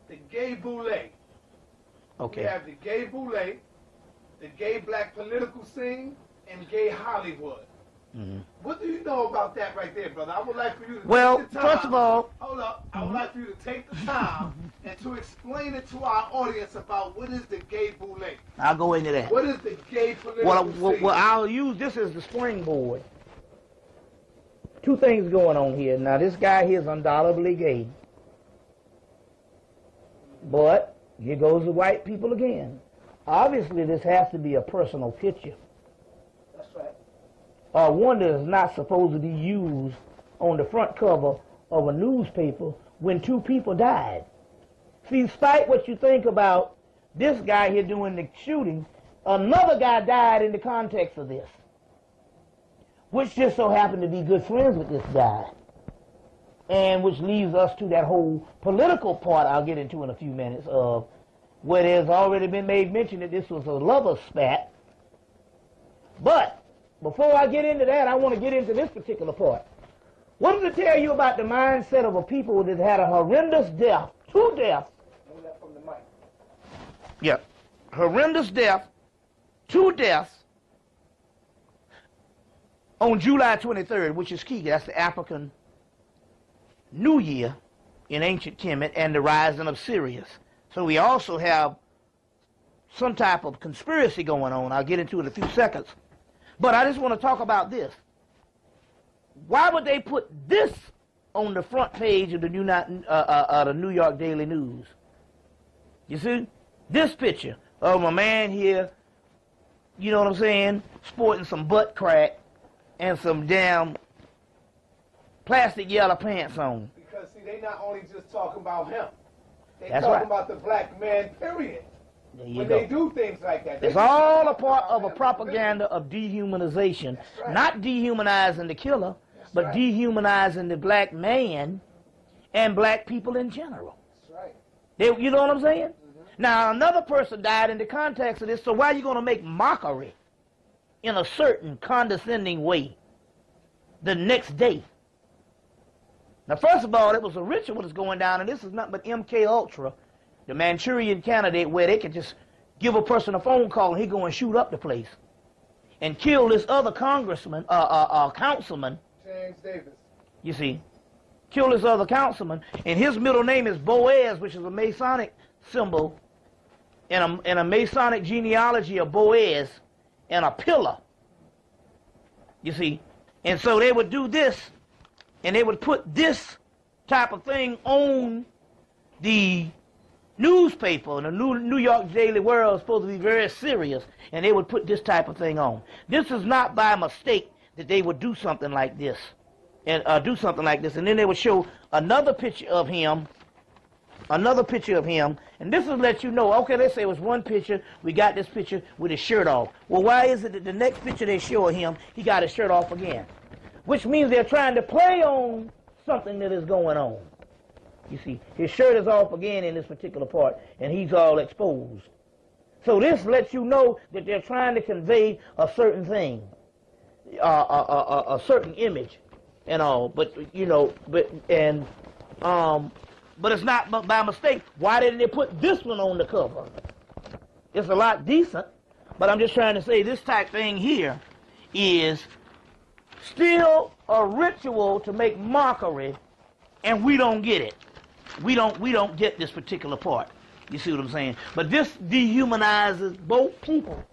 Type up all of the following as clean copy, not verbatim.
the gay Boule. Okay. We have the gay Boule, the gay black political scene, and gay Hollywood. Mm-hmm. What do you know about that right there, brother? I would like for you to take the time. First of all, hold up. I would like for you to take the time and to explain it to our audience about what is the gay Boule. I'll go into that. What is the gay political scene? Well, I'll use this as the springboard. Two things going on here. Now, this guy here is undoubtedly gay. But here goes the white people again. Obviously, this has to be a personal picture. That's right. One that is not supposed to be used on the front cover of a newspaper when two people died. See, despite what you think about this guy here doing the shooting, another guy died in the context of this, which just so happened to be good friends with this guy. And which leads us to that whole political part I'll get into in a few minutes of where there's already been made mention that this was a lover spat. But before I get into that, I want to get into this particular part. What does it tell you about the mindset of a people that had a horrendous death, two deaths? Know that from the mic. Yeah, horrendous death, two deaths on July 23rd, which is key. That's the African New Year in ancient Kemet and the rising of Sirius. So we also have some type of conspiracy going on. I'll get into it in a few seconds. But I just want to talk about this. Why would they put this on the front page of the New York Daily News? You see? This picture of a man here, you know what I'm saying, sporting some butt crack and some damn plastic yellow pants on. Because, see, they not only just talking about him. They That's talking right. about the black man, period. When go. they do things like that. It's all a part of a propaganda of dehumanization. Right. Not dehumanizing the killer, but right. dehumanizing the black man and black people in general. That's right. You know what I'm saying? Now, another person died in the context of this, so why are you going to make mockery in a certain condescending way the next day? Now, first of all, it was a ritual that's going down, and this is nothing but MK Ultra, the Manchurian candidate, where they can just give a person a phone call and he go and shoot up the place and kill this other councilman, James Davis. you see, kill this other councilman, and his middle name is Boaz, which is a Masonic symbol in a Masonic genealogy of Boaz and a pillar, you see. And so they would do this, and they would put this type of thing on the newspaper, and the New York Daily World is supposed to be very serious, and they would put this type of thing on. This is not by mistake that they would do something like this, and and then they would show another picture of him, and this will let you know, okay, let's say it was one picture, we got this picture with his shirt off. Well, why is it that the next picture they show of him, he got his shirt off again? Which means they're trying to play on something that is going on. You see, his shirt is off again in this particular part, and he's all exposed. So this lets you know that they're trying to convey a certain thing, a certain image, and all. But you know, but it's not by mistake. Why didn't they put this one on the cover? It's a lot decent, but I'm just trying to say this type thing here is still a ritual to make mockery, and we don't get it. We don't get this particular part. You see what I'm saying? But this dehumanizes both people,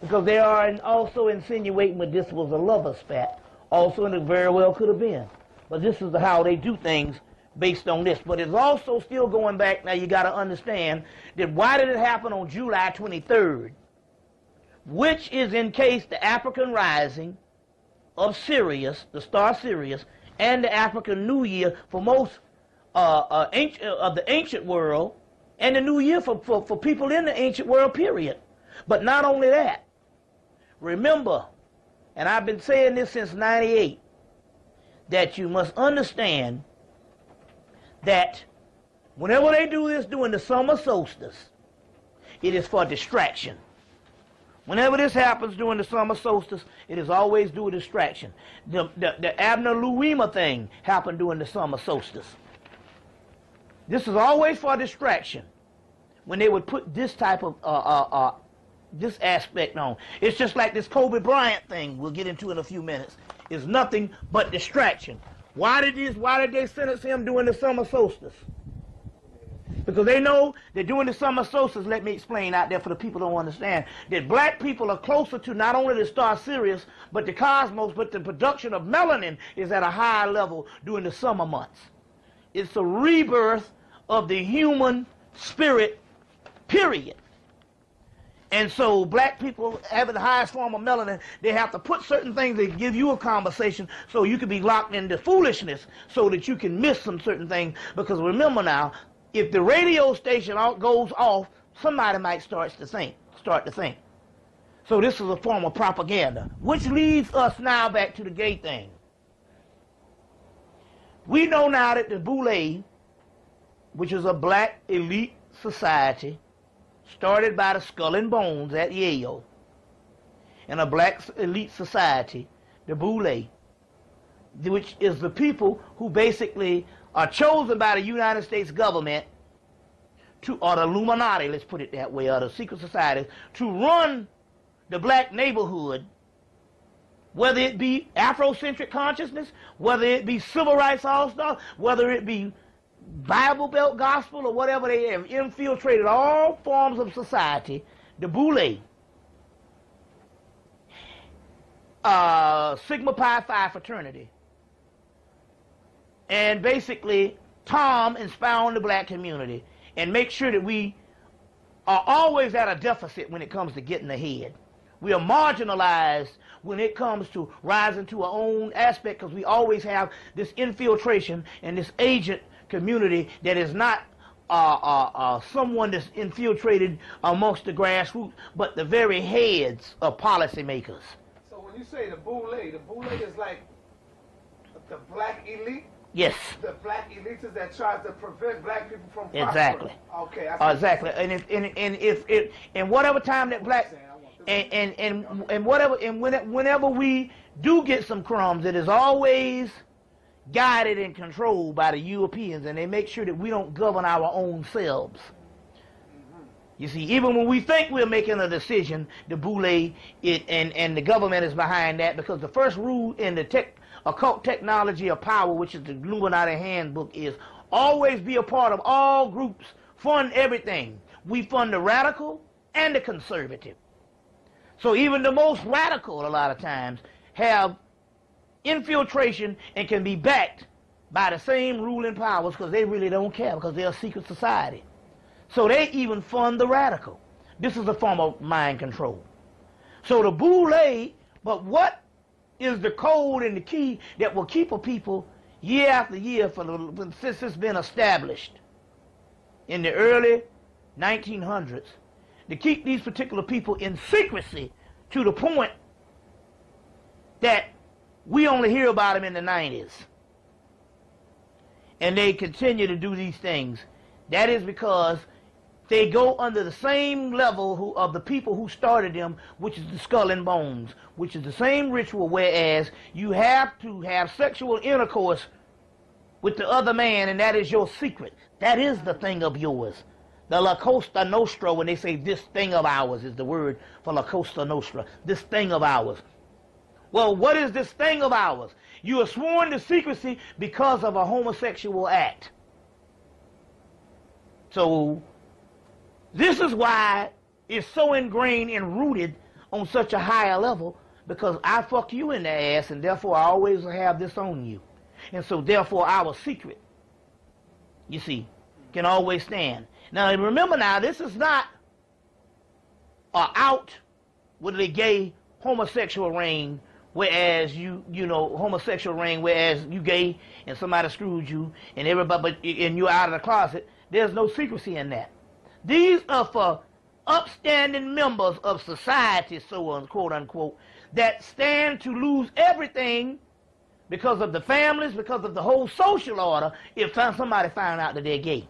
because they are also insinuating that this was a lover spat. Also, and it very well could have been. But this is how they do things based on this. But it's also still going back. Now you got to understand that why did it happen on July 23rd, which is in case the African rising of Sirius, the star Sirius, and the African New Year for most of the ancient world, and the New Year for people in the ancient world, period. But not only that, remember, and I've been saying this since '98, that you must understand that whenever they do this during the summer solstice, it is for distraction. Whenever this happens during the summer solstice, it is always due to distraction. The Abner Louima thing happened during the summer solstice. This is always for a distraction when they would put this type of this aspect on. It's just like this Kobe Bryant thing we'll get into in a few minutes. It's nothing but distraction. Why did they sentence him during the summer solstice? Because they know that during the summer solstice, let me explain out there for the people who don't understand, that black people are closer to not only the star Sirius, but the cosmos, but the production of melanin is at a higher level during the summer months. It's a rebirth of the human spirit, period. And so black people having the highest form of melanin, they have to put certain things that give you a conversation so you can be locked into foolishness so that you can miss some certain things. Because remember now, if the radio station goes off, somebody might start to think. So this is a form of propaganda, which leads us now back to the gay thing. We know now that the Boule, which is a black elite society, started by the Skull and Bones at Yale, and a black elite society, the Boule, which is the people who basically are chosen by the United States government or the Illuminati, let's put it that way, or the secret societies, to run the black neighborhood, whether it be Afrocentric consciousness, whether it be civil rights all-stars, whether it be Bible Belt gospel or whatever. They have infiltrated all forms of society. The Boule, Sigma Pi Phi fraternity, and basically Tom expound the black community and make sure that we are always at a deficit when it comes to getting ahead. We are marginalized when it comes to rising to our own aspect, because we always have this infiltration and this agent community that is not someone that's infiltrated amongst the grassroots, but the very heads of policymakers. So when you say the Boule is like the black elite? Yes. The black elites that tries to prevent black people from prospering. Exactly. Okay. Exactly. And whatever time that black whenever we do get some crumbs, it is always guided and controlled by the Europeans, and they make sure that we don't govern our own selves. You see, even when we think we're making a decision, the Boule and the government is behind that, because the first rule in the occult technology of power, which is the Illuminati handbook, is always be a part of all groups, fund everything. We fund the radical and the conservative. So even the most radical, a lot of times, have infiltration and can be backed by the same ruling powers, because they really don't care, because they're a secret society. So they even fund the radical. This is a form of mind control. So the Boule, but is the code and the key that will keep a people year after year since it's been established in the early 1900s, to keep these particular people in secrecy to the point that we only hear about them in the 90s. And they continue to do these things. That is because they go under the same level of the people who started them, which is the Skull and Bones, which is the same ritual, whereas you have to have sexual intercourse with the other man, and that is your secret. That is the thing of yours. The La Costa Nostra, when they say this thing of ours, is the word for La Costa Nostra, this thing of ours. Well, what is this thing of ours? You are sworn to secrecy because of a homosexual act. So this is why it's so ingrained and rooted on such a higher level, because I fuck you in the ass, and therefore I always have this on you. And so therefore our secret, you see, can always stand. Now remember now, this is not out with a gay homosexual ring, whereas you homosexual ring, whereas you gay and somebody screwed you and everybody, and you're out of the closet. There's no secrecy in that. These are for upstanding members of society, so on, quote unquote, that stand to lose everything because of the families, because of the whole social order, if somebody found out that they're gay.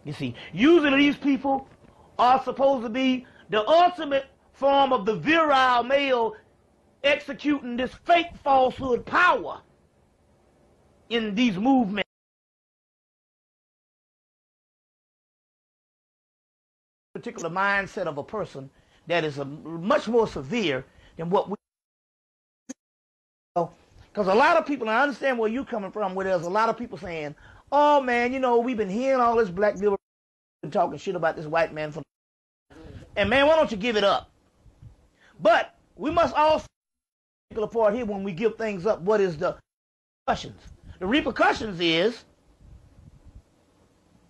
You see, usually these people are supposed to be the ultimate form of the virile male executing this fake falsehood power in these movements. particular mindset of a person that is much more severe than what we. Because a lot of people, and I understand where you're coming from, where there's a lot of people saying, oh man, you know, we've been hearing all this black people talking shit about this white man. And man, why don't you give it up? But we must also take a part here when we give things up. What is the repercussions? The repercussions is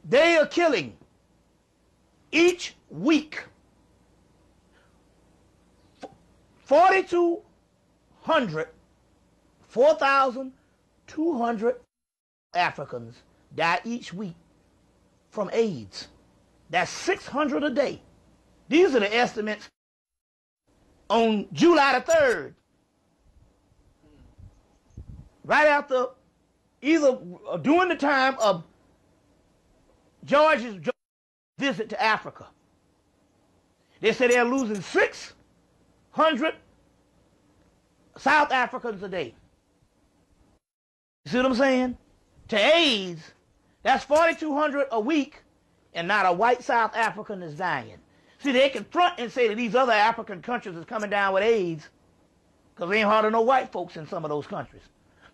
they are killing each week 4,200 Africans die each week from AIDS. That's 600 a day. These are the estimates on July the 3rd. Right after, either during the time of George's visit to Africa. They say they're losing 600 South Africans a day. You see what I'm saying? To AIDS, that's 4,200 a week, and not a white South African is dying. See, they can front and say that these other African countries is coming down with AIDS, because there ain't hardly no white folks in some of those countries.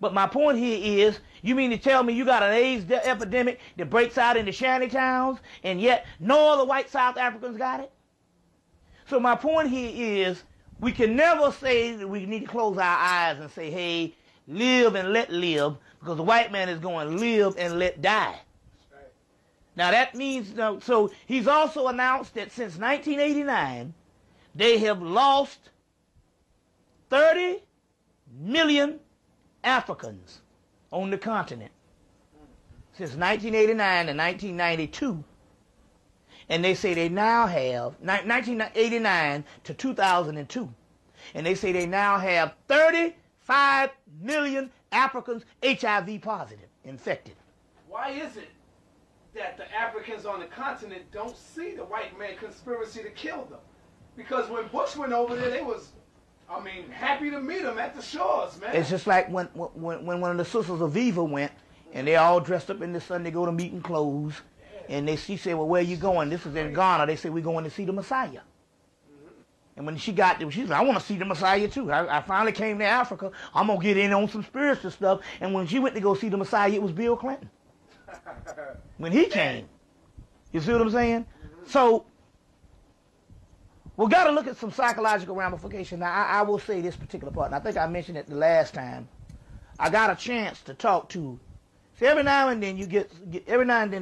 But my point here is, you mean to tell me you got an AIDS epidemic that breaks out in the shanty towns, and yet no other white South Africans got it? So my point here is, we can never say that we need to close our eyes and say, hey, live and let live, because the white man is going to live and let die. Right. Now that means, so he's also announced that since 1989, they have lost 30 million Africans on the continent since 1989 to 1992. And they say they now have, 1989 to 2002, and they say they now have 35 million Africans HIV positive, infected. Why is it that the Africans on the continent don't see the white man conspiracy to kill them? Because when Bush went over there, they was, I mean, happy to meet him at the shores, man. It's just like when one of the sisters of Viva went, and they all dressed up in the Sunday go to meeting clothes, and she said, well, where are you going? This is in Ghana. They said, we're going to see the Messiah. And when she got there, she said, I want to see the Messiah too. I finally came to Africa. I'm going to get in on some spiritual stuff. And when she went to go see the Messiah, it was Bill Clinton. When he came. You see what I'm saying? So, we've got to look at some psychological ramifications. Now, I will say this particular part, and I think I mentioned it the last time. I got a chance to talk to. See, every now and then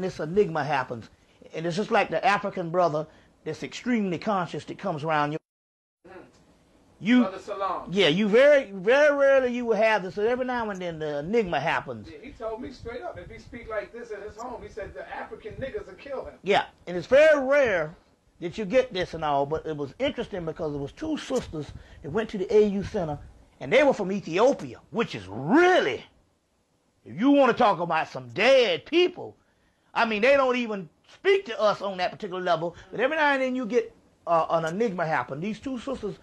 this enigma happens. And it's just like the African brother that's extremely conscious that comes around you. Brother Salam. Yeah, you very, very rarely you will have this. So every now and then the enigma happens. Yeah, he told me straight up, if he speak like this at his home, he said the African niggas will kill him. Yeah, and it's very rare that you get this and all, but it was interesting because it was two sisters that went to the AU Center, and they were from Ethiopia, which is really, if you want to talk about some dead people, I mean, they don't even speak to us on that particular level, but every now and then you get an enigma happen. These two sisters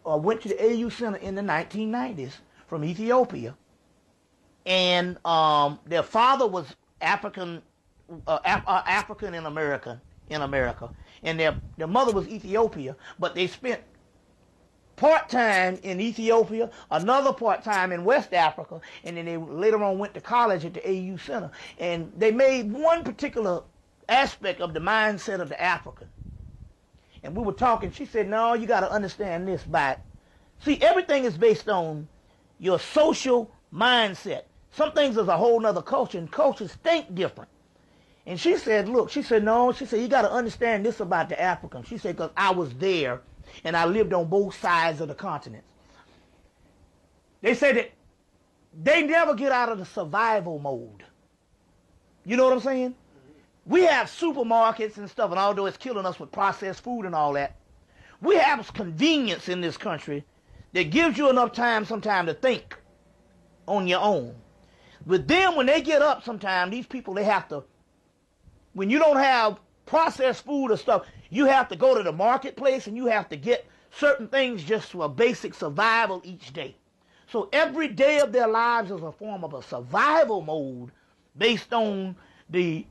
went to the AU Center in the 1990s from Ethiopia, and their father was African in America, and their mother was Ethiopia, but they spent part-time in Ethiopia, another part-time in West Africa, and then they later on went to college at the AU Center. And they made one particular aspect of the mindset of the African. And we were talking, she said, no, you got to understand this by, see, everything is based on your social mindset. Some things is a whole nother culture, and cultures think different. And she said, look, she said, no, she said, you got to understand this about the African. She said, because I was there, and I lived on both sides of the continents. They said that they never get out of the survival mode. You know what I'm saying? We have supermarkets and stuff, and although it's killing us with processed food and all that, we have convenience in this country that gives you enough time sometime to think on your own. But then when they get up sometime, these people, they have to, when you don't have processed food or stuff, you have to go to the marketplace and you have to get certain things just for a basic survival each day. So every day of their lives is a form of a survival mode based on the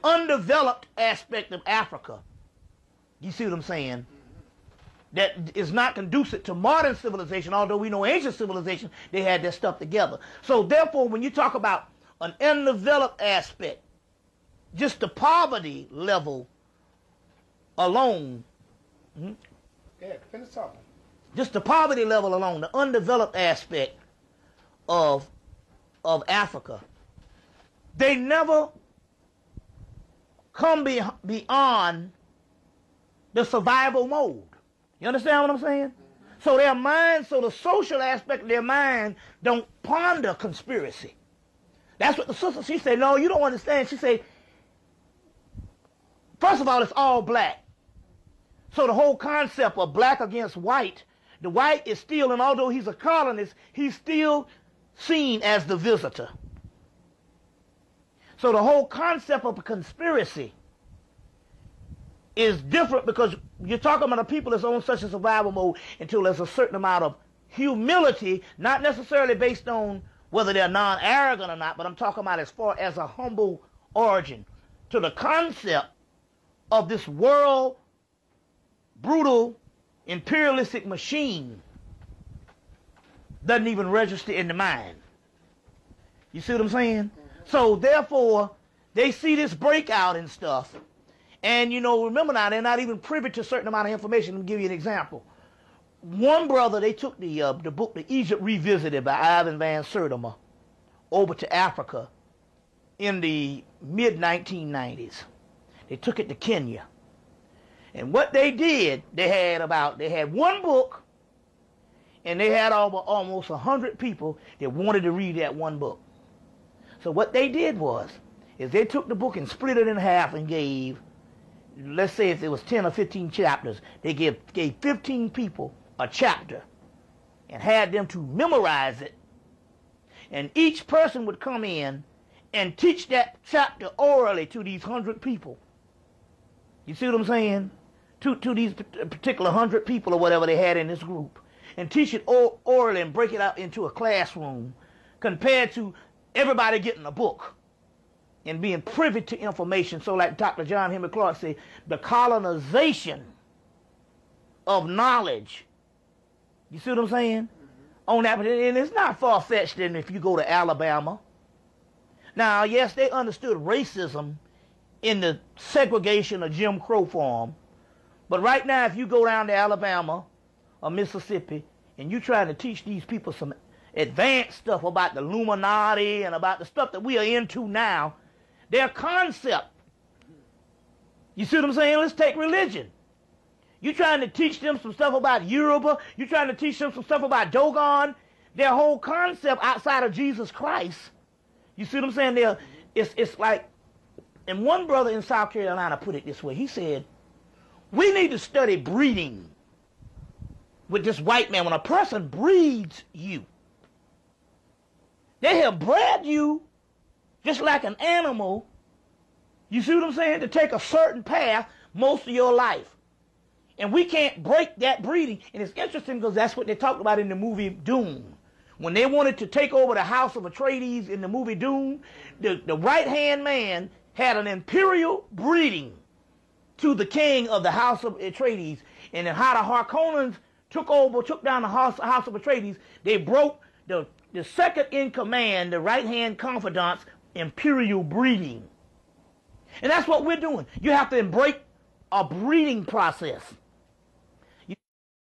undeveloped aspect of Africa You see what I'm saying? That is not conducive to modern civilization, although we know ancient civilization, they had their stuff together. So therefore, when you talk about an undeveloped aspect, just the poverty level alone, yeah, finish talking. Just the poverty level alone, the undeveloped aspect of Africa, they never come beyond the survival mode. You understand what I'm saying? So their mind, so the social aspect of their mind don't ponder conspiracy. That's what the sister, she said, no, you don't understand. She said, first of all, it's all black. So the whole concept of black against white, the white is still, and although he's a colonist, he's still seen as the visitor. So the whole concept of a conspiracy is different because you're talking about a people that's on such a survival mode until there's a certain amount of humility, not necessarily based on whether they're non-arrogant or not, but I'm talking about as far as a humble origin to the concept of this world brutal imperialistic machine doesn't even register in the mind. You see what I'm saying? So therefore, they see this breakout and stuff. And, you know, remember now, they're not even privy to a certain amount of information. Let me give you an example. One brother, they took the book, The Egypt Revisited by Ivan Van Sertima, over to Africa in the mid-1990s. They took it to Kenya. And what they did, they had one book, and they had almost 100 people that wanted to read that one book. So what they did is they took the book and split it in half and gave, let's say if it was 10 or 15 chapters, they gave 15 people a chapter and had them to memorize it. And each person would come in and teach that chapter orally to these 100 people. You see what I'm saying? To these particular 100 people or whatever they had in this group. And teach it orally and break it out into a classroom compared to everybody getting a book and being privy to information. So like Dr. John Hemmitt Clark said, the colonization of knowledge. You see what I'm saying? On that, and it's not far-fetched than if you go to Alabama. Now, yes, they understood racism in the segregation of Jim Crow form. But right now, if you go down to Alabama or Mississippi and you try to teach these people some advanced stuff about the Illuminati and about the stuff that we are into now, their concept, you see what I'm saying? Let's take religion. You're trying to teach them some stuff about Yoruba. You're trying to teach them some stuff about Dogon. Their whole concept outside of Jesus Christ. You see what I'm saying? It's like, and one brother in South Carolina put it this way. He said, we need to study breeding with this white man. When a person breeds you, they have bred you just like an animal. You see what I'm saying? To take a certain path most of your life. And we can't break that breeding. And it's interesting because that's what they talked about in the movie Doom. When they wanted to take over the house of Atreides in the movie Doom, the right-hand man had an imperial breeding to the king of the house of Atreides. And then how the Harkonnens took down the house of Atreides, they broke the second in command, the right-hand confidant's imperial breeding. And that's what we're doing. You have to break a breeding process.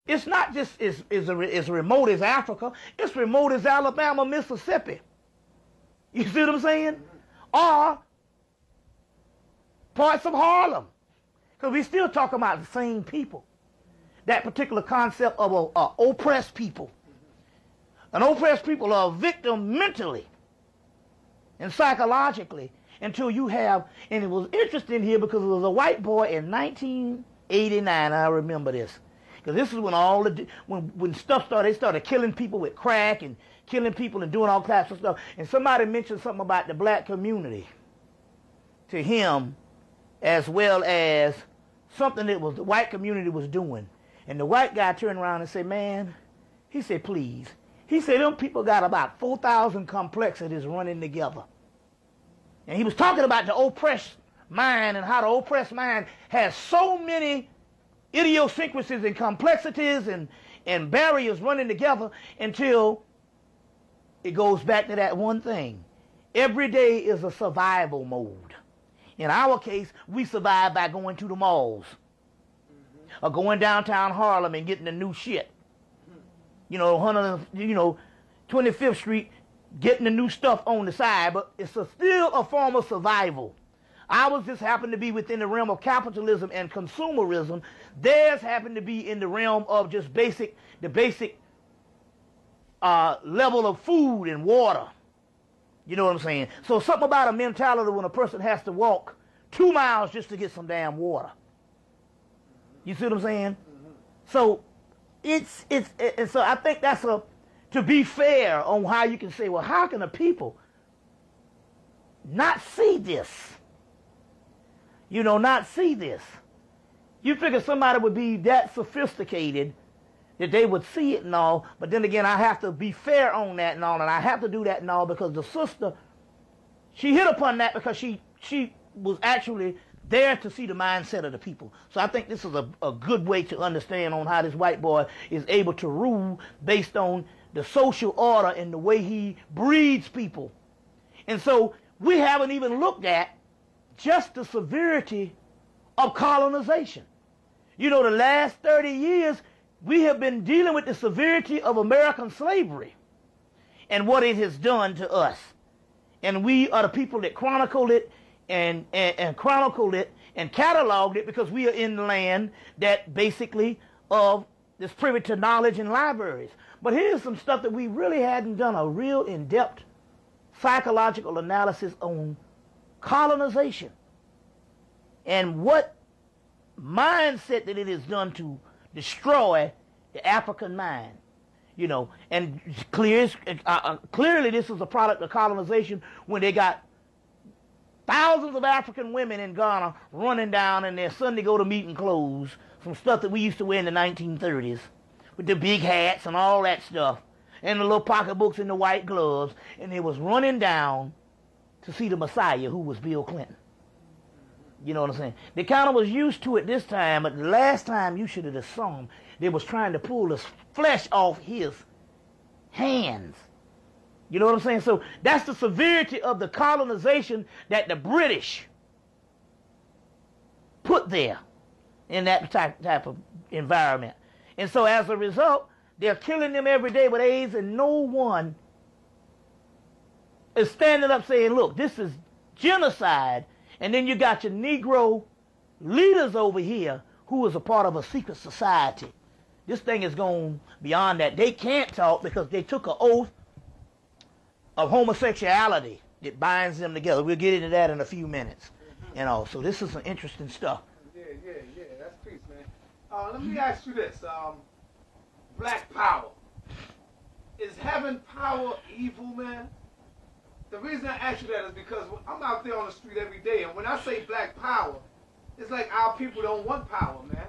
It's not just as remote as Africa. It's remote as Alabama, Mississippi. You see what I'm saying? Or parts of Harlem. Because we still talking about the same people. That particular concept of a oppressed people. An oppressed people are a victim mentally and psychologically until you have, and it was interesting here because it was a white boy in 1989, I remember this. Because this is when when stuff started, they started killing people with crack and killing people and doing all kinds of stuff. And somebody mentioned something about the black community to him, as well as something that the white community was doing. And the white guy turned around and said, man, he said, please. He said, them people got about 4,000 complexities running together. And he was talking about the oppressed mind and how the oppressed mind has so many idiosyncrasies and complexities and barriers running together until it goes back to that one thing. Every day is a survival mode. In our case, we survive by going to the malls or going downtown Harlem and getting the new shit. 25th Street, getting the new stuff on the side, but it's still a form of survival. Ours just happened to be within the realm of capitalism and consumerism. Theirs happened to be in the realm of just the basic level of food and water. You know what I'm saying? So something about a mentality when a person has to walk 2 miles just to get some damn water. You see what I'm saying? Mm-hmm. So so I think that's to be fair on how you can say, well, how can the people not see this? Not see this. You figure somebody would be that sophisticated that they would see it and all, but then again, I have to be fair on that and all, and I have to do that and all because the sister, she hit upon that because she was actually there to see the mindset of the people. So I think this is a good way to understand on how this white boy is able to rule based on the social order and the way he breeds people. And so we haven't even looked at just the severity of colonization. The last 30 years, we have been dealing with the severity of American slavery and what it has done to us. And we are the people that chronicled it and chronicled it and cataloged it because we are in the land that basically of this privy to knowledge and libraries. But here's some stuff that we really hadn't done a real in-depth psychological analysis on colonization and what mindset that it has done to destroy the African mind, and clearly this is a product of colonization when they got thousands of African women in Ghana running down in their Sunday go-to-meeting clothes, some stuff that we used to wear in the 1930s, with the big hats and all that stuff, and the little pocketbooks and the white gloves, and they was running down to see the Messiah, who was Bill Clinton. You know what I'm saying? They kind of was used to it this time, but the last time you should have saw him, they was trying to pull the flesh off his hands. You know what I'm saying? So that's the severity of the colonization that the British put there in that type of environment. And so as a result, they're killing them every day with AIDS, and no one is standing up saying, look, this is genocide. And then you got your Negro leaders over here who is a part of a secret society. This thing is going beyond that. They can't talk because they took an oath of homosexuality that binds them together. We'll get into that in a few minutes. So this is some interesting stuff. Yeah, that's peace, man. Let me ask you this. Black power. Is having power evil, man? The reason I ask you that is because I'm out there on the street every day, and when I say black power, it's like our people don't want power, man.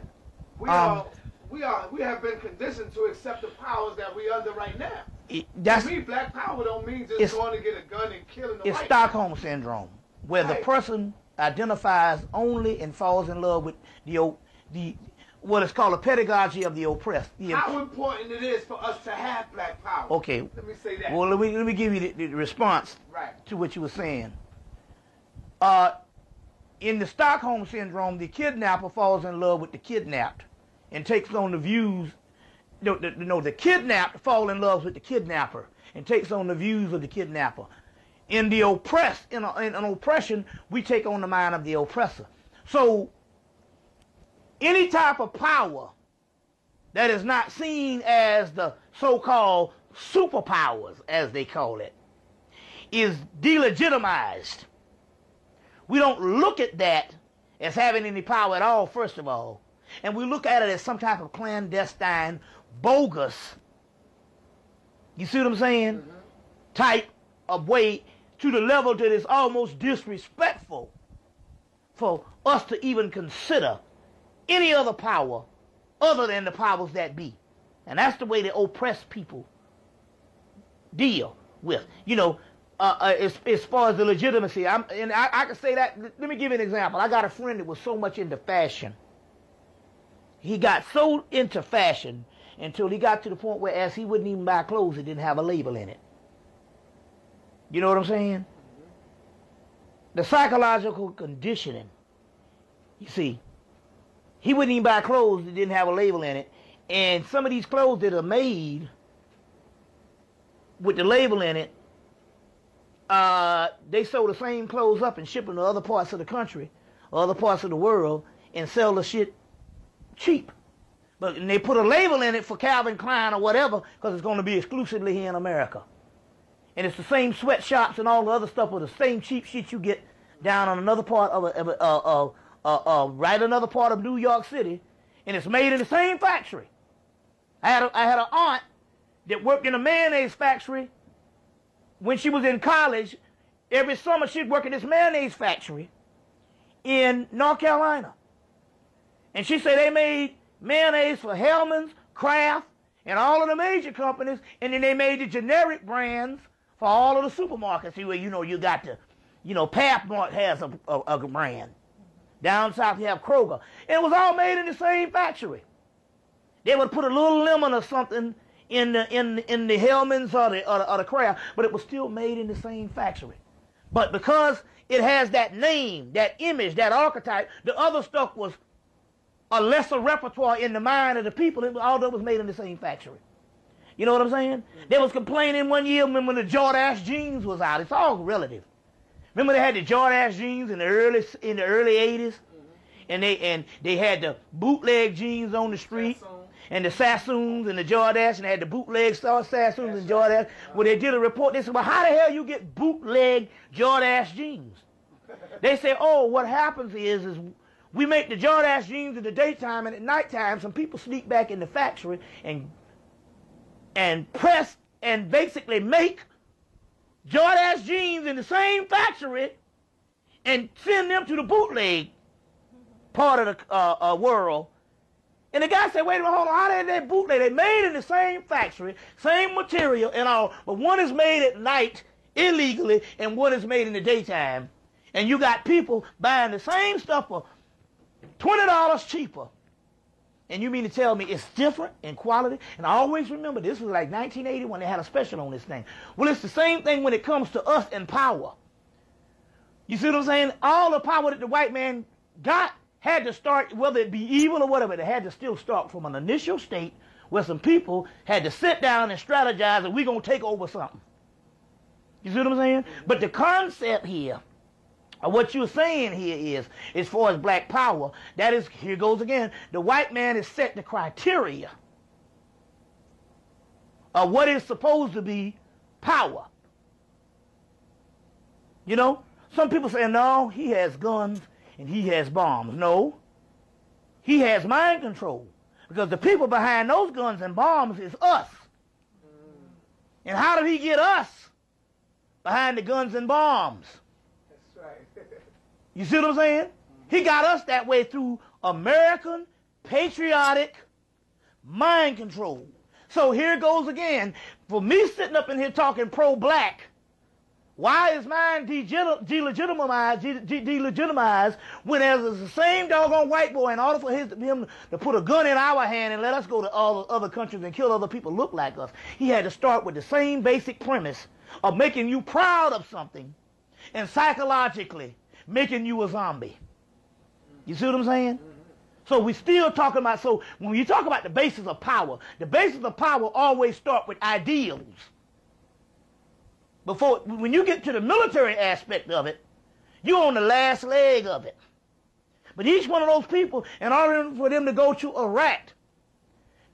We have been conditioned to accept the powers that we under right now. To me, black power don't mean just going to get a gun and killing the It's Stockholm syndrome, where the person identifies only and falls in love with the what is called a pedagogy of the oppressed. How important it is for us to have black power? Okay. Let me say that. Well, let me give you the response to what you were saying. In the Stockholm syndrome, the kidnapper falls in love with the kidnapped and takes on the views. The kidnapped fall in love with the kidnapper and takes on the views of the kidnapper. In the oppressed, in an oppression, we take on the mind of the oppressor. So any type of power that is not seen as the so-called superpowers, as they call it, is delegitimized. We don't look at that as having any power at all, first of all. And we look at it as some type of clandestine, bogus, you see what I'm saying, type of way, to the level that is almost disrespectful for us to even consider any other power other than the powers that be. And that's the way the oppressed people deal with. As far as the legitimacy, I can say that. Let me give you an example. I got a friend that was so much into fashion. he got so into fashion until he got to the point where as he wouldn't even buy clothes that didn't have a label in it. You know what I'm saying? The psychological conditioning. You see, he wouldn't even buy clothes that didn't have a label in it. And some of these clothes that are made with the label in it, they sew the same clothes up and ship them to other parts of the country, or other parts of the world, and sell the shit cheap. But and they put a label in it for Calvin Klein or whatever, because it's going to be exclusively here in America. And it's the same sweatshops and all the other stuff, or the same cheap shit you get down on another part of right another part of New York City, and it's made in the same factory. I had an aunt that worked in a mayonnaise factory when she was in college. Every summer she'd work in this mayonnaise factory in North Carolina. And she said they made mayonnaise for Hellman's, Kraft, and all of the major companies, and then they made the generic brands for all of the supermarkets. You got the, Pathmark has a brand. Down south you have Kroger. And it was all made in the same factory. They would put a little lemon or something in the Hellman's or the Kraft, but it was still made in the same factory. But because it has that name, that image, that archetype, the other stuff was a lesser repertoire in the mind of the people. All that was made in the same factory. You know what I'm saying? They was complaining one year when the Jordache jeans was out. It's all relative. Remember they had the Jordache jeans in the early 80s, and they had the bootleg jeans on the street, and the Sassoons and the Jordache, and they had the bootleg Sassoons and Jordache. Well, they did a report. They said, well, how the hell you get bootleg Jordache jeans? They said, oh, what happens is we make the Jordache jeans in the daytime, and at nighttime, some people sneak back in the factory and press and basically make Jordache jeans in the same factory and send them to the bootleg part of the world. And the guy said, wait a minute, hold on, how they bootleg? They made in the same factory, same material and all, but one is made at night illegally and one is made in the daytime. And you got people buying the same stuff for $20 cheaper. And you mean to tell me it's different in quality? And I always remember, this was like 1980 when they had a special on this thing. Well, it's the same thing when it comes to us and power. You see what I'm saying? All the power that the white man got had to start, whether it be evil or whatever, it had to still start from an initial state where some people had to sit down and strategize and we're going to take over something. You see what I'm saying? But the concept here, what you're saying here is, as far as black power, that is, here goes again, the white man is set the criteria of what is supposed to be power. You know, some people say, no, he has guns and he has bombs. No, he has mind control, because the people behind those guns and bombs is us. And how did he get us behind the guns and bombs? You see what I'm saying? He got us that way through American patriotic mind control. So here goes again. For me sitting up in here talking pro-black, why is mine delegitimized when there's the same doggone white boy, in order for him to put a gun in our hand and let us go to all the other countries and kill other people look like us? He had to start with the same basic premise of making you proud of something and psychologically making you a zombie. You see what I'm saying? So we still talking about, so when you talk about the basis of power, the basis of power always start with ideals. Before, when you get to the military aspect of it, you're on the last leg of it. But each one of those people, in order for them to go to Iraq,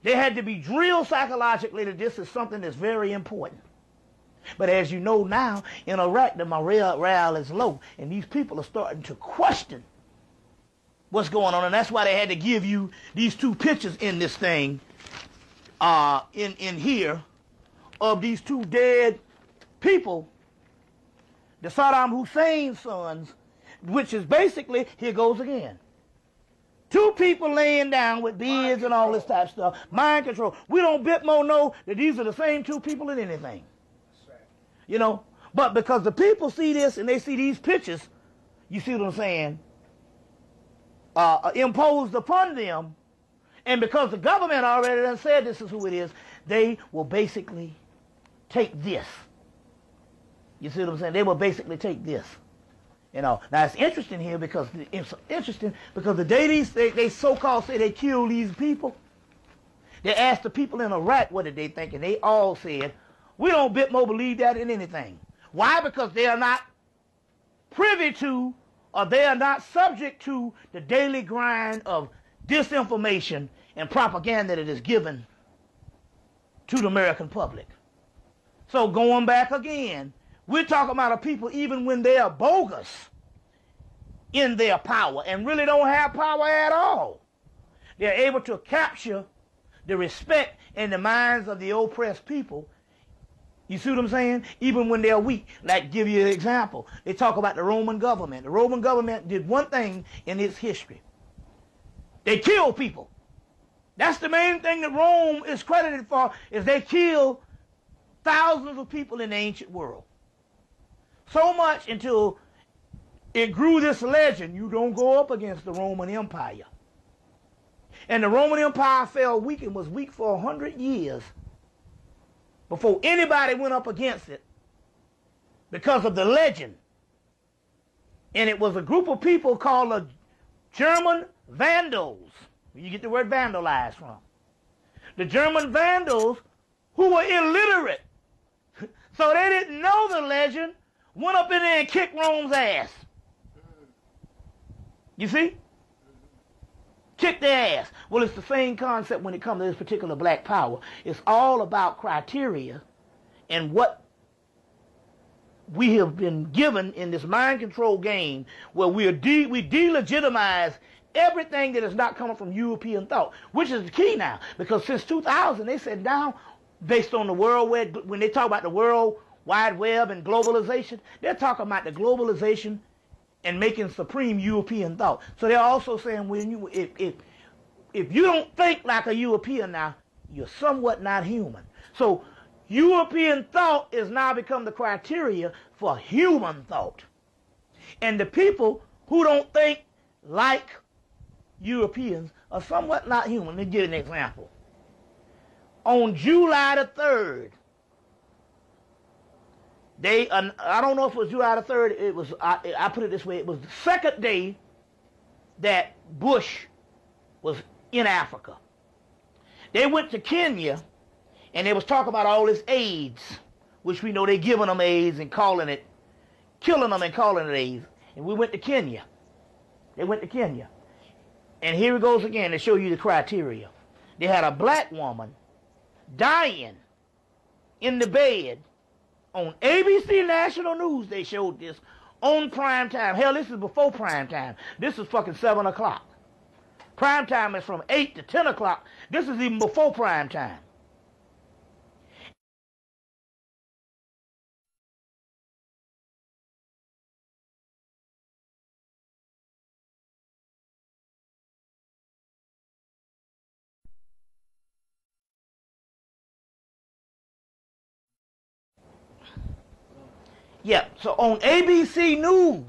they had to be drilled psychologically that this is something that's very important. But as you know now, in Iraq, the morale is low, and these people are starting to question what's going on, and that's why they had to give you these two pictures in this thing, in here, of these two dead people, the Saddam Hussein's sons, which is basically, here goes again, two people laying down with beards and all this type of stuff, mind control. We don't bit more know that these are the same two people in anything. You know, but because the people see this and they see these pictures, you see what I'm saying, imposed upon them, And because the government already done said this is who it is, they will basically take this. You see what I'm saying? They will basically take this. You know, now it's interesting here because the day they so-called say they kill these people, they asked the people in Iraq what did they think, and they all said, we don't bit more believe that in anything. Why? Because they are not privy to, or they are not subject to the daily grind of disinformation and propaganda that is given to the American public. So going back again, we're talking about a people even when they are bogus in their power and really don't have power at all. They're able to capture the respect in the minds of the oppressed people. You see what I'm saying? Even when they're weak. Like, give you an example. They talk about the Roman government. The Roman government did one thing in its history. They killed people. That's the main thing that Rome is credited for, is they killed thousands of people in the ancient world. So much until it grew this legend, you don't go up against the Roman Empire. And the Roman Empire fell weak and was weak for 100 years before anybody went up against it because of the legend. And it was a group of people called the German Vandals. You get the word vandalized from. The German Vandals, who were illiterate, so they didn't know the legend, went up in there and kicked Rome's ass. You see? Kick their ass. Well, it's the same concept when it comes to this particular black power. It's all about criteria and what we have been given in this mind control game where we delegitimize everything that is not coming from European thought, which is the key now. Because since 2000, they said now, based on the world, when they talk about the World Wide Web and globalization, they're talking about the globalization and making supreme European thought. So they're also saying if you don't think like a European now, you're somewhat not human. So European thought is now become the criteria for human thought. And the people who don't think like Europeans are somewhat not human. Let me give you an example. On July the 3rd, I don't know if it was July the 3rd, it was, I put it this way, it was the second day that Bush was in Africa. They went to Kenya, and they was talking about all this AIDS, which we know they giving them AIDS and calling it, killing them and calling it AIDS. And we went to Kenya. They went to Kenya. And here it goes again to show you the criteria. They had a black woman dying in the bed. On ABC National News, they showed this on prime time. Hell, this is before prime time. This is fucking 7 o'clock. Prime time is from 8 to 10 o'clock. This is even before prime time. Yeah, so on ABC News,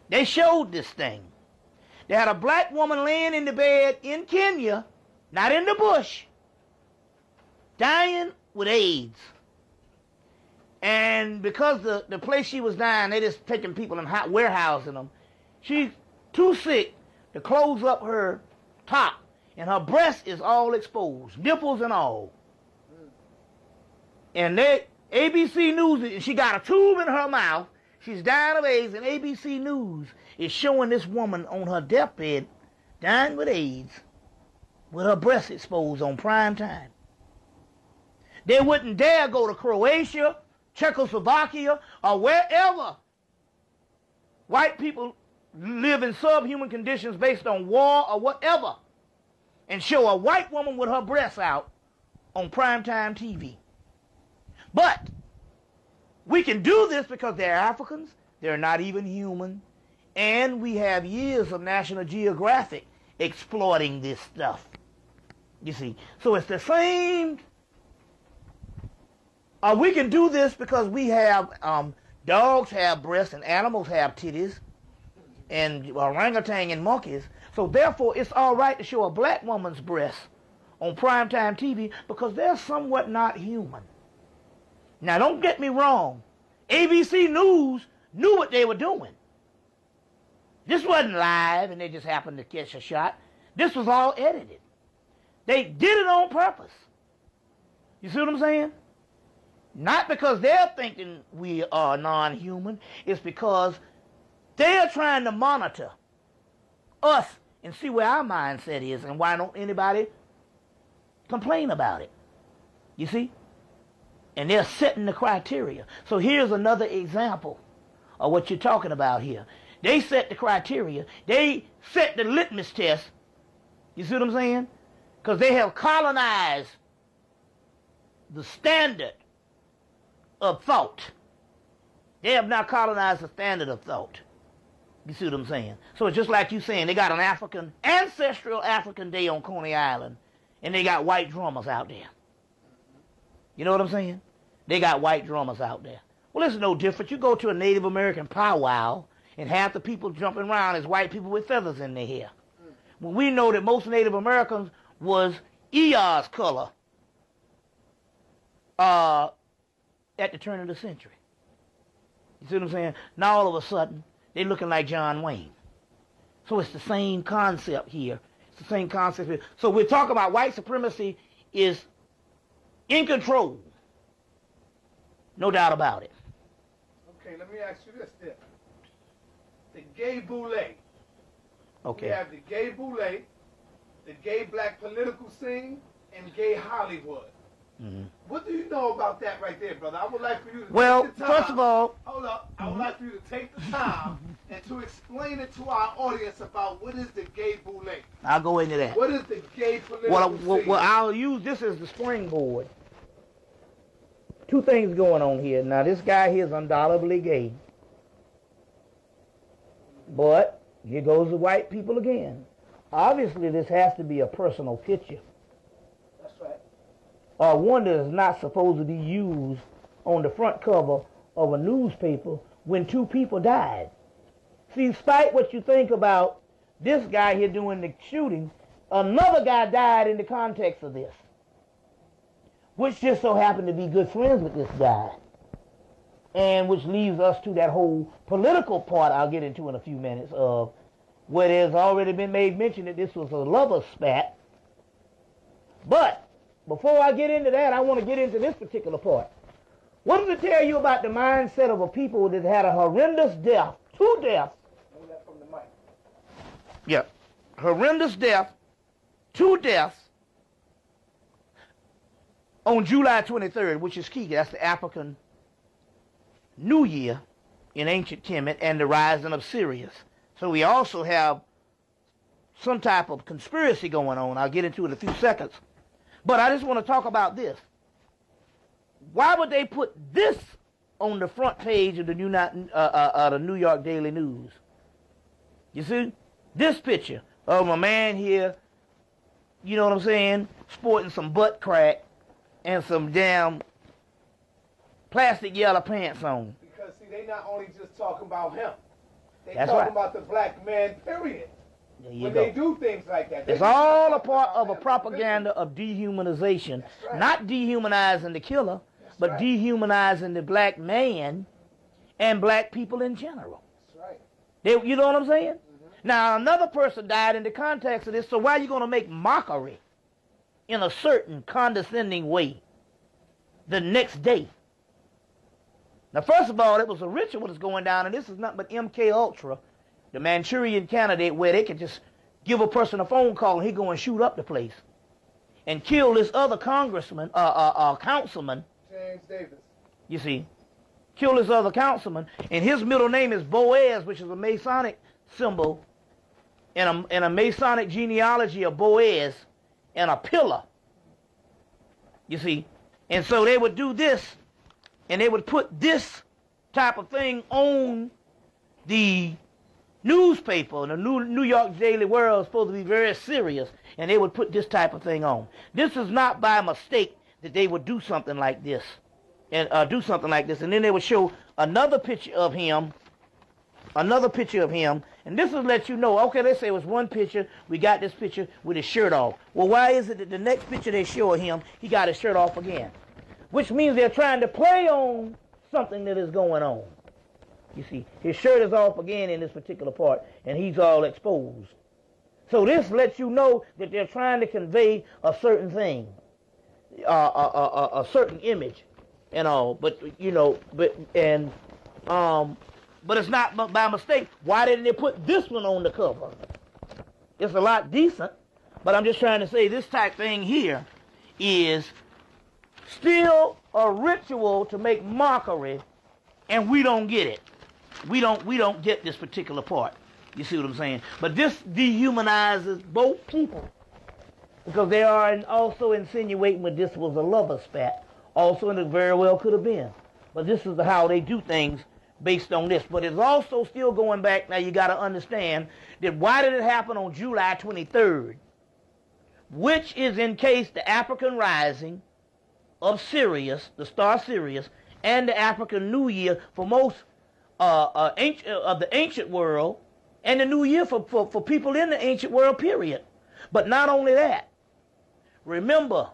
they showed this thing. They had a black woman laying in the bed in Kenya, not in the bush, dying with AIDS. And because the place she was dying, they just taking people and warehousing them. She's too sick to close up her top, and her breast is all exposed, nipples and all. And ABC News, she got a tube in her mouth. She's dying of AIDS, and ABC News is showing this woman on her deathbed dying with AIDS with her breast exposed on prime time. They wouldn't dare go to Croatia, Czechoslovakia, or wherever white people live in subhuman conditions based on war or whatever, and show a white woman with her breasts out on primetime TV. But we can do this because they're Africans, they're not even human, and we have years of National Geographic exploiting this stuff. You see, so it's the same. We can do this because we have dogs have breasts and animals have titties, and orangutan and monkeys. So therefore, it's all right to show a black woman's breast on primetime TV because they're somewhat not human. Now, don't get me wrong. ABC News knew what they were doing. This wasn't live and they just happened to catch a shot. This was all edited. They did it on purpose. You see what I'm saying? Not because they're thinking we are non-human. It's because they're trying to monitor us and see where our mindset is and why don't anybody complain about it. You see? And they're setting the criteria. So here's another example of what you're talking about here. They set the criteria. They set the litmus test. You see what I'm saying? Because they have colonized the standard of thought. They have now colonized the standard of thought. You see what I'm saying? So it's just like you saying they got an ancestral African day on Coney Island, and they got white drummers out there. You know what I'm saying? They got white drummers out there. Well, it's no different. You go to a Native American powwow, and half the people jumping around is white people with feathers in their hair. When we know that most Native Americans was Eeyah's color at the turn of the century. You see what I'm saying? Now all of a sudden, they're looking like John Wayne. So it's the same concept here. It's the same concept here. So we're talking about white supremacy is in control. No doubt about it. Okay, let me ask you this then. The gay Boule. Okay. We have the gay Boule, the gay black political scene, and gay Hollywood. Mm-hmm. What do you know about that right there, brother? I would like for you to take the time. First of all... Hold up. I would like for you to take the time and to explain it to our audience about what is the gay Boule. I'll go into that. What is the gay political scene? Well, I'll use this as the springboard. Two things going on here. Now, this guy here is undoubtedly gay. But here goes the white people again. Obviously, this has to be a personal picture. That's right. Or one that is not supposed to be used on the front cover of a newspaper when two people died. See, despite what you think about this guy here doing the shooting, another guy died in the context of this, which just so happened to be good friends with this guy. And which leaves us to that whole political part I'll get into in a few minutes of where there's already been made mention that this was a lover spat. But before I get into that, I want to get into this particular part. What does it tell you about the mindset of a people that had a horrendous death, two deaths? Hold that from the mic. Yeah, horrendous death, two deaths on July 23rd, which is key. That's the African New Year in ancient Kemet and the rising of Sirius. So we also have some type of conspiracy going on. I'll get into it in a few seconds. But I just want to talk about this. Why would they put this on the front page of the New York Daily News? You see? This picture of a man here, you know what I'm saying, sporting some butt crack and some damn plastic yellow pants on. Because, see, they not only just talking about him. They That's talking right. about the black man, period. There you when go. they do things like that. It's all a part of a propaganda of dehumanization. Right. Not dehumanizing the killer, but right. dehumanizing the black man and black people in general. That's right. You know what I'm saying? Mm-hmm. Now, another person died in the context of this, so why are you going to make mockery in a certain condescending way the next day? Now, first of all, it was a ritual that's going down, and this is nothing but MK Ultra, the Manchurian candidate, where they can just give a person a phone call and he go and shoot up the place and kill this other congressman, councilman. James Davis. You see, kill this other councilman, and his middle name is Boaz, which is a Masonic symbol, and a Masonic genealogy of Boaz, and a pillar. You see, and so they would do this. And they would put this type of thing on the newspaper. And the New York Daily World is supposed to be very serious. And they would put this type of thing on. This is not by mistake that they would do something like this. And And then they would show another picture of him another picture of him, and this will let you know, okay, let's say it was one picture, we got this picture with his shirt off. Well, why is it that the next picture they show of him, he got his shirt off again? Which means they're trying to play on something that is going on. You see, his shirt is off again in this particular part, and he's all exposed. So this lets you know that they're trying to convey a certain thing, a certain image, and all. But you know, but it's not by mistake. Why didn't they put this one on the cover? It's a lot decent, but I'm just trying to say this type thing here is still a ritual to make mockery, and we don't get it. We don't get this particular part. You see what I'm saying? But this dehumanizes both people, because they are also insinuating that this was a lover spat. Also, and it very well could have been. But this is how they do things based on this. But it's also still going back. Now you got to understand that why did it happen on July 23rd? Which is in case the African rising of Sirius, the star Sirius, and the African New Year for most of the ancient world, and the New Year for people in the ancient world, period. But not only that, remember,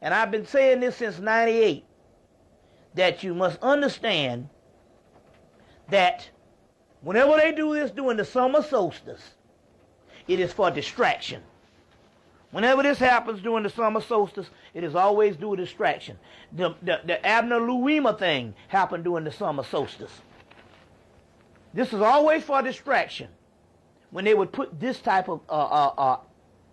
and I've been saying this since 98, that you must understand that whenever they do this during the summer solstice, it is for distraction. Whenever this happens during the summer solstice, it is always due to distraction. The Abner Luima thing happened during the summer solstice. This is always for distraction when they would put this type of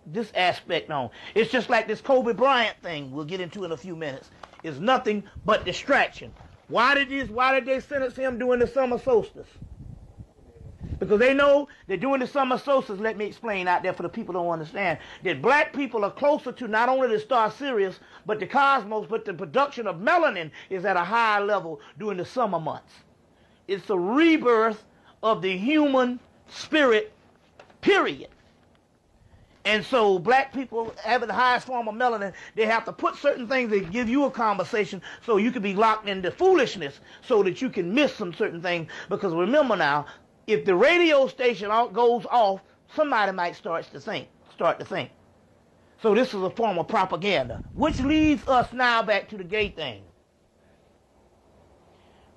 this aspect on. It's just like this Kobe Bryant thing we'll get into in a few minutes. It's nothing but distraction. Why did they sentence him during the summer solstice? Because they know that during the summer solstice, let me explain out there for the people who don't understand, that black people are closer to not only the star Sirius, but the cosmos, but the production of melanin is at a higher level during the summer months. It's a rebirth of the human spirit, period. And so black people having the highest form of melanin, they have to put certain things that give you a conversation so you can be locked into foolishness so that you can miss some certain things. Because remember now, if the radio station goes off, somebody might start to think. So this is a form of propaganda, which leads us now back to the gay thing.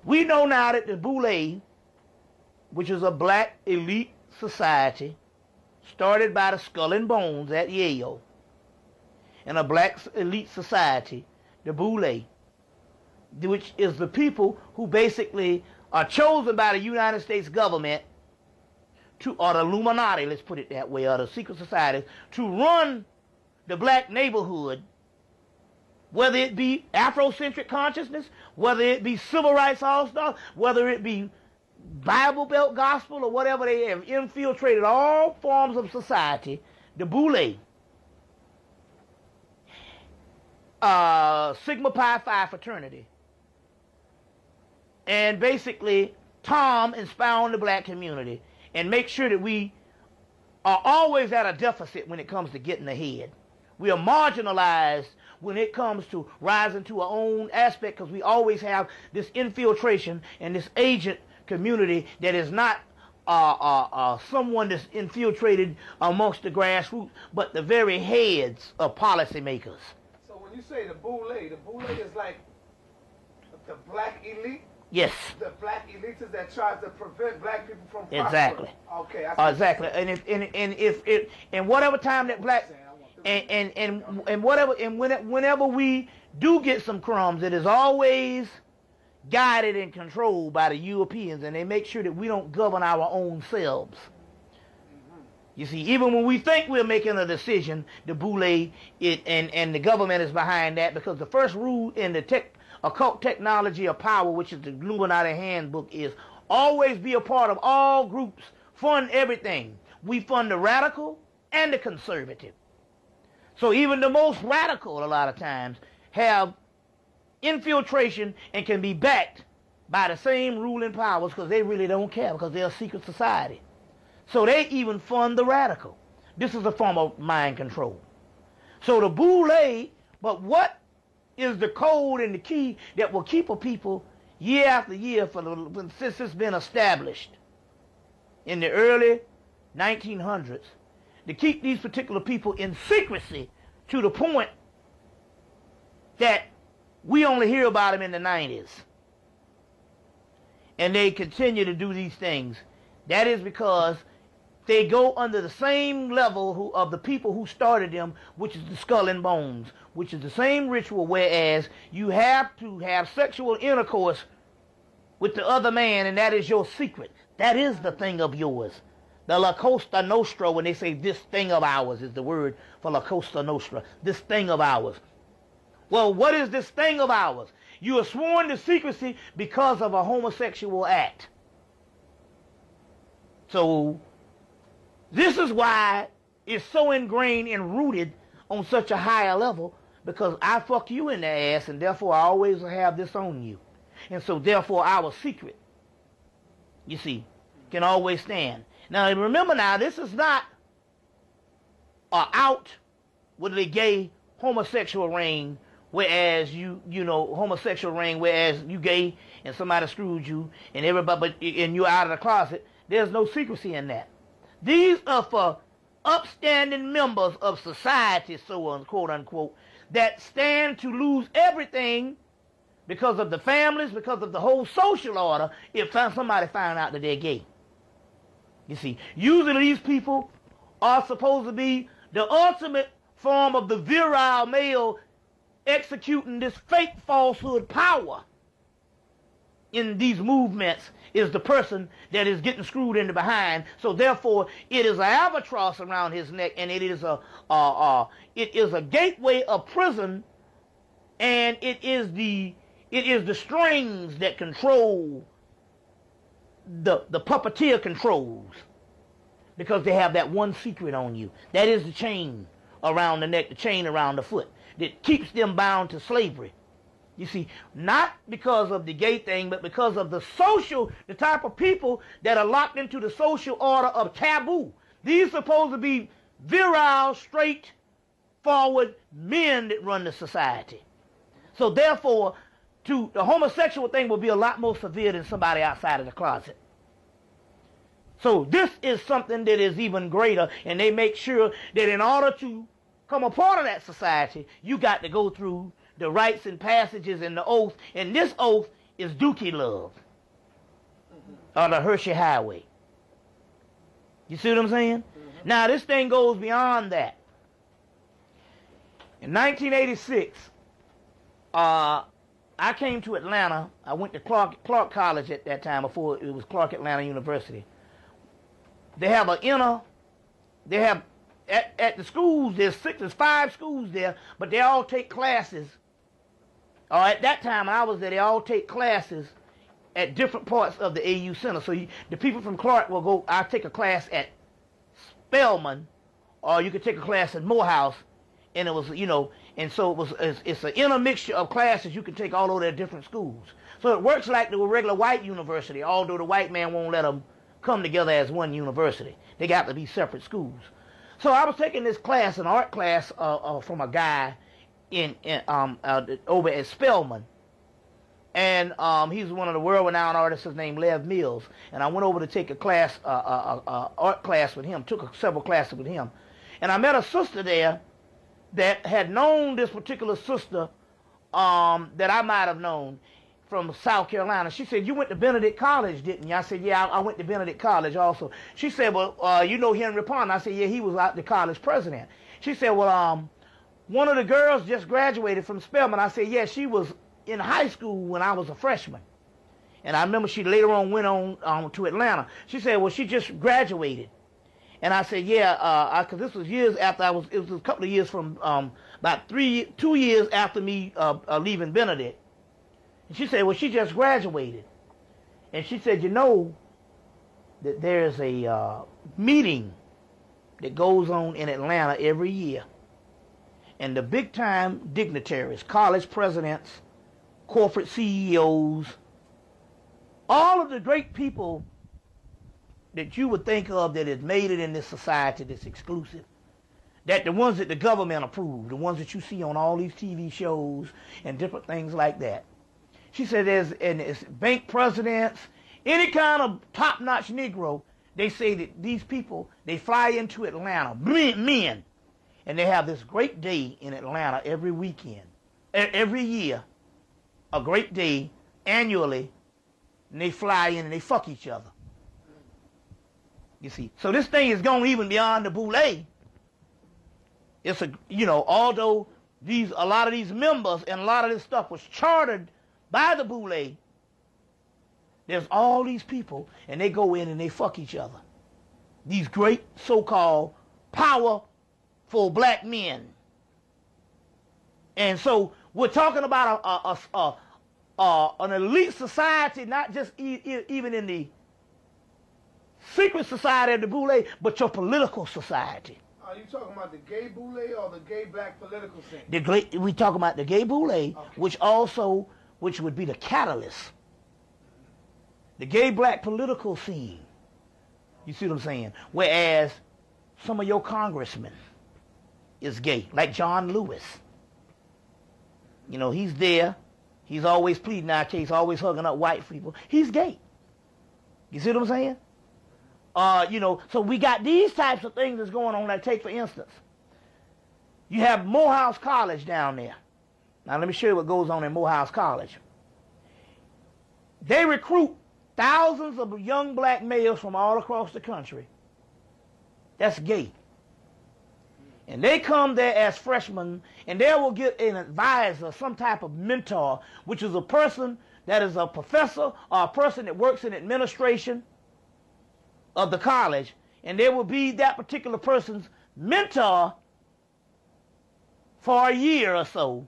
We know now that the Boule, which is a black elite society, started by the Skull and Bones at Yale, and a black elite society, the Boule, which is the people who basically are chosen by the United States government or the Illuminati, let's put it that way, or the secret societies, to run the black neighborhood, whether it be Afrocentric consciousness, whether it be civil rights all-star, whether it be Bible Belt gospel or whatever. They have infiltrated all forms of society. The Boule, Sigma Pi Phi fraternity, and basically Tom expound the black community and make sure that we are always at a deficit when it comes to getting ahead. We are marginalized when it comes to rising to our own aspect, because we always have this infiltration and this agent community that is not someone that's infiltrated amongst the grassroots, but the very heads of policymakers. So when you say the Boule is like the black elite? Yes. The black elites that tries to prevent black people from prospering. Exactly. Okay. Exactly. And if in whatever time that black whenever we do get some crumbs, it is always guided and controlled by the Europeans, and they make sure that we don't govern our own selves. You see, even when we think we're making a decision, the Boule and the government is behind that, because the first rule in the occult technology of power, which is the Illuminati handbook, is always be a part of all groups, fund everything. We fund the radical and the conservative. So even the most radical, a lot of times, have infiltration and can be backed by the same ruling powers, because they really don't care, because they're a secret society. So they even fund the radical. This is a form of mind control. So the Boule, but what is the code and the key that will keep a people year after year since it's been established? in the early 1900s to keep these particular people in secrecy to the point that we only hear about them in the 90s. And they continue to do these things. That is because they go under the same level of the people who started them, which is the skull and bones, which is the same ritual, whereas you have to have sexual intercourse with the other man, and that is your secret. That is the thing of yours. The La Costa Nostra, when they say this thing of ours, is the word for La Costa Nostra, this thing of ours. Well, what is this thing of ours? You are sworn to secrecy because of a homosexual act. So, this is why it's so ingrained and rooted on such a higher level, because I fuck you in the ass, and therefore I always have this on you. And so, therefore, our secret, you see, can always stand. Now, remember now, this is not out with a gay homosexual ring, whereas homosexual ring, whereas you gay and somebody screwed you and everybody, and you're out of the closet. There's no secrecy in that. These are for upstanding members of society, so on, quote unquote, that stand to lose everything because of the families, because of the whole social order, if somebody found out that they're gay. You see, usually these people are supposed to be the ultimate form of the virile male executing this fake falsehood power in these movements is the person that is getting screwed in the behind. So therefore, it is an albatross around his neck, and it is a gateway of prison, and it is the strings that control the puppeteer controls, because they have that one secret on you. That is the chain around the neck, the chain around the foot that keeps them bound to slavery. You see, not because of the gay thing, but because of the type of people that are locked into the social order of taboo. These are supposed to be virile, straightforward men that run the society. So therefore, the homosexual thing will be a lot more severe than somebody outside of the closet. So this is something that is even greater, and they make sure that in order to come a part of that society, you got to go through the rites and passages and the oath, and this oath is Dookie Love, or the Hershey Highway. You see what I'm saying? Mm-hmm. Now this thing goes beyond that. In 1986, I came to Atlanta. I went to Clark College at that time, before it was Clark Atlanta University. They have at the schools, there's 5 schools there, but they all take classes. At that time when I was there, they all take classes at different parts of the AU Center. So the people from Clark will go, I'll take a class at Spelman, or you could take a class at Morehouse, and it was, and so it's an intermixture of classes you can take all over their different schools. So it works like the regular white university, although the white man won't let them come together as one university. They got to be separate schools. So I was taking this class, an art class, from a guy over at Spelman, and he's one of the world-renowned artists named Lev Mills. And I went over to take a class, art class with him. Took several classes with him, and I met a sister there that had known this particular sister that I might have known from South Carolina. She said, "You went to Benedict College, didn't you?" I said, "Yeah, I went to Benedict College also." She said, "Well, you know Henry Pond?" I said, "Yeah, he was the college president." She said, "Well, one of the girls just graduated from Spelman." I said, "Yeah, she was in high school when I was a freshman." And I remember she later on went on to Atlanta. She said, "Well, she just graduated." And I said, "Yeah, because this was years after it was a couple of years from, about 2 years after me leaving Benedict." And she said, "Well, she just graduated." And she said, that there's a meeting that goes on in Atlanta every year. And the big-time dignitaries, college presidents, corporate CEOs, all of the great people that you would think of that has made it in this society that's exclusive, that the ones that the government approved, the ones that you see on all these TV shows and different things like that. She said it's bank presidents, any kind of top-notch Negro, they say that these people, they fly into Atlanta, men, and they have this great day in Atlanta every weekend, every year, a great day annually, and they fly in and they fuck each other. You see, so this thing is going even beyond the Boule. It's a, you know, although a lot of these members and a lot of this stuff was chartered by the Boule, there's all these people, and they go in and they fuck each other. These great so-called powerful black men. And so we're talking about an elite society, not just even in the secret society of the Boule, but your political society. Are you talking about the gay Boule or the gay black political scene? We talk about the gay Boule, okay, which would be the catalyst. The gay black political scene. You see what I'm saying? Whereas some of your congressmen is gay, like John Lewis. You know, he's there. He's always pleading our case, always hugging up white people. He's gay. You see what I'm saying? You know, so we got these types of things that's going on. Like, take, for instance, you have Morehouse College down there. Now, let me show you what goes on in Morehouse College. They recruit thousands of young black males from all across the country. That's gay. And they come there as freshmen, and they will get an advisor, some type of mentor, which is a person that is a professor or a person that works in administration of the college, and they will be that particular person's mentor for a year or so.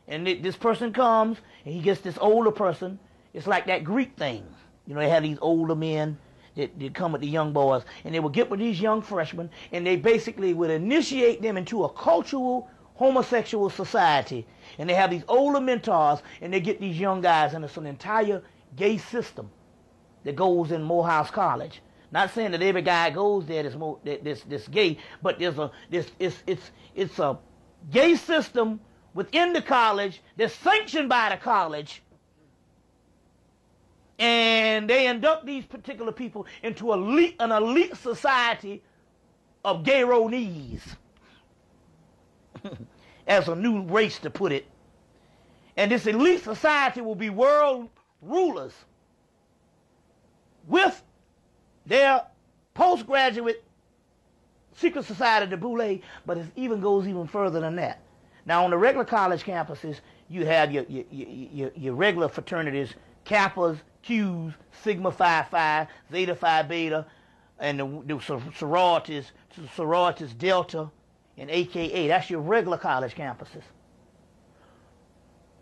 And this person comes, and he gets this older person. It's like that Greek thing. You know, they have these older men that come with the young boys, and they will get with these young freshmen, and they basically would initiate them into a cultural homosexual society. And they have these older mentors, and they get these young guys, and it's an entire gay system that goes in Morehouse College. Not saying that every guy goes there that's gay, but it's a gay system within the college that's sanctioned by the college, and they induct these particular people into an elite society of gay Ronese, as a new race to put it. And this elite society will be world rulers with their postgraduate secret society, the Boule, but it goes even further than that. Now, on the regular college campuses, you have your regular fraternities, Kappas, Qs, Sigma Phi Phi, Zeta Phi Beta, and the sororities Delta and AKA. That's your regular college campuses.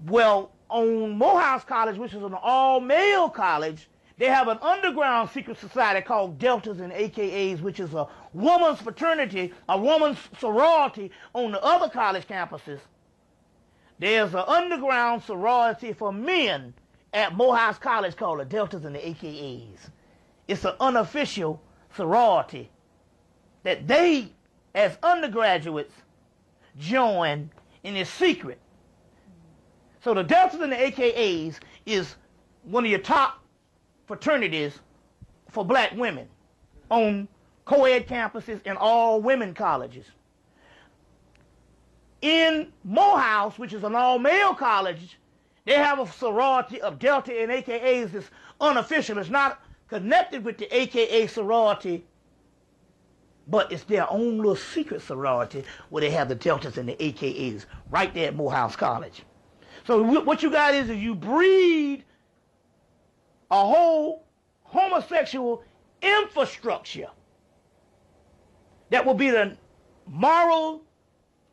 Well, on Morehouse College, which is an all-male college, they have an underground secret society called Deltas and AKAs, which is a woman's fraternity, a woman's sorority on the other college campuses. There's an underground sorority for men at Morehouse College called the Deltas and the AKAs. It's an unofficial sorority that they, as undergraduates, join, and it's secret. So the Deltas and the AKAs is one of your top fraternities for black women on co-ed campuses and all women colleges. In Morehouse, which is an all-male college, they have a sorority of Delta and AKAs that's unofficial. It's not connected with the AKA sorority, but it's their own little secret sorority where they have the Deltas and the AKAs right there at Morehouse College. So what you got is you breed a whole homosexual infrastructure that will be the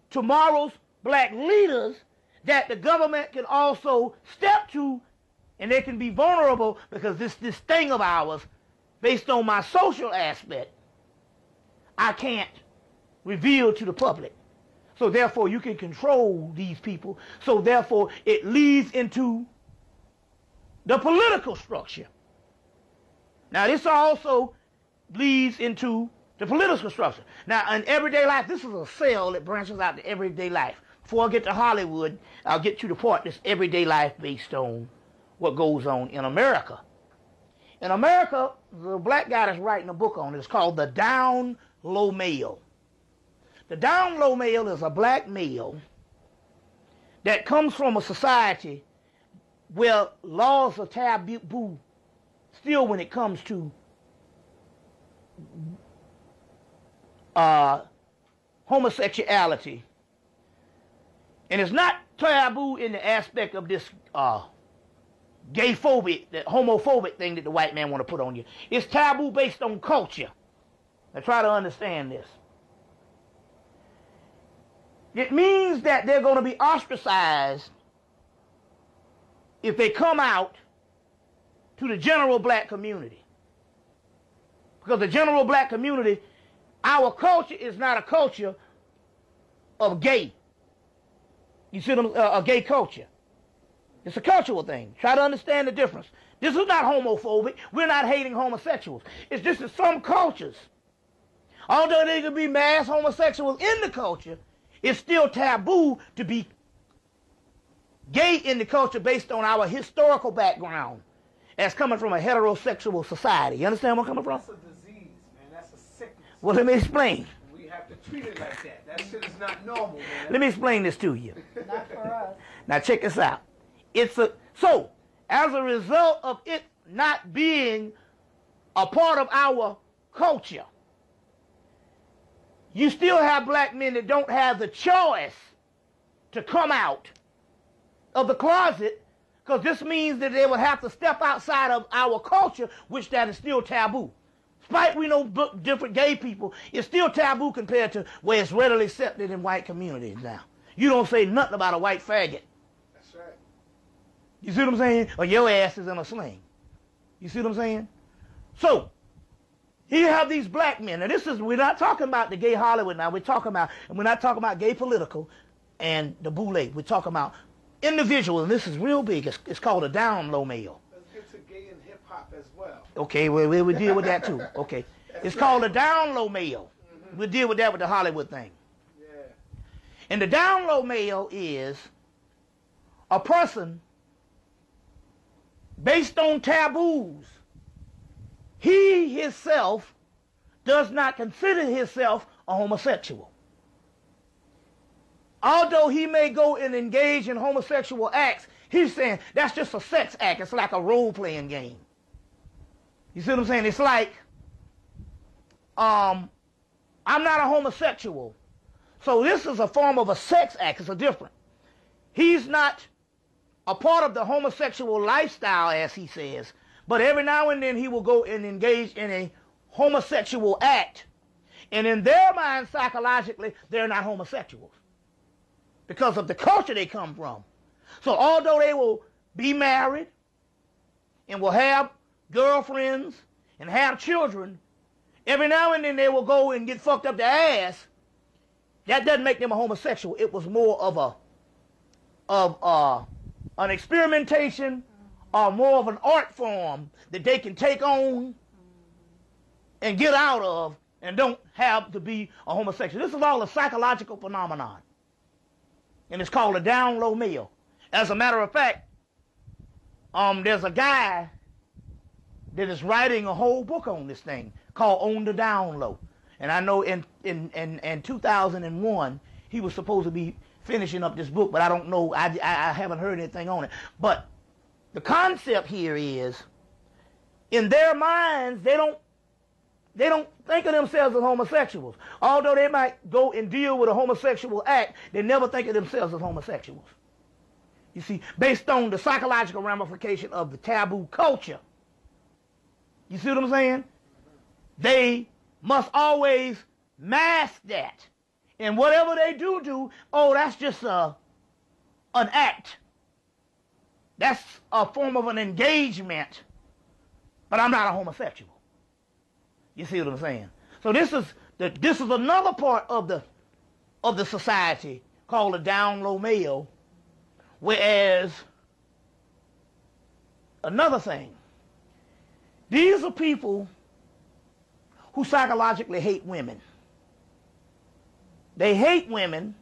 tomorrow's black leaders that the government can also step to, and they can be vulnerable because this thing of ours, based on my social aspect, I can't reveal to the public. So therefore you can control these people. So therefore it leads into the political structure. Now this also leads into the political structure. Now in everyday life, this is a cell that branches out to everyday life. Before I get to Hollywood, I'll get to the part that's everyday life based on what goes on in America. In America, the black guy that's writing a book on it is called the down low male. The down low male is a black male that comes from a society where laws are taboo still when it comes to homosexuality. And it's not taboo in the aspect of this gay-phobic, that homophobic thing that the white man want to put on you. It's taboo based on culture. Now try to understand this. It means that they're going to be ostracized if they come out to the general black community. Because the general black community, our culture is not a culture of gay. You see, a gay culture. It's a cultural thing. Try to understand the difference. This is not homophobic. We're not hating homosexuals. It's just that some cultures, although there could be mass homosexuals in the culture, it's still taboo to be gay in the culture based on our historical background as coming from a heterosexual society. You understand where I'm coming from? That's a disease, man. That's a sickness. Well, let me explain. We have to treat it like that. That shit is not normal, man. Let me explain this to you. Not for us. Now check this out. So as a result of it not being a part of our culture, you still have black men that don't have the choice to come out of the closet, because this means that they would have to step outside of our culture, which that is still taboo. Despite we know different gay people, it's still taboo compared to where it's readily accepted in white communities now. You don't say nothing about a white faggot. That's right. You see what I'm saying? Or your ass is in a sling. You see what I'm saying? So, here you have these black men. Now we're not talking about the gay Hollywood now. We're not talking about gay political and the Boule. We're talking about individuals, and this is real big. It's called a down low male. Let's get to gay and hip hop as well. Okay, we'll deal with that too. Okay. It's called a down low male. Mm-hmm. We'll deal with that with the Hollywood thing. Yeah. And the down low male is a person based on taboos. He himself does not consider himself a homosexual. Although he may go and engage in homosexual acts, he's saying that's just a sex act. It's like a role-playing game. You see what I'm saying? It's like, I'm not a homosexual. So this is a form of a sex act. It's a different. He's not a part of the homosexual lifestyle, as he says, but every now and then he will go and engage in a homosexual act. And in their mind, psychologically, they're not homosexuals because of the culture they come from. So although they will be married and will have girlfriends and have children, every now and then they will go and get fucked up their ass. That doesn't make them a homosexual. It was more of an experimentation or more of an art form that they can take on and get out of and don't have to be a homosexual. This is all a psychological phenomenon. And it's called a down low male. As a matter of fact, there's a guy that is writing a whole book on this thing called On the Down Low. And I know in 2001, he was supposed to be finishing up this book, but I don't know. I haven't heard anything on it. But the concept here is, in their minds, they don't think of themselves as homosexuals. Although they might go and deal with a homosexual act, they never think of themselves as homosexuals. You see, based on the psychological ramification of the taboo culture. You see what I'm saying? They must always mask that. And whatever they do, oh, that's just an act. That's a form of an engagement. But I'm not a homosexual. You see what I'm saying? So this is another part of the society called a down low male. Whereas another thing, these are people who psychologically hate women. They hate women.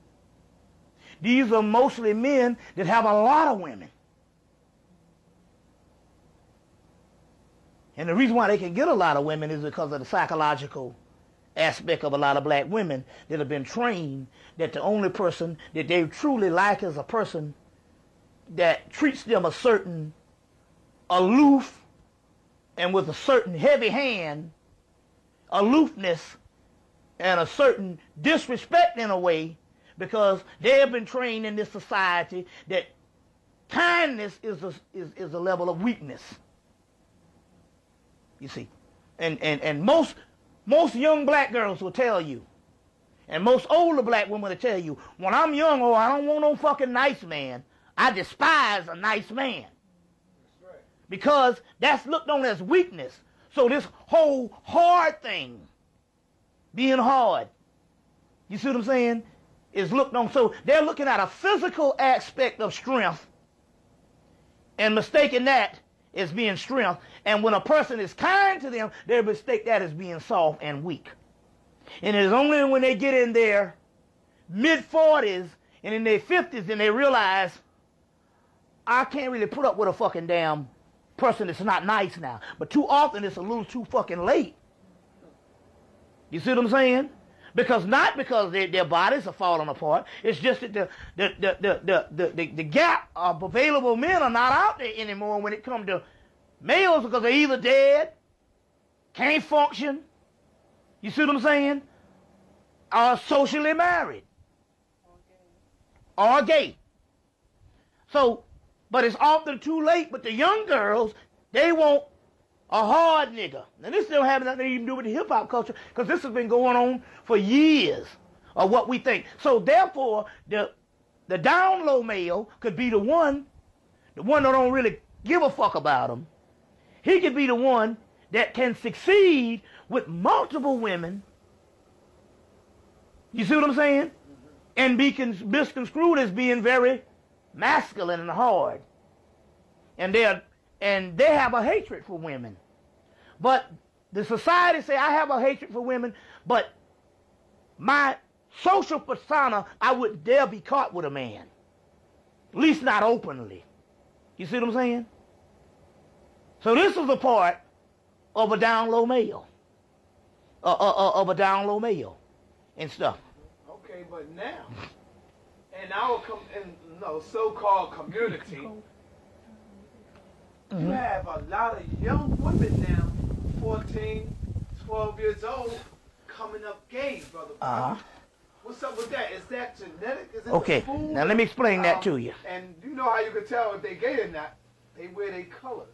These are mostly men that have a lot of women. And the reason why they can get a lot of women is because of the psychological aspect of a lot of black women that have been trained that the only person that they truly like is a person that treats them a certain aloof and with a certain heavy hand, aloofness, and a certain disrespect in a way, because they have been trained in this society that kindness is a level of weakness. You see, and most young black girls will tell you, and most older black women will tell you, when I'm young, oh, I don't want no fucking nice man. I despise a nice man. That's right. Because that's looked on as weakness. So this whole hard thing, being hard, you see what I'm saying, is looked on. So they're looking at a physical aspect of strength and mistaking that as being strength. And when a person is kind to them, they mistake that as being soft and weak. And it is only when they get in their mid-40s and in their 50s then they realize, I can't really put up with a fucking damn person that's not nice now. But too often it's a little too fucking late. You see what I'm saying? Because not because their bodies are falling apart. It's just that the gap of available men are not out there anymore when it comes to males, because they're either dead, can't function, you see what I'm saying, or socially married, or gay. So, but it's often too late. But the young girls, they want a hard nigga. Now this don't have nothing to even do with the hip hop culture, because this has been going on for years, of what we think. So therefore, the down low male could be the one that don't really give a fuck about them. He could be the one that can succeed with multiple women. You see what I'm saying? And be misconstrued as being very masculine and hard. And they have a hatred for women. But the society say, I have a hatred for women, but my social persona, I wouldn't dare be caught with a man. At least not openly. You see what I'm saying? So this is a part of a down low male. Of a down low male and stuff. Okay, but now, in our so-called community, you have a lot of young women now, 14, 12 years old, coming up gay, brother. What's up with that? Is that genetic? Is it okay, now let me explain that to you. And you know how you can tell if they're gay or not? They wear their colors.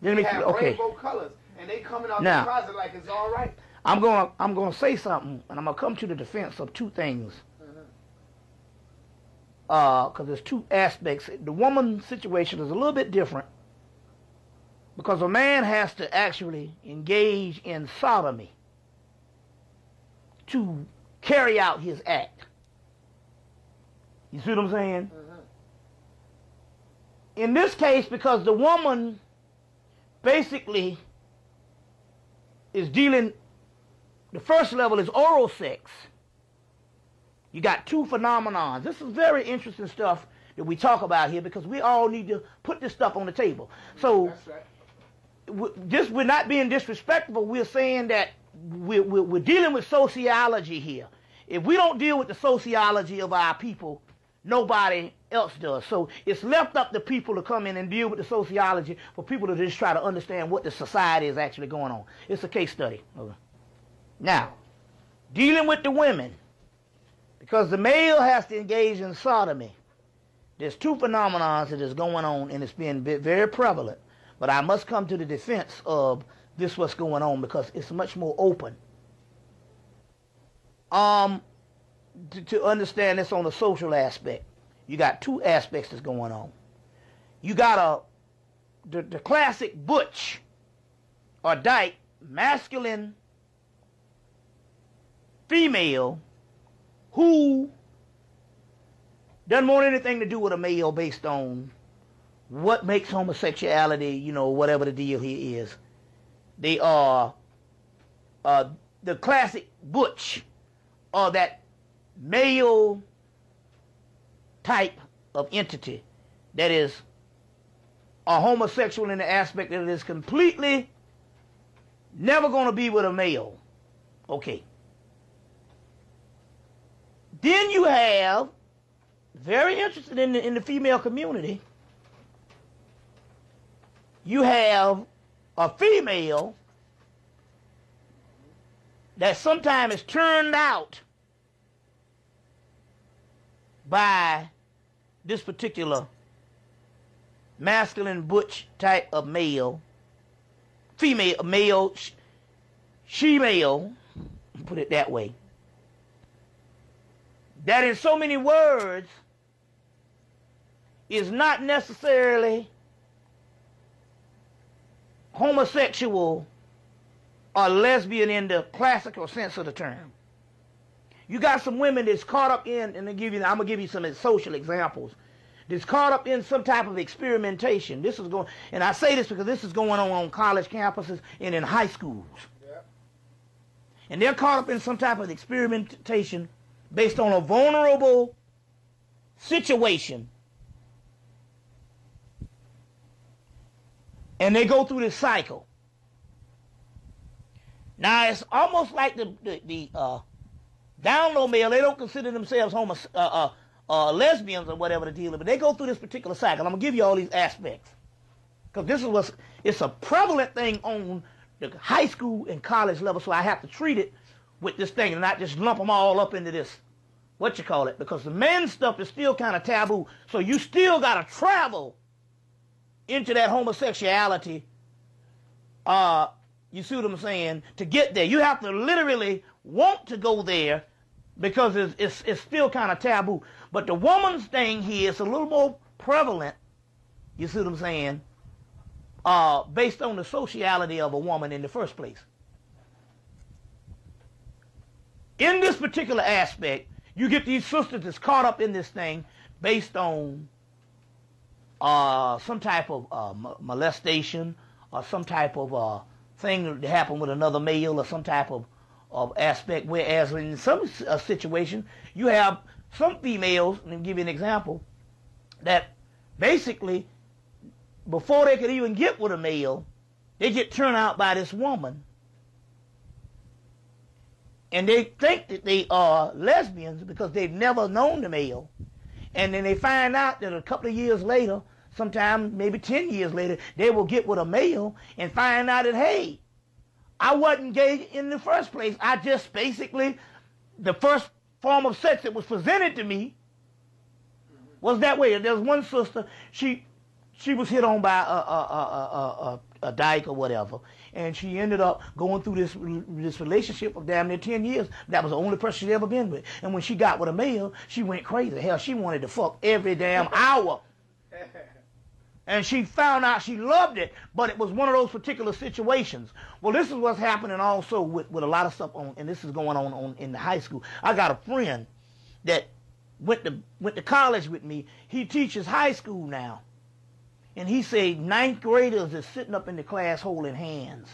They have rainbow colors, and they coming out now, the closet like it's all right. I'm gonna say something, and I'm gonna come to the defense of two things. Because there's two aspects. The woman situation is a little bit different, because a man has to actually engage in sodomy to carry out his act. You see what I'm saying? In this case, because the woman basically is dealing, the first level is oral sex. You got two phenomenons. This is very interesting stuff that we talk about here, because we all need to put this stuff on the table. So, that's right. We're not being disrespectful. We're saying that we're dealing with sociology here. If we don't deal with the sociology of our people, nobody else does. So it's left up to people to come in and deal with the sociology, for people to just try to understand what the society is actually going on. It's a case study. Okay. Now, dealing with the women, because the male has to engage in sodomy, there's two phenomena that is going on, and it's being very prevalent. But I must come to the defense of this what's going on, because it's much more open. To understand this on the social aspect, you got two aspects that's going on. You got the classic butch or dyke, masculine female, who doesn't want anything to do with a male based on what makes homosexuality, you know, whatever the deal here is. They are the classic butch, or that male type of entity that is a homosexual in the aspect that it is completely never going to be with a male. Okay. Then you have, very interested in the female community, you have a female that sometimes is turned out by this particular masculine butch type of male, female, male, she-male, put it that way, that in so many words is not necessarily homosexual or lesbian in the classical sense of the term. You got some women that's caught up in, and I'm gonna give you some social examples, that's caught up in some type of experimentation. This is going, and I say this because this is going on college campuses and in high schools. Yeah. And they're caught up in some type of experimentation based on a vulnerable situation. And they go through this cycle. Now it's almost like the down low male. They don't consider themselves lesbians or whatever the deal is, but they go through this particular cycle. I'm gonna give you all these aspects because this is it's a prevalent thing on the high school and college level. So I have to treat it with this thing and not just lump them all up into this because the men's stuff is still kind of taboo. So you still gotta travel into that homosexuality. You see what I'm saying? To get there, you have to literally want to go there because it's still kind of taboo. But the woman's thing here is a little more prevalent. You see what I'm saying? Based on the sociality of a woman in the first place. In this particular aspect, you get these sisters that's caught up in this thing based on some type of molestation or some type of thing that happened with another male or some type of aspect, whereas in some situation you have some females, let me give you an example, that basically before they could even get with a male, they get turned out by this woman and they think that they are lesbians because they've never known the male, and then they find out that a couple of years later, sometime maybe 10 years later, they will get with a male and find out that, hey, I wasn't gay in the first place. I just basically, the first form of sex that was presented to me was that way. There's one sister, she was hit on by a dyke or whatever, and she ended up going through this relationship of damn near 10 years. That was the only person she'd ever been with. And when she got with a male, she went crazy. Hell, she wanted to fuck every damn hour. And she found out she loved it, but it was one of those particular situations. Well, this is what's happening also with a lot of stuff on, and this is going on in the high school. I got a friend that went to college with me. He teaches high school now. And he said 9th graders is sitting up in the class holding hands.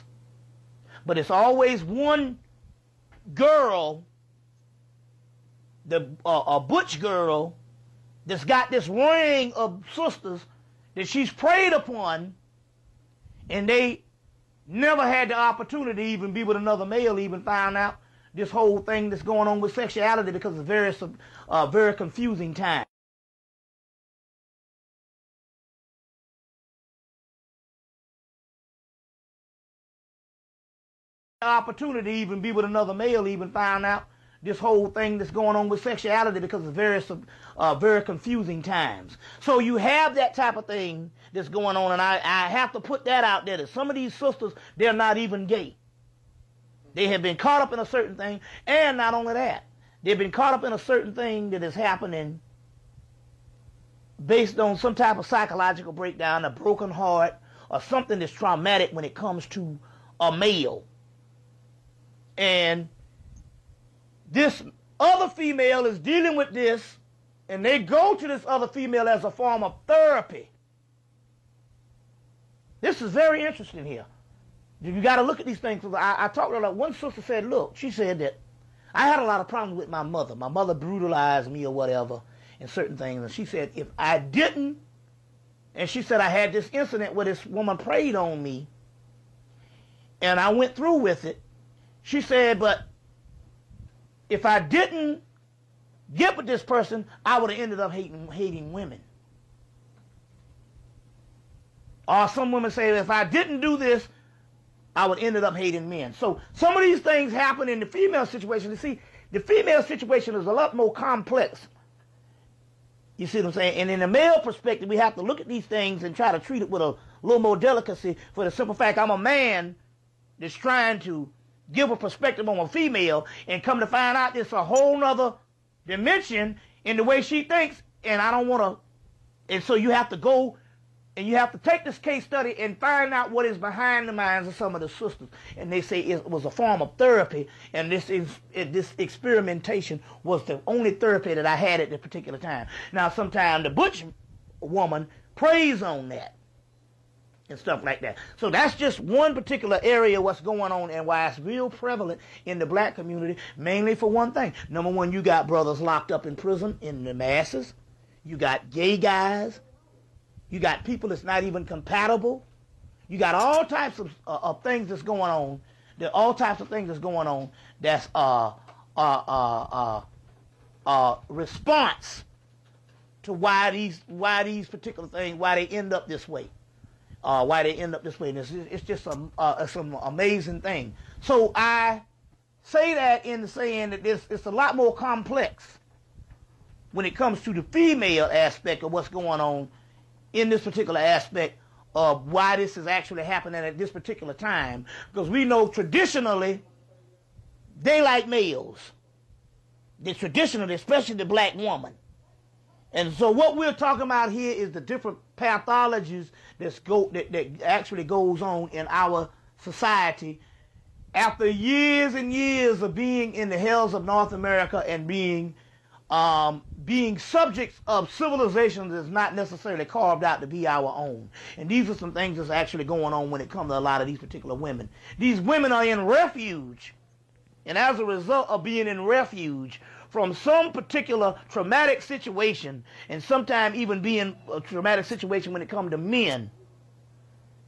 But it's always one girl, a butch girl, that's got this ring of sisters that she's preyed upon, and they never had the opportunity to even be with another male, even find out this whole thing that's going on with sexuality, because it's very confusing time. Opportunity to even be with another male, even find out this whole thing that's going on with sexuality, because it's very confusing times. So you have that type of thing that's going on, and I have to put that out there, that some of these sisters, they're not even gay. They have been caught up in a certain thing, and not only that, they've been caught up in a certain thing that is happening based on some type of psychological breakdown, a broken heart, or something that's traumatic when it comes to a male. And this other female is dealing with this, and they go to this other female as a form of therapy. This is very interesting here. You got to look at these things. I talked to her. One sister said, look, she said that I had a lot of problems with my mother. My mother brutalized me or whatever and certain things. And she said, if I didn't, and she said I had this incident where this woman preyed on me, and I went through with it. She said, but if I didn't get with this person, I would have ended up hating women. Or some women say, if I didn't do this, I would ended up hating men. So some of these things happen in the female situation. You see, the female situation is a lot more complex. You see what I'm saying? And in the male perspective, we have to look at these things and try to treat it with a little more delicacy, for the simple fact I'm a man that's trying to give a perspective on a female, and come to find out there's a whole nother dimension in the way she thinks, and I don't want to. And so you have to go and you have to take this case study and find out what is behind the minds of some of the sisters. And they say it was a form of therapy, and this experimentation was the only therapy that I had at this particular time. Now, sometimes the butch woman preys on that and stuff like that. So that's just one particular area what's going on, and why it's real prevalent in the black community, mainly for one thing. Number one, you got brothers locked up in prison in the masses. You got gay guys. You got people that's not even compatible. You got all types of things that's going on. There are all types of things that's going on that's response to why these particular things, why they end up this way. And it's just some amazing thing. So I say that in saying that it's a lot more complex when it comes to the female aspect of what's going on in this particular aspect of why this is actually happening at this particular time. Because we know traditionally they like males. They traditionally, especially the black woman. And so what we're talking about here is the different pathologies that actually goes on in our society after years and years of being in the hells of North America and being subjects of civilizations that's not necessarily carved out to be our own. And these are some things that's actually going on when it comes to a lot of these particular women. These women are in refuge. And as a result of being in refuge from some particular traumatic situation, and sometimes even being a traumatic situation when it comes to men,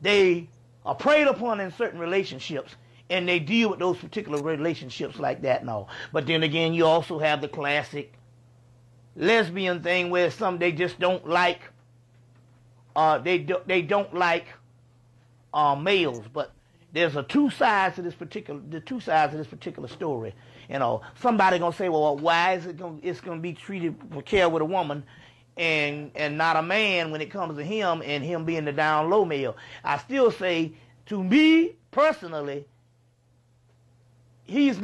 they are preyed upon in certain relationships, and they deal with those particular relationships like that and all. But then again, you also have the classic lesbian thing where they just don't like they don't like males. But there's two sides to this particular story. You know, somebody gonna say, well, why is it's gonna be treated for care with a woman and not a man when it comes to him, and him being the down low male? I still say, to me personally, he's in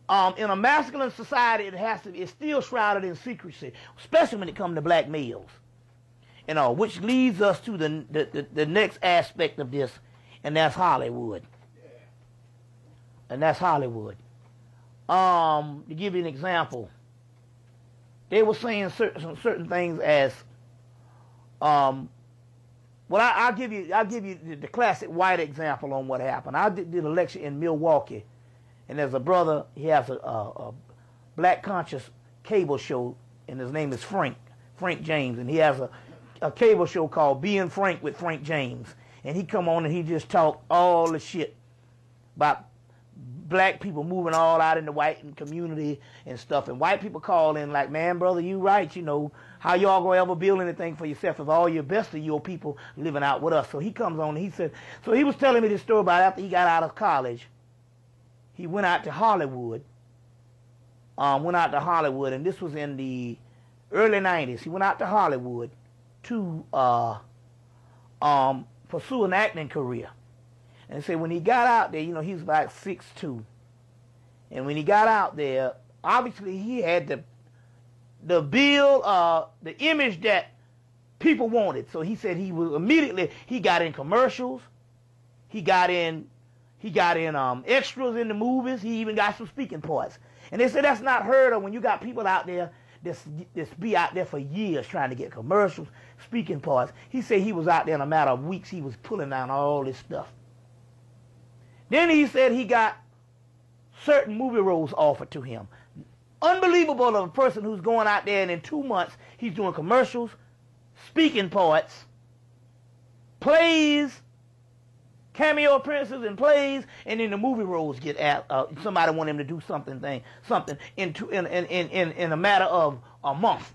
a masculine society, it's still shrouded in secrecy, especially when it comes to black males. You know, which leads us to the next aspect of this, and that's Hollywood. And that's Hollywood. To give you an example, they were saying certain things as, well, I'll give you the classic white example on what happened. I did a lecture in Milwaukee, and there's a brother. He has a black conscious cable show, and his name is Frank James, and he has a cable show called Being Frank with Frank James, and he come on and he just talk all the shit about black people moving all out in the white community and stuff, and white people call in like, man, brother, you right, you know, how y'all gonna ever build anything for yourself if all your best of your people living out with us? So he comes on and he said, so he was telling me this story about after he got out of college, he went out to Hollywood, and this was in the early 90s. He went out to Hollywood to pursue an acting career. And they say when he got out there, you know, he was about 6'2". And when he got out there, obviously he had the build, the image that people wanted. So he said he got in commercials. He got in extras in the movies. He even got some speaking parts. And they said that's not heard of when you got people out there that's be out there for years trying to get commercials, speaking parts. He said he was out there in a matter of weeks. He was pulling down all this stuff. Then he said he got certain movie roles offered to him. Unbelievable of a person who's going out there and in 2 months he's doing commercials, speaking parts, plays, cameo appearances in plays, and then the movie roles get somebody want him to do something in a matter of a month.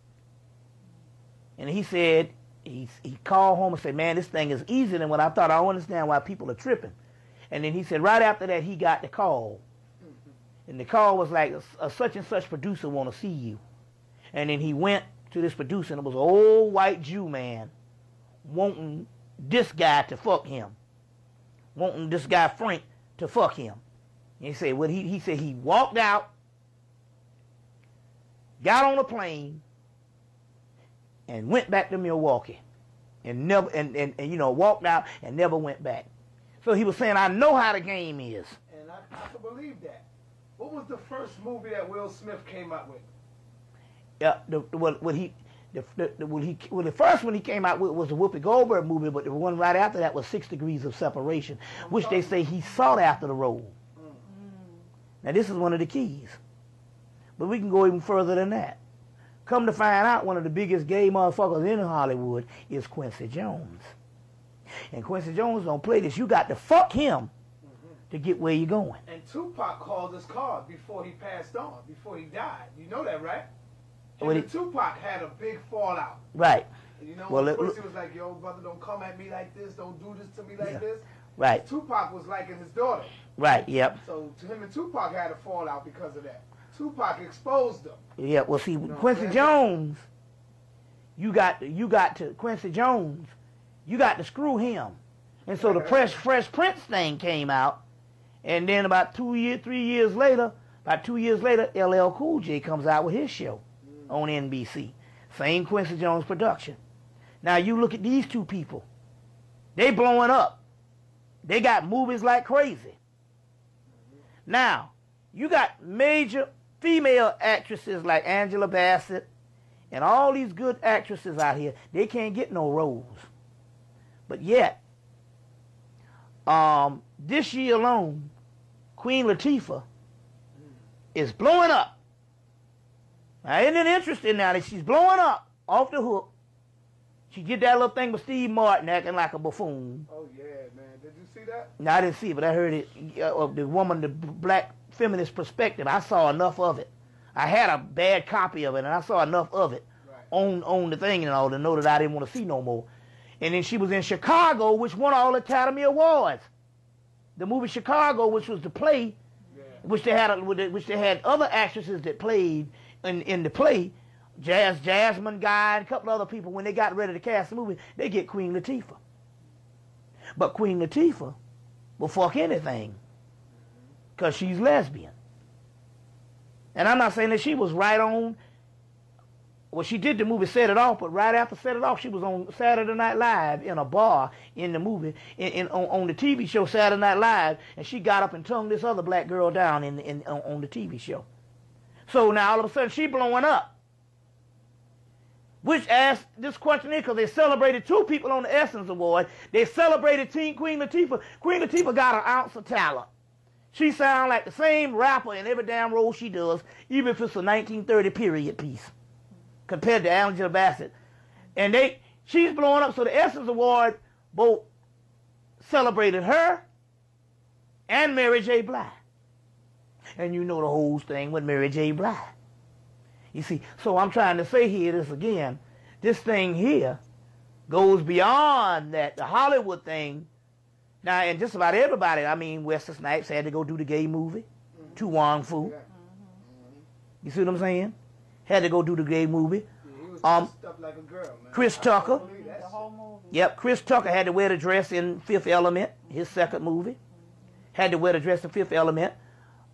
And he said he called home and said, man, this thing is easier than what I thought. I don't understand why people are tripping. And then he said right after that he got the call. And the call was like, a such and such producer want to see you. And then he went to this producer, and it was an old white Jew man wanting this guy to fuck him. Wanting this guy Frank to fuck him. And he said, well, he said he walked out, got on a plane, and went back to Milwaukee. And never and walked out and never went back. So he was saying, I know how the game is. And I can believe that. What was the first movie that Will Smith came out with? Yeah, the first one he came out with was the Whoopi Goldberg movie, but the one right after that was 6 Degrees of Separation, which they say he sought after the role. Now this is one of the keys. But we can go even further than that. Come to find out, one of the biggest gay motherfuckers in Hollywood is Quincy Jones. And Quincy Jones don't play this. You got to fuck him to get where you're going. And Tupac called his card before he passed on, before he died. You know that, right? And Tupac had a big fallout. Right. And you know, Quincy was like, yo, brother, don't come at me like this. Don't do this to me like this. Right. Tupac was liking his daughter. Right, yep. So him and Tupac had a fallout because of that. Tupac exposed them. Yeah, well, see, Quincy Jones, you got to Quincy Jones, you got to screw him. And so the Fresh Prince thing came out, and then about 3 years later, LL Cool J comes out with his show on NBC. Same Quincy Jones production. Now you look at these two people. They blowing up. They got movies like crazy. Now, you got major female actresses like Angela Bassett and all these good actresses out here. They can't get no roles. But yet, this year alone, Queen Latifah is blowing up. Now, isn't it interesting now that she's blowing up off the hook? She did that little thing with Steve Martin acting like a buffoon. Oh, yeah, man. Did you see that? No, I didn't see it, but I heard it. The woman, the black feminist perspective, I saw enough of it. I had a bad copy of it, and I saw enough of it on the thing and all to know that I didn't want to see no more. And then she was in Chicago, which won all Academy Awards. The movie Chicago, which was the play, which they had other actresses that played in the play, Jasmine Guy, and a couple other people. When they got ready to cast the movie, they get Queen Latifah. But Queen Latifah will fuck anything because she's lesbian. And I'm not saying that she was right on. Well, she did the movie Set It Off, but right after Set It Off, she was on Saturday Night Live in a bar in the movie, on the TV show Saturday Night Live, and she got up and tongued this other black girl down on the TV show. So now all of a sudden she blowing up. Which asked this question in because they celebrated two people on the Essence Award. They celebrated Queen Latifah. Queen Latifah got an ounce of talent. She sounds like the same rapper in every damn role she does, even if it's a 1930 period piece, compared to Angela Bassett. And she's blowing up, so the Essence Award both celebrated her and Mary J. Blige. And you know the whole thing with Mary J. Blige. You see, so I'm trying to say here this again. This thing here goes beyond that, the Hollywood thing. Now, and just about everybody, I mean, Wesley Snipes had to go do the gay movie, To Wong Fu. You see what I'm saying? Had to go do the gay movie. He was dressed up like a girl, man. Chris Tucker. The whole movie. Yep, Chris Tucker had to wear the dress in Fifth Element, his second movie. Had to wear the dress in Fifth Element.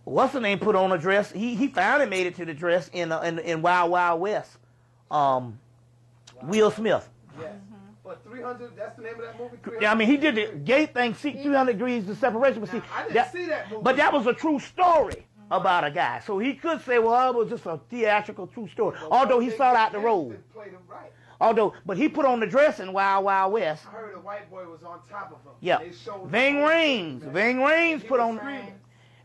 What's the name put on a dress? He finally made it to the dress in Wild Wild West. Will Smith. Yes. But 300, that's the name of that movie? 300? Yeah, I mean, he did the gay thing, 300 degrees of separation. But see, I didn't see that movie. But that was a true story about a guy. So he could say, well, it was just a theatrical true story. Although he sought out the role. But he put on the dress in Wild Wild West. I heard a white boy was on top of him. Yeah. Ving Rhames put on.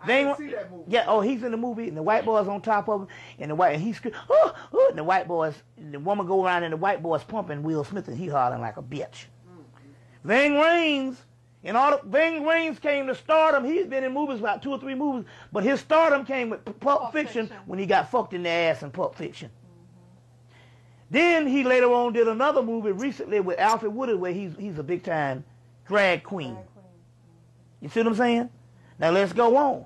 I didn't see that movie. Yeah, oh, he's in the movie, and the white boy's on top of him, and he's screaming, and the white boys, and the woman go around, and the white boy's pumping Will Smith, and he hollering like a bitch. Ving Rhames And all the Ving Rhames came to stardom. He's been in movies, about 2 or 3 movies, but his stardom came with Pulp Fiction when he got fucked in the ass in Pulp Fiction. Then he later on did another movie recently with Alfred Woodard where he's a big time drag queen. You see what I'm saying? Now let's go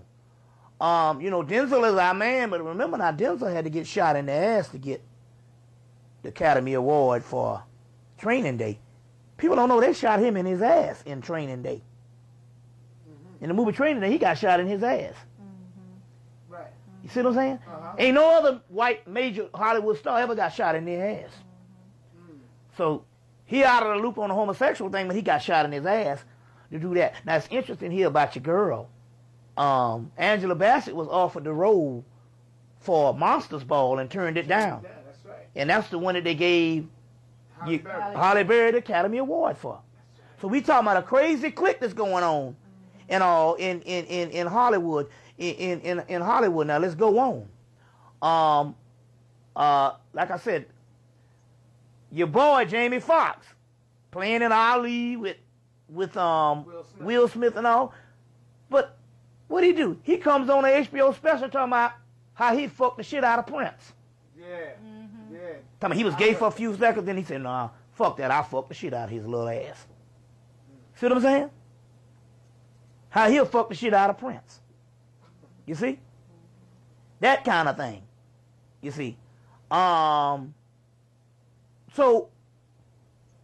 on. You know, Denzel is our man, but remember now, Denzel had to get shot in the ass to get the Academy Award for Training Day. People don't know they shot him in his ass in Training Day. In the movie Training Day, he got shot in his ass. Right. You see what I'm saying? Ain't no other white major Hollywood star ever got shot in their ass. So he out of the loop on the homosexual thing, but he got shot in his ass to do that. Now it's interesting here about your girl. Angela Bassett was offered the role for Monsters Ball and turned it down. Yeah, that's right. And that's the one that they gave Halle Berry the Academy Award for. So we talking about a crazy clique that's going on and all in Hollywood. In Hollywood. Now let's go on. Like I said, your boy Jamie Foxx playing in Ali with Will Smith and all. But what'd he do? He comes on an HBO special talking about how he fucked the shit out of Prince. Yeah. Yeah. Talking about he was gay for a few seconds, then he said, nah, fuck that, I fucked the shit out of his little ass. See what I'm saying? How he'll fuck the shit out of Prince. You see? That kind of thing. You see? So,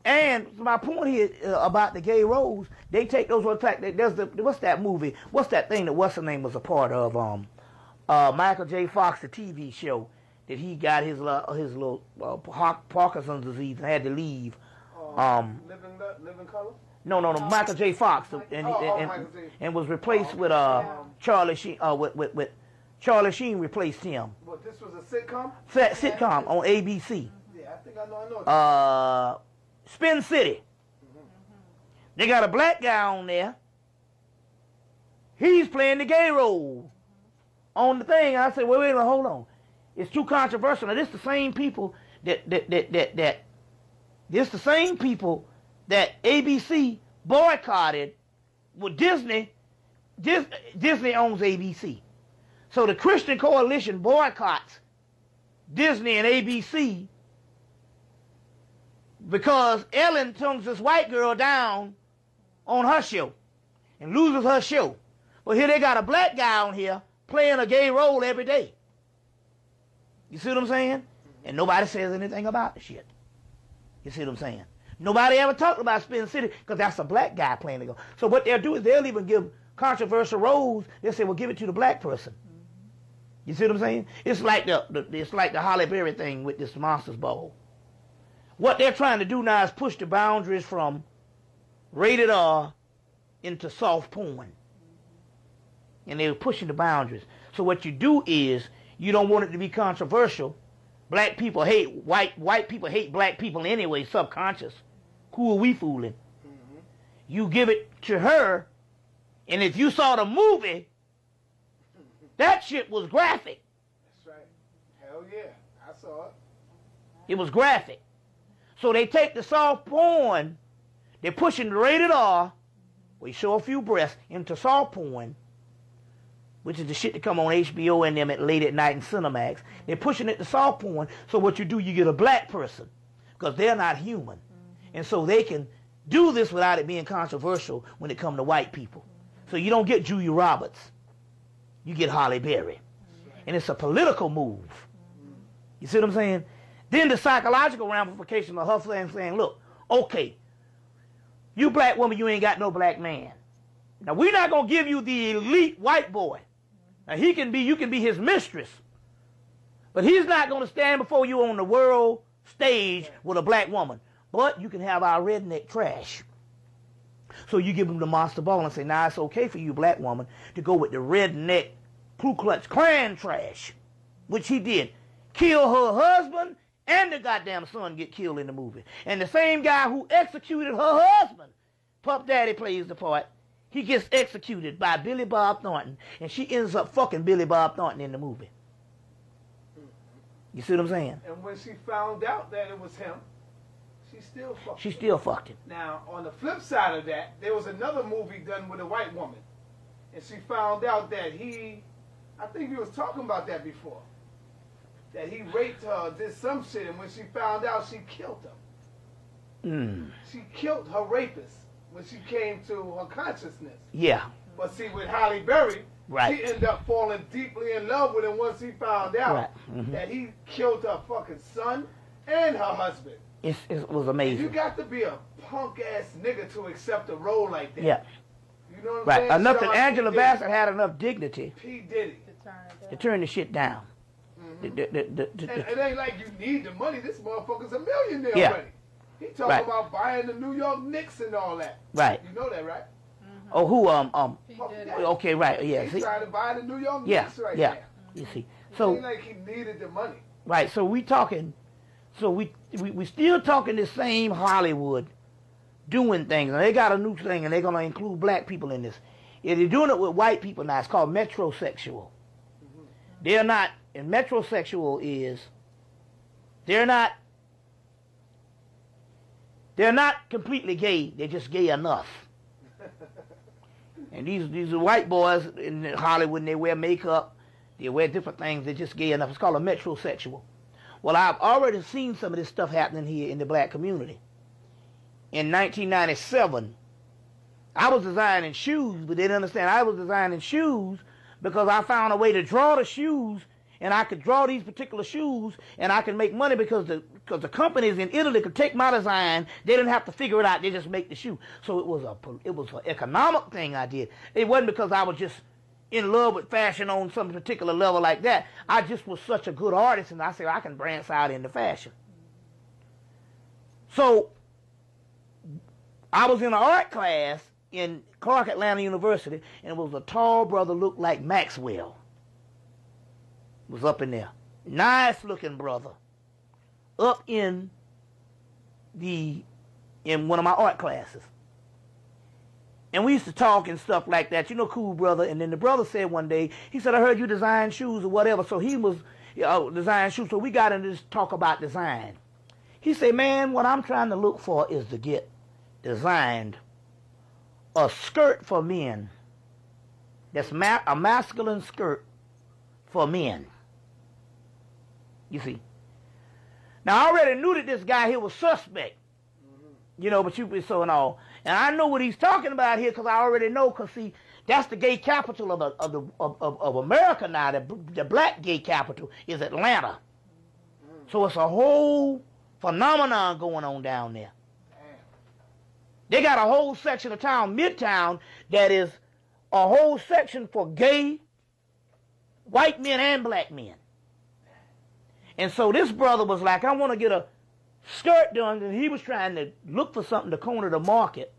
and my point here about the gay roles, they take those fact that there's what's that movie? What's that thing that what's the name was a part of? Michael J. Fox, the TV show that he got his little Parkinson's disease and had to leave. Living Color? No, Michael J. Fox, and was replaced with Charlie Sheen. With Charlie Sheen replaced him. Well, this was a sitcom. Sitcom on ABC. Yeah, I think I know. Spin City. They got a black guy on there. He's playing the gay role on the thing. I said, wait a minute, hold on. It's too controversial. Now, this the same people this the same people that ABC boycotted with Disney. Disney owns ABC. So the Christian Coalition boycotts Disney and ABC because Ellen turns this white girl down on her show and loses her show. But here they got a black guy on here playing a gay role every day. You see what I'm saying? And nobody says anything about the shit. You see what I'm saying? Nobody ever talked about Spin City because that's a black guy playing the role. So what they'll do is they'll even give controversial roles. They'll say, well, give it to the black person. You see what I'm saying? It's like the Halle Berry thing with this Monsters Ball. What they're trying to do now is push the boundaries from rated R into soft porn. And they're pushing the boundaries. So what you do is you don't want it to be controversial. Black people hate white people hate black people anyway, subconscious. Who are we fooling? You give it to her, and if you saw the movie, that shit was graphic. That's right. Hell yeah, I saw it. It was graphic. So they take the soft porn, they're pushing the rated R, we show a few breasts, into soft porn, which is the shit that come on HBO and them at late at night in Cinemax. They're pushing it to soft porn, so what you do, you get a black person, because they're not human. And so they can do this without it being controversial when it comes to white people. So you don't get Julia Roberts. You get Halle Berry. And it's a political move. You see what I'm saying? Then the psychological ramification of her saying, look, okay, you black woman, you ain't got no black man. Now, we're not going to give you the elite white boy. Now, you can be his mistress. But he's not going to stand before you on the world stage with a black woman. But you can have our redneck trash. So you give him the Monster Ball and say, nah, it's okay for you, black woman, to go with the redneck Ku Klux Klan trash, which he did. Kill her husband and the goddamn son get killed in the movie. And the same guy who executed her husband, Puff Daddy plays the part, he gets executed by Billy Bob Thornton, and she ends up fucking Billy Bob Thornton in the movie. You see what I'm saying? And when she found out that it was him, She still fucked She him. still fucked him. Now, on the flip side of that, there was another movie done with a white woman. And she found out that I think we was talking about that before, that he raped her, did some shit, and when she found out, she killed him. She killed her rapist when she came to her consciousness. Yeah. But see, with Halle Berry, Right. she ended up falling deeply in love with him once he found out Right. that he killed her fucking son and her husband. It was You amazing. got to be a punk ass nigga to accept a role like that. Yeah. You know what I'm Right. saying? Enough that Sean Angela P. Bassett had enough dignity P. Diddy. to turn the shit down. And it ain't like you need the money. This motherfucker's a millionaire Yeah. already. He talking Right. about buying the New York Knicks and all that. Right. You know that, right? Oh, who, Puff Daddy. okay, right, yeah, He's see, trying to buy the New York yeah, Knicks right yeah, now. you see. It So, ain't like he needed the money. right, so we talking, so we still talking the same Hollywood doing things, and they got a new thing, and they're going to include black people in this. Yeah, they're doing it with white people now. It's called metrosexual. They're not, and metrosexual is, they're not completely gay. They're just gay enough. And these are white boys in Hollywood, and they wear makeup, they wear different things. They're just gay enough. It's called a metrosexual. Well, I've already seen some of this stuff happening here in the black community. In 1997, I was designing shoes, but they didn't understand I was designing shoes because I found a way to draw the shoes, and I could draw these particular shoes, and I could make money because the companies in Italy could take my design. They didn't have to figure it out. They just make the shoe. So it was an economic thing I did. It wasn't because I was just in love with fashion on some particular level like that. I just was such a good artist, and I said I can branch out into fashion. So I was in an art class in Clark Atlanta University, and it was a tall brother looked like Maxwell. Was up in there. Nice looking brother. Up in one of my art classes. And we used to talk and stuff like that. You know, cool brother. And then the brother said one day, he said, I heard you design shoes or whatever. So he was designing shoes. So we got into this talk about design. He said, man, what I'm trying to look for is to get designed a skirt for men. That's a masculine skirt for men. You see. Now, I already knew that this guy here was suspect. You know, but so and all. And I know what he's talking about here because I already know, because, see, that's the gay capital of America now. The black gay capital is Atlanta. So it's a whole phenomenon going on down there. They got a whole section of town, Midtown, that is a whole section for gay white men and black men. And so this brother was like, I want to get a skirt done, and he was trying to look for something to corner the market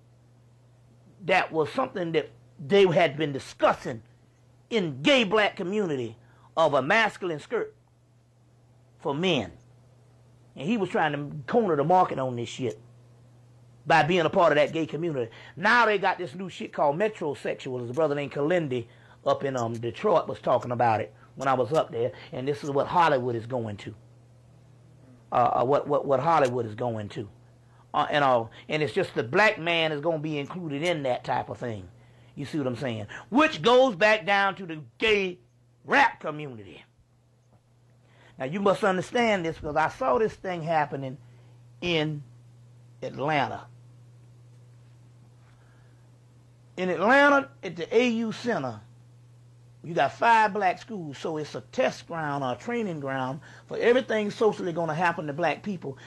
that was something that they had been discussing in gay black community of a masculine skirt for men. And he was trying to corner the market on this shit by being a part of that gay community. Now they got this new shit called metrosexual. There's a brother named Kalindi up in Detroit was talking about it when I was up there, and this is what Hollywood is going to. What Hollywood is going to. And it's just the black man is going to be included in that type of thing. You see what I'm saying? Which goes back down to the gay rap community. Now you must understand this, because I saw this thing happening in Atlanta. In Atlanta, at the AU Center, you got 5 black schools, so it's a test ground or a training ground for everything socially going to happen to black people.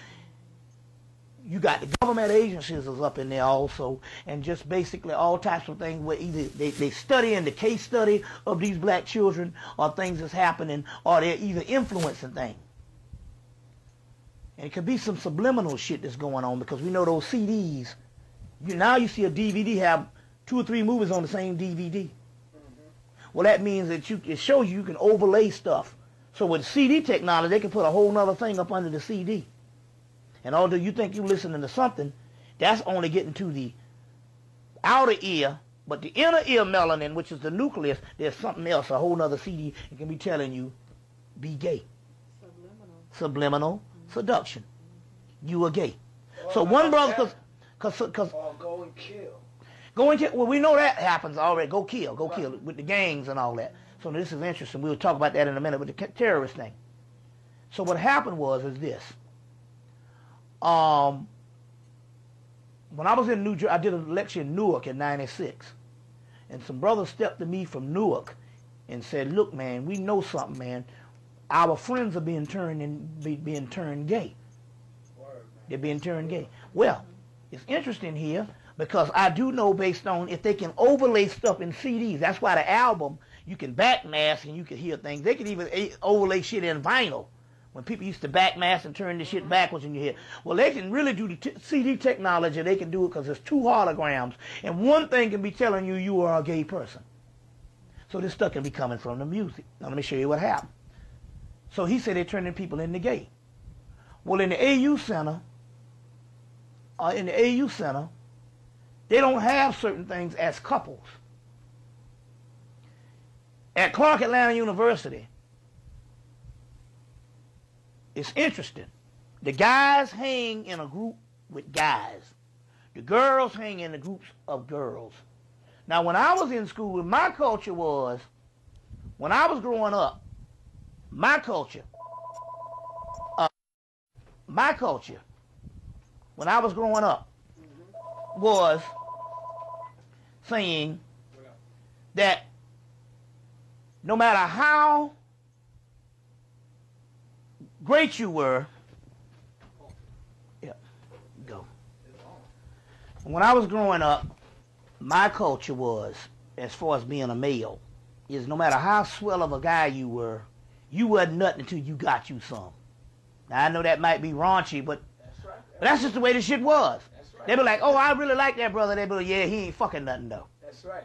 You got the government agencies is up in there also, and just basically all types of things where either they study in the case study of these black children, or things that's happening, or they're either influencing things. And it could be some subliminal shit that's going on, because we know those CDs. Now you see a DVD have 2 or 3 movies on the same DVD. Well, that means that it shows you can overlay stuff. So with CD technology, they can put a whole nother thing up under the CD. And although you think you're listening to something, that's only getting to the outer ear, but the inner ear melanin, which is the nucleus, there's something else, a whole nother CD, it can be telling you, be gay. Subliminal seduction. You are gay. So one brother, cause or go and kill. well, we know that happens already. Go kill with the gangs and all that. So this is interesting. We'll talk about that in a minute with the terrorist thing. So what happened is this. When I was in New Jersey, I did a lecture in Newark in '96, and some brothers stepped to me from Newark and said, "Look, man, we know something, man. Our friends are being turned gay. They're being turned gay." Well, it's interesting here because I do know based on if they can overlay stuff in CDs. That's why the album you can backmask and you can hear things. They can even overlay shit in vinyl. When people used to backmask and turn this shit backwards in your head. Well, they can really do the CD technology. They can do it because there's 2 holograms. And one thing can be telling you you are a gay person. So this stuff can be coming from the music. Now let me show you what happened. So he said they're turning people into gay. Well, in the AU Center, they don't have certain things as couples. At Clark Atlanta University, it's interesting. The guys hang in a group with guys. The girls hang in the groups of girls. Now, when I was in school, my culture was, when I was growing up, my culture, when I was growing up, was saying that no matter how great you were, go. When I was growing up, my culture was, as far as being a male, is no matter how swell of a guy you were, you wasn't nothing until you got you some. Now I know that might be raunchy, but that's just the way the shit was. Right. They be like, "Oh, I really like that brother." They be like, "Yeah, he ain't fucking nothing though." That's right.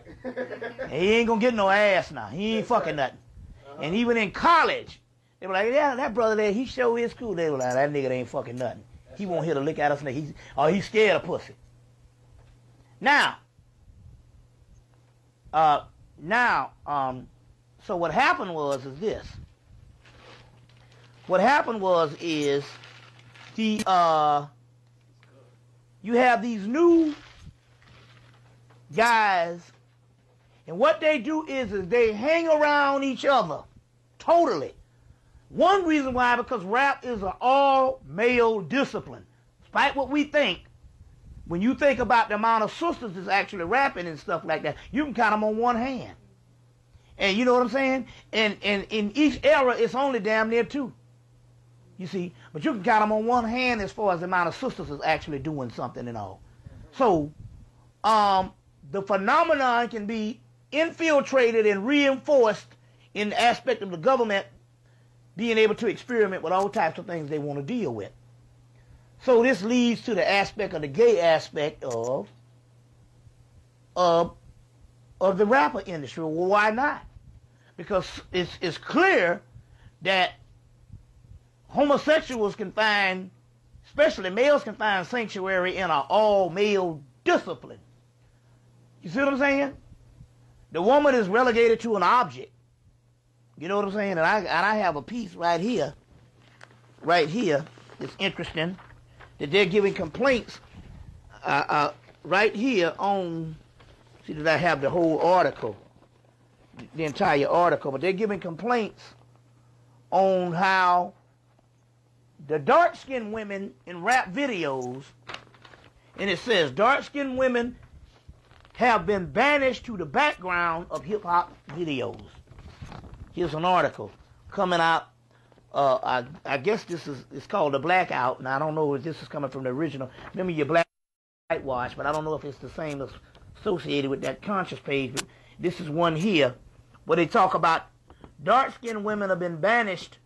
He ain't gonna get no ass now. He ain't fucking nothing. And even in college, they were like, "Yeah, that brother there, he show his cool." They were like, "That nigga ain't fucking nothing. He won't hit a lick out of us. He's scared of pussy." Now, so what happened is this. What happened is you have these new guys, and what they do is they hang around each other totally. One reason why, because rap is an all-male discipline. Despite what we think, when you think about the amount of sisters that's actually rapping and stuff like that, you can count them on one hand. And you know what I'm saying? And in each era, it's only damn near 2. You see? But you can count them on one hand as far as the amount of sisters that's actually doing something and all. So, the phenomenon can be infiltrated and reinforced in the aspect of the government being able to experiment with all types of things they want to deal with. So this leads to the aspect of the gay aspect of the rapper industry. Well, why not? Because it's clear that homosexuals can find, especially males can find sanctuary in an all-male discipline. You see what I'm saying? The woman is relegated to an object. You know what I'm saying? And I have a piece right here. It's interesting that they're giving complaints right here on, see that I have the whole article, the entire article, but they're giving complaints on how the dark-skinned women in rap videos, and it says dark-skinned women have been banished to the background of hip-hop videos. Here's an article coming out. I guess it's called The Blackout, and I don't know if this is coming from the original. Remember your black whitewash, but I don't know if it's the same as associated with that conscious page. But this is one here where they talk about dark-skinned women have been banished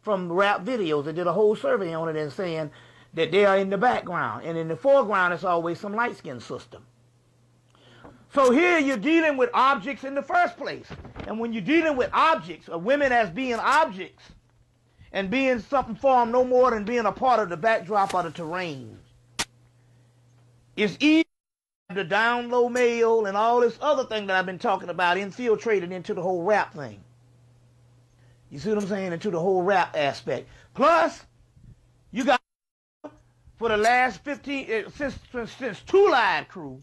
from rap videos. They did a whole survey on it and saying that they are in the background, and in the foreground it's always some light-skinned system. So here you're dealing with objects in the first place. And when you're dealing with objects, or women as being objects, and being something for them no more than being a part of the backdrop of the terrain, it's easy the down low male and all this other thing that I've been talking about infiltrated into the whole rap thing. You see what I'm saying? Into the whole rap aspect. Plus, you got for the last 15, since Two Live Crew,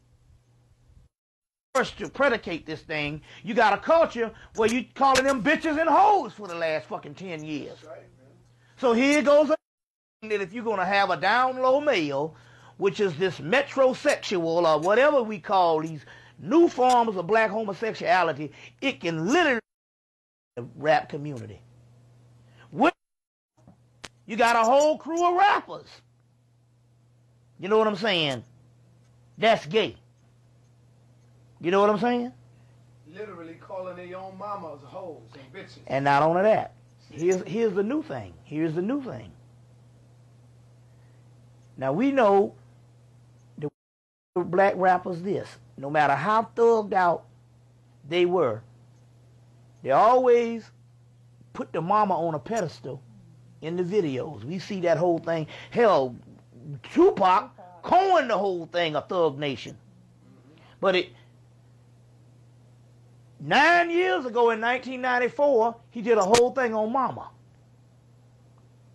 first to predicate this thing, you got a culture where you calling them bitches and hoes for the last fucking 10 years. That's right, man. So here goes that if you're going to have a down low male, which is this metrosexual or whatever we call these new forms of black homosexuality, it can literally the rap community. You got a whole crew of rappers. You know what I'm saying? That's gay. You know what I'm saying? Literally calling their own mamas hoes and bitches. And not only that, here's the new thing. Here's the new thing. Now we know the black rappers this. No matter how thugged out they were, they always put the mama on a pedestal in the videos. We see that whole thing. Hell, Tupac coined the whole thing a Thug Nation. But 9 years ago in 1994, he did a whole thing on mama.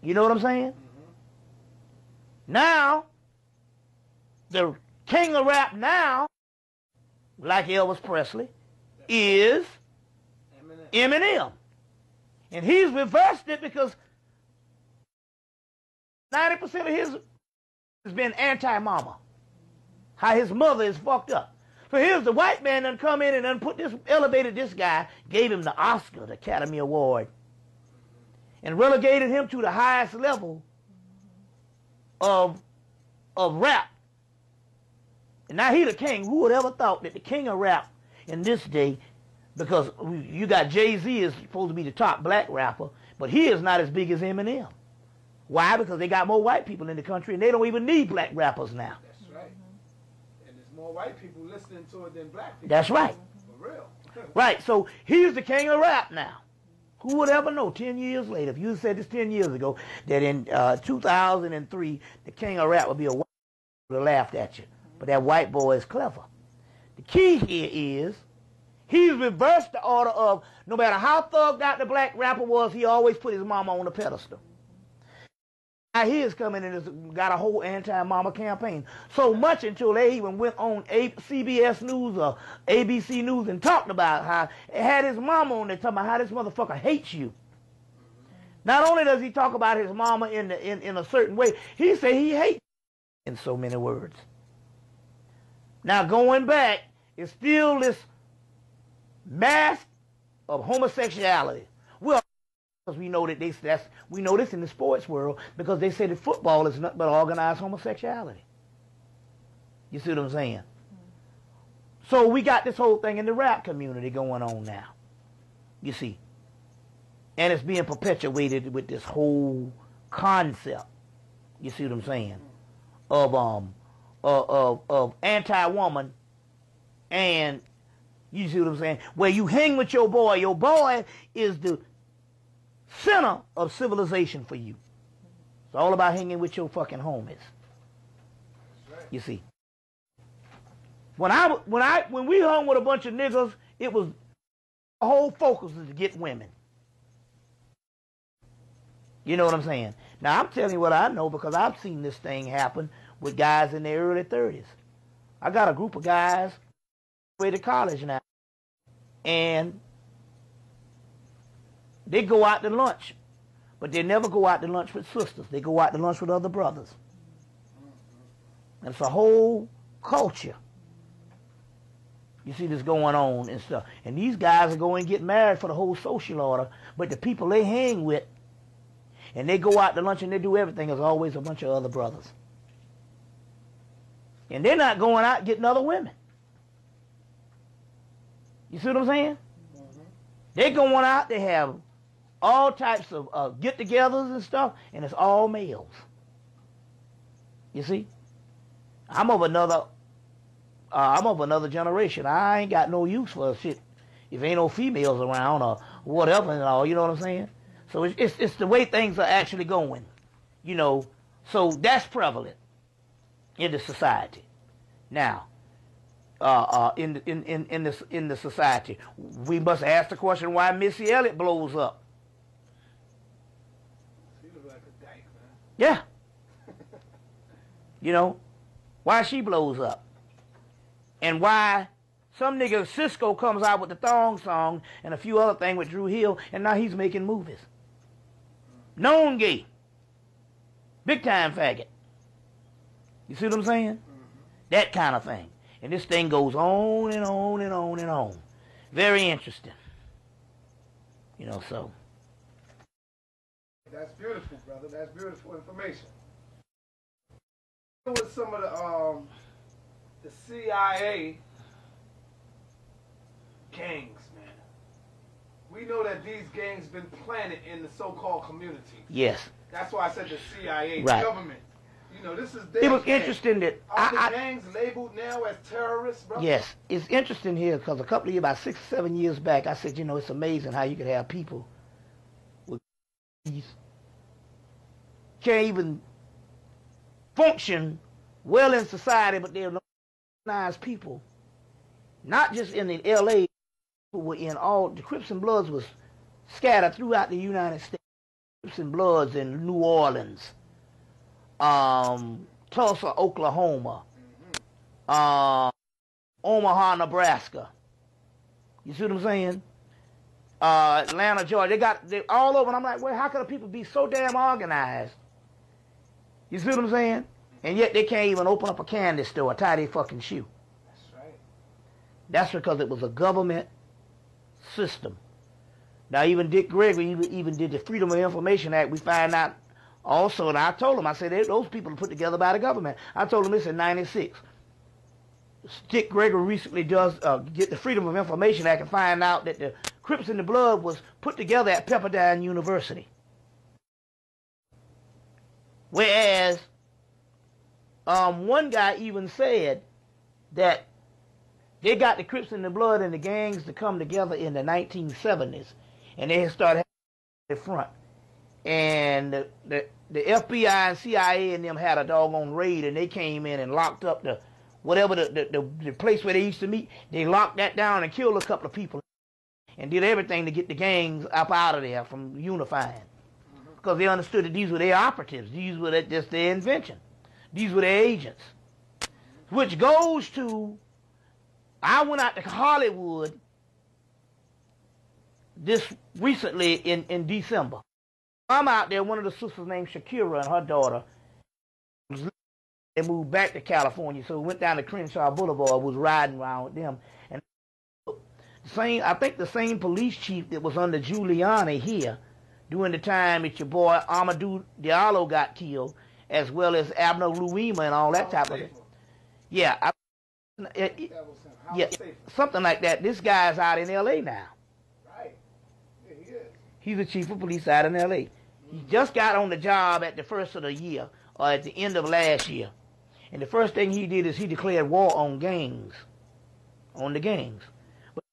You know what I'm saying? Now, the king of rap now, like Elvis Presley, is Eminem. And he's reversed it because 90% of his has been anti-mama. How his mother is fucked up. So here's the white man done come in and done put this, elevated this guy, gave him the Oscar, the Academy Award, and relegated him to the highest level of rap. And now he the king. Who would ever thought that the king of rap in this day, because you got Jay-Z is supposed to be the top black rapper, but he is not as big as Eminem. Why? Because they got more white people in the country and they don't even need black rappers now. That's right. And there's more white people listening to it than black people. That's right. For real. Right. So he's the king of rap now. Who would ever know 10 years later, if you said this 10 years ago, that in 2003, the king of rap would be a white boy who laughed at you. But that white boy is clever. The key here is he's reversed the order of no matter how thugged out the black rapper was, he always put his mama on the pedestal. Now he is coming and has got a whole anti-mama campaign. So much until they even went on CBS News or ABC News and talked about how it had his mama on there talking about how this motherfucker hates you. Not only does he talk about his mama in a certain way, he say he hates you in so many words. Now going back, it's still this mask of homosexuality. Well, because we know that we know this in the sports world because they say that football is nothing but organized homosexuality. You see what I'm saying? So we got this whole thing in the rap community going on now. You see, and it's being perpetuated with this whole concept. You see what I'm saying? Of anti-woman, and you see what I'm saying? Where you hang with your boy. Your boy is the center of civilization for you. It's all about hanging with your fucking homies. Right. You see, when we hung with a bunch of niggas, it was the whole focus was to get women. You know what I'm saying? Now I'm telling you what I know because I've seen this thing happen with guys in their early 30s. I got a group of guys way to college now, and they go out to lunch, but they never go out to lunch with sisters. They go out to lunch with other brothers. And it's a whole culture. You see this going on and stuff. And these guys are going to get married for the whole social order, but the people they hang with, and they go out to lunch and they do everything, is always a bunch of other brothers. And they're not going out getting other women. You see what I'm saying? They're going out, they have all types of get-togethers and stuff, and it's all males. You see? I'm of another generation. I ain't got no use for shit if ain't no females around or whatever and all. You know what I'm saying? So it's the way things are actually going. You know, so that's prevalent in the society. Now, in the society, we must ask the question why Missy Elliott blows up. She look like a dyke, man. Yeah. You know, why she blows up. And why some nigga Cisco comes out with the Thong Song and a few other things with Drew Hill, and now he's making movies. Known gay. Big time faggot. You see what I'm saying? That kind of thing. And this thing goes on and on and on and on. Very interesting. You know, so. That's beautiful, brother. That's beautiful information. With some of the CIA gangs, man. We know that these gangs been planted in the so-called community. Yes. That's why I said the CIA, right. the government. You know, this is their It was gang. interesting that Are the gangs labeled now as terrorists, bro? Yes, it's interesting here because a couple of years, about 6 or 7 years back, I said, you know, it's amazing how you could have people with these can't even function well in society, but they're nice people. Not just in the L.A., but were in all the Crips and Bloods was scattered throughout the United States. Crips and Bloods in New Orleans, Tulsa, Oklahoma, Omaha, Nebraska. You see what I'm saying? Atlanta, Georgia. They all over. And I'm like, well, how could people be so damn organized? You see what I'm saying? And yet they can't even open up a candy store, tie their fucking shoe. That's right. That's because it was a government system. Now, even Dick Gregory even did the Freedom of Information Act. We find out also, and I told him, I said, those people are put together by the government. I told him this in 96. Dick Gregory recently does get the Freedom of Information Act and find out that the Crips and the Blood was put together at Pepperdine University. Whereas one guy even said that they got the Crips and the Blood and the gangs to come together in the 1970s, and they started the front. And the FBI and CIA and them had a doggone raid, and they came in and locked up the place where they used to meet. They locked that down and killed a couple of people, and did everything to get the gangs up out of there from unifying, because they understood that these were their operatives, these were just their invention, these were their agents. Which goes to, I went out to Hollywood this recently in December. I'm out there, one of the sisters named Shakira and her daughter, they moved back to California, so we went down to Crenshaw Boulevard, was riding around with them. And I think the same police chief that was under Giuliani here during the time that your boy Amadou Diallo got killed, as well as Abner Louima and all that type of thing. Yeah, something like that. This guy's out in L.A. now. Right. Yeah, he is. He's the chief of police out in L.A. He just got on the job at the first of the year, or at the end of last year. And the first thing he did is he declared war on gangs. On the gangs. But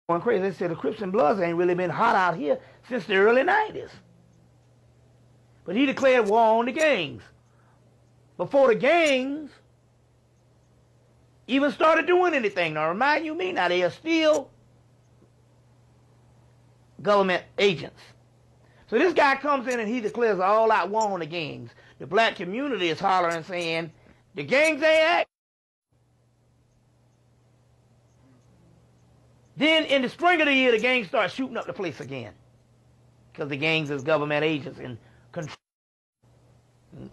going crazy, they said the Crips and Bloods ain't really been hot out here since the early 90s. But he declared war on the gangs. Before the gangs even started doing anything. Now, remind you me, now they are still government agents. So this guy comes in and he declares all-out war on the gangs. The black community is hollering saying, the gangs ain't act. Then in the spring of the year, the gangs start shooting up the place again. Because the gangs is government agents and control.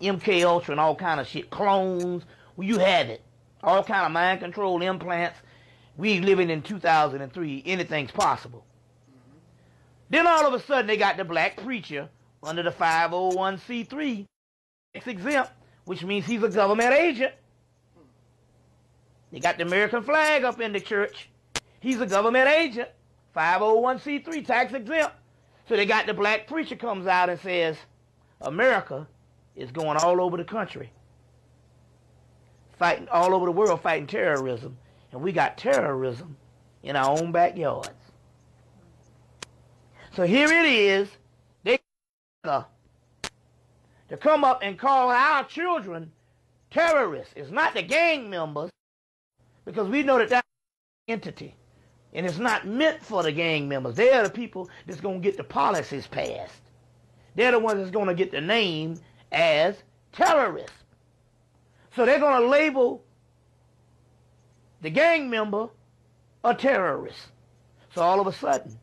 MK Ultra and all kind of shit. Clones. Well, you have it. All kind of mind control implants. We living in 2003. Anything's possible. Then all of a sudden they got the black preacher under the 501c3 exempt, which means he's a government agent. They got the American flag up in the church. He's a government agent. 501c3 tax exempt. So they got the black preacher comes out and says, America is going all over the country, fighting all over the world, fighting terrorism. And we got terrorism in our own backyards. So here it is, they to come up and call our children terrorists. It's not the gang members, because we know that that's an entity. And it's not meant for the gang members. They're the people that's going to get the policies passed. They're the ones that's going to get the name as terrorists. So they're going to label the gang member a terrorist. So all of a sudden,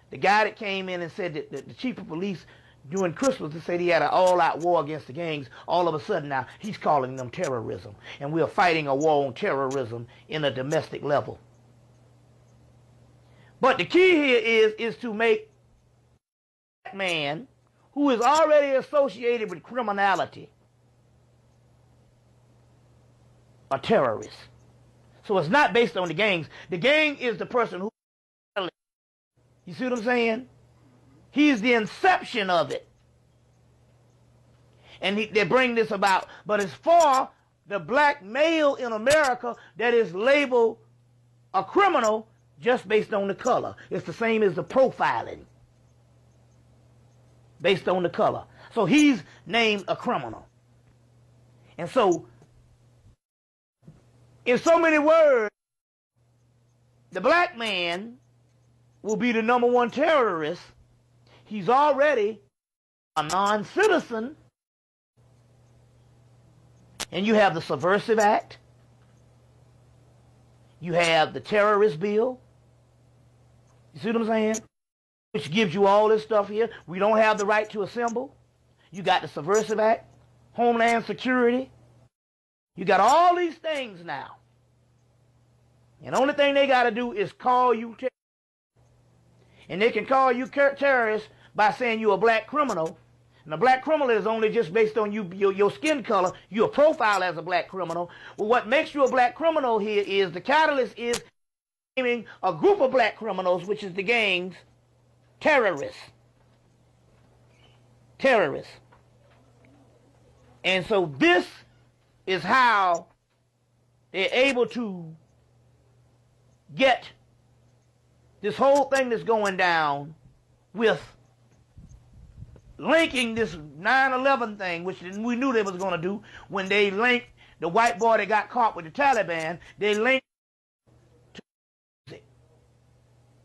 the guy that came in and said that the chief of police during Christmas said he had an all-out war against the gangs, all of a sudden now he's calling them terrorism. And we're fighting a war on terrorism in a domestic level. But the key here is to make that man who is already associated with criminality a terrorist. So it's not based on the gangs. The gang is the person who... You see what I'm saying? He's the inception of it. And they bring this about. But it's for the black male in America that is labeled a criminal just based on the color. It's the same as the profiling. Based on the color. So he's named a criminal. And so, in so many words, the black man will be the number one terrorist. He's already a non-citizen. And you have the Subversive Act. You have the terrorist bill. You see what I'm saying? Which gives you all this stuff here. We don't have the right to assemble. You got the Subversive Act, Homeland Security. You got all these things now. And the only thing they got to do is call you terrorist. And they can call you terrorist by saying you're a black criminal. And a black criminal is only just based on your skin color. You're profiled as a black criminal. Well, what makes you a black criminal here is the catalyst is naming a group of black criminals, which is the gangs, terrorists. Terrorists. And so this is how they're able to get this whole thing that's going down with linking this 9/11 thing, which we knew they was going to do when they linked the white boy that got caught with the Taliban. They linked to music.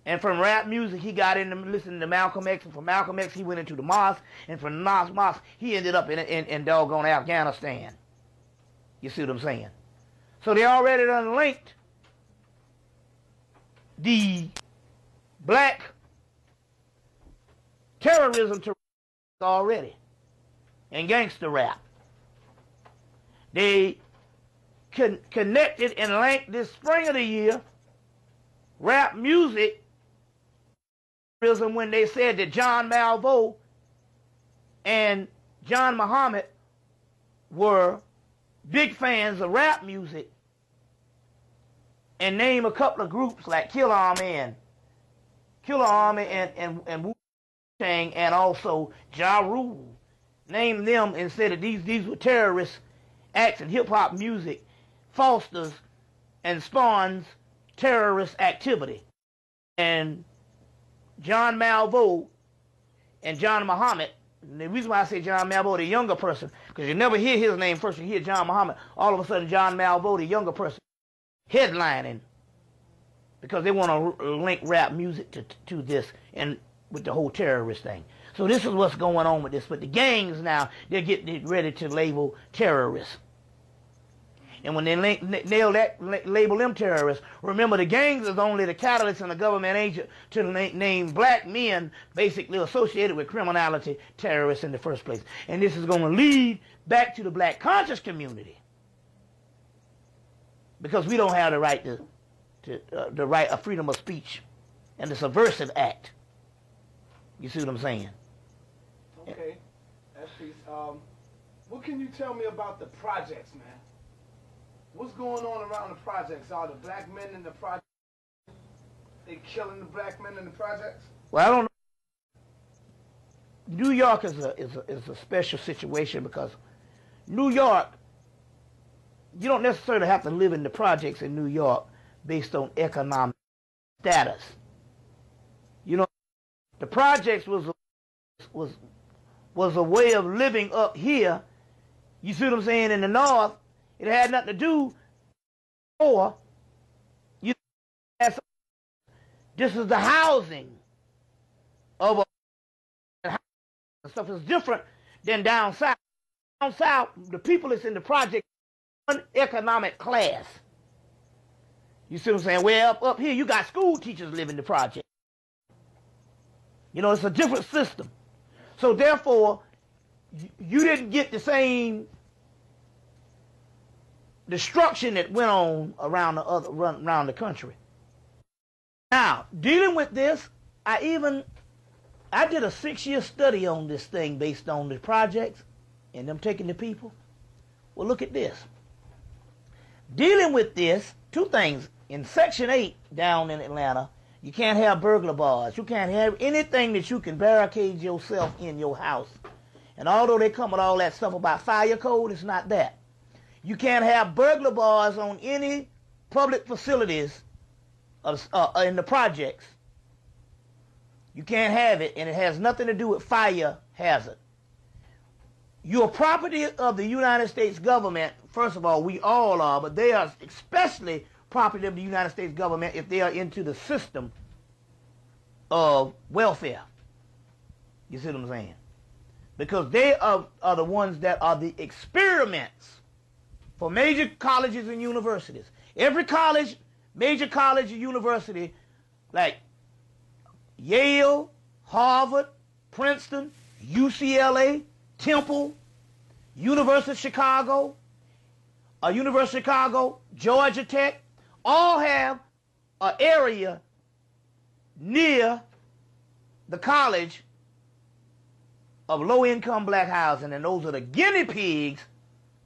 And from rap music, he got into listening to Malcolm X. And from Malcolm X, he went into the mosque. And from the mosque, he ended up in doggone Afghanistan. You see what I'm saying? So they already done linked the black terrorism to already and gangster rap. They connected and linked this spring of the year rap music when they said that John Malvo and John Muhammad were big fans of rap music, and name a couple of groups like Killer Army and Wu-Tang and also Ja Rule. Name them and said that these were terrorist acts, and hip-hop music fosters and spawns terrorist activity. And John Malvo and John Muhammad, and the reason why I say John Malvo, the younger person, because you never hear his name first, you hear John Muhammad, all of a sudden John Malvo, the younger person, headlining, because they want to link rap music to this and with the whole terrorist thing. So this is what's going on with this. But the gangs now, they're getting ready to label terrorists. And when they label them terrorists, remember the gangs is only the catalyst and the government agent to name black men basically associated with criminality terrorists in the first place. And this is going to lead back to the black conscious community. Because we don't have the right the right of freedom of speech and the Subversive Act. You see what I'm saying? Okay. That's peace. What can you tell me about the projects, man? What's going on around the projects? Are the black men in the projects, they killing the black men in the projects? Well, I don't know. New York is a special situation because New York, you don't necessarily have to live in the projects in New York based on economic status. You know, the projects was a way of living up here. You see what I'm saying? In the North, it had nothing to do. Or this is the housing of stuff is different than down south. Down south, the people that's in the project economic class. You see what I'm saying? Well, up here, you got school teachers living the project. You know, it's a different system. So therefore, you didn't get the same destruction that went on around the country. Now, dealing with this, I did a 6-year study on this thing based on the projects and them taking the people. Well, look at this. Dealing with this, two things. In Section 8 down in Atlanta, you can't have burglar bars. You can't have anything that you can barricade yourself in your house. And although they come with all that stuff about fire code, it's not that. You can't have burglar bars on any public facilities in the projects. You can't have it, and it has nothing to do with fire hazard. You're property of the United States government. First of all, we all are, but they are especially property of the United States government if they are into the system of welfare. You see what I'm saying? Because they are the ones that are the experiments for major colleges and universities. Every college, major college or university, like Yale, Harvard, Princeton, UCLA, Temple, University of Chicago, Georgia Tech, all have an area near the college of low-income black housing, and those are the guinea pigs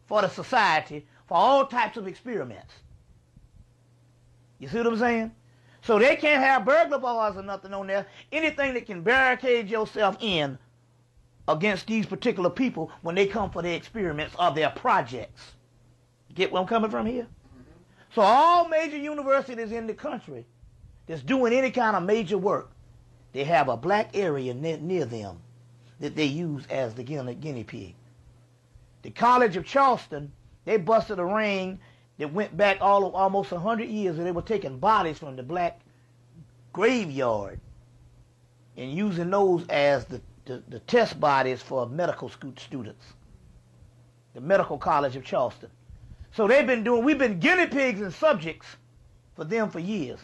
for the society for all types of experiments. You see what I'm saying? So they can't have burglar bars or nothing on there. Anything that can barricade yourself in against these particular people when they come for their experiments or their projects. Get where I'm coming from here? So all major universities in the country that's doing any kind of major work, they have a black area near them that they use as the guinea pig. The College of Charleston, they busted a ring that went back almost 100 years, and they were taking bodies from the black graveyard and using those as the test bodies for medical students. The Medical College of Charleston. So we've been guinea pigs and subjects for them for years.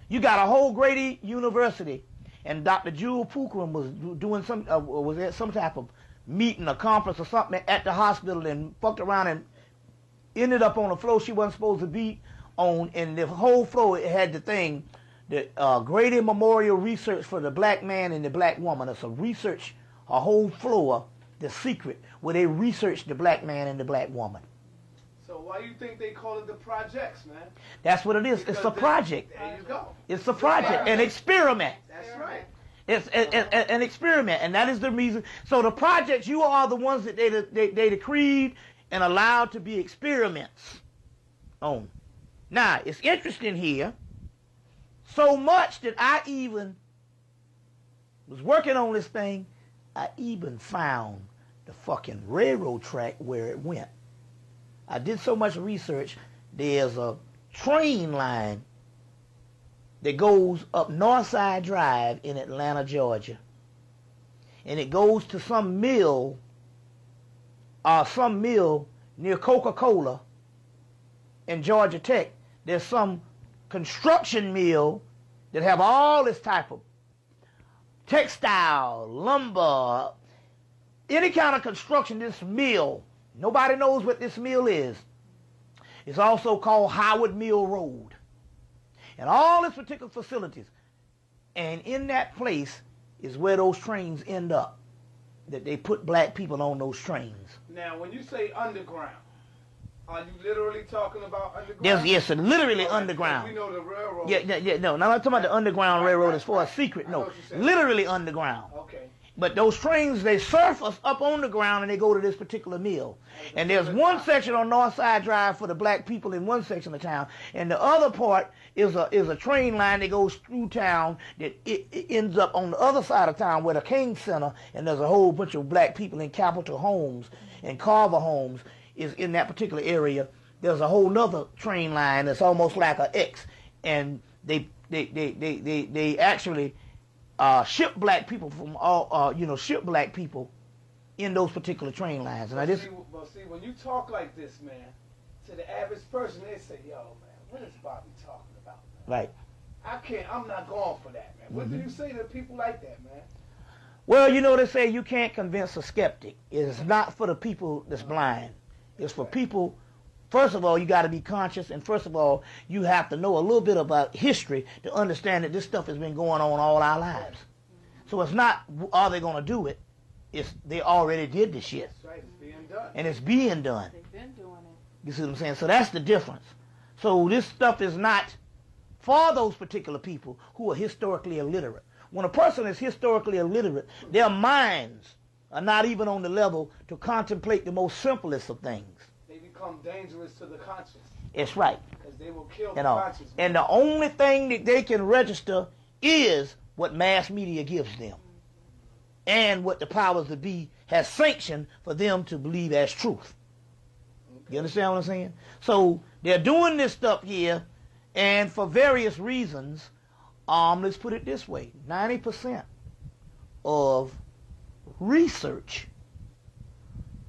You got a whole Grady University, and Dr. Jewel Pookrum was doing was at some type of meeting, a conference or something at the hospital, and fucked around and ended up on a floor she wasn't supposed to be on, and the whole floor, it had the thing, the Grady Memorial Research for the Black Man and the Black Woman. It's a whole floor, the secret, where they researched the black man and the black woman. So why do you think they call it the projects, man? That's what it is. Because it's a project. There you go. It's a project, an experiment. That's right. It's an experiment, and that is the reason. So the projects, you are the ones that they decreed and allowed to be experiments on. Now, it's interesting here, so much that I even was working on this thing, I even found the fucking railroad track where it went. I did so much research. There's a train line that goes up Northside Drive in Atlanta, Georgia. And it goes to some mill near Coca-Cola in Georgia Tech. There's some construction mill that have all this type of textile, lumber, any kind of construction, this mill. Nobody knows what this mill is. It's also called Howard Mill Road. And all its particular facilities. And in that place is where those trains end up. That they put black people on those trains. Now, when you say underground, are you literally talking about underground? Yes, literally underground. We know the railroad. No, I'm not talking about the underground railroad as far as secret. No, literally underground. Okay. But those trains, they surface up on the ground and they go to this particular mill. And there's one section on Northside Drive for the black people in one section of town. And the other part is a train line that goes through town that it ends up on the other side of town where the King Center, and there's a whole bunch of black people in Capitol Homes and Carver Homes is in that particular area. There's a whole nother train line that's almost like an X. And they actually ship black people from all, ship black people in those particular train lines. And See, when you talk like this, man, to the average person, they say, yo, man, what is Bobby talking about, man? Right. I'm not going for that, man. What do you say to people like that, man? Well, you know, they say you can't convince a skeptic. It's not for the people that's blind. It's for people, first of all, you got to be conscious, and first of all, you have to know a little bit about history to understand that this stuff has been going on all our lives. So it's not, are they going to do it? It's, they already did the shit. That's right, it's being done. And it's being done. They've been doing it. You see what I'm saying? So that's the difference. So this stuff is not for those particular people who are historically illiterate. When a person is historically illiterate, their minds are not even on the level to contemplate the most simplest of things. They become dangerous to the conscious. It's right. Because they will kill the You know, conscious. and the only thing that they can register is what mass media gives them, and what the powers that be has sanctioned for them to believe as truth. You understand what I'm saying? So they're doing this stuff here, and for various reasons. Let's put it this way: 90% of research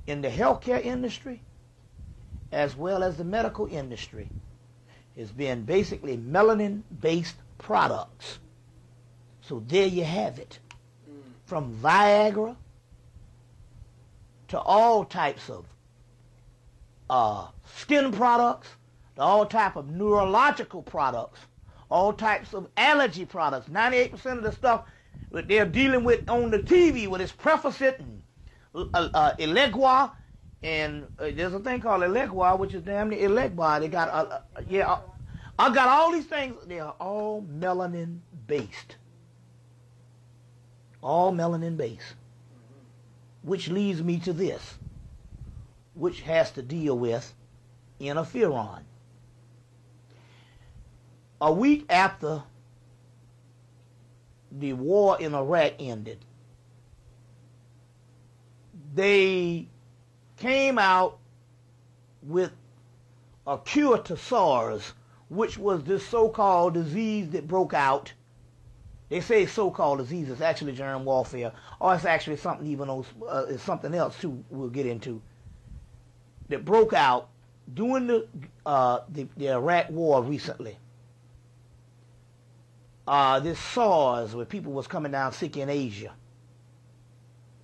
in the healthcare industry, as well as the medical industry, has been basically melanin-based products. So there you have it. From Viagra to all types of skin products, to all type of neurological products, all types of allergy products. 98% of the stuff that they're dealing with on the TV, with its Prefacet and Elegua, and there's a thing called Elegua, which is damn near Elegua. They got, I got all these things. They are all melanin based. All melanin based. Which leads me to this, which has to deal with interferon. A week after the war in Iraq ended, they came out with a cure to SARS, which was this so-called disease that broke out. They say so-called disease. It's actually germ warfare, or it's actually something even it's something else too. We'll get into that broke out during the Iraq War recently. This SARS, where people was coming down sick in Asia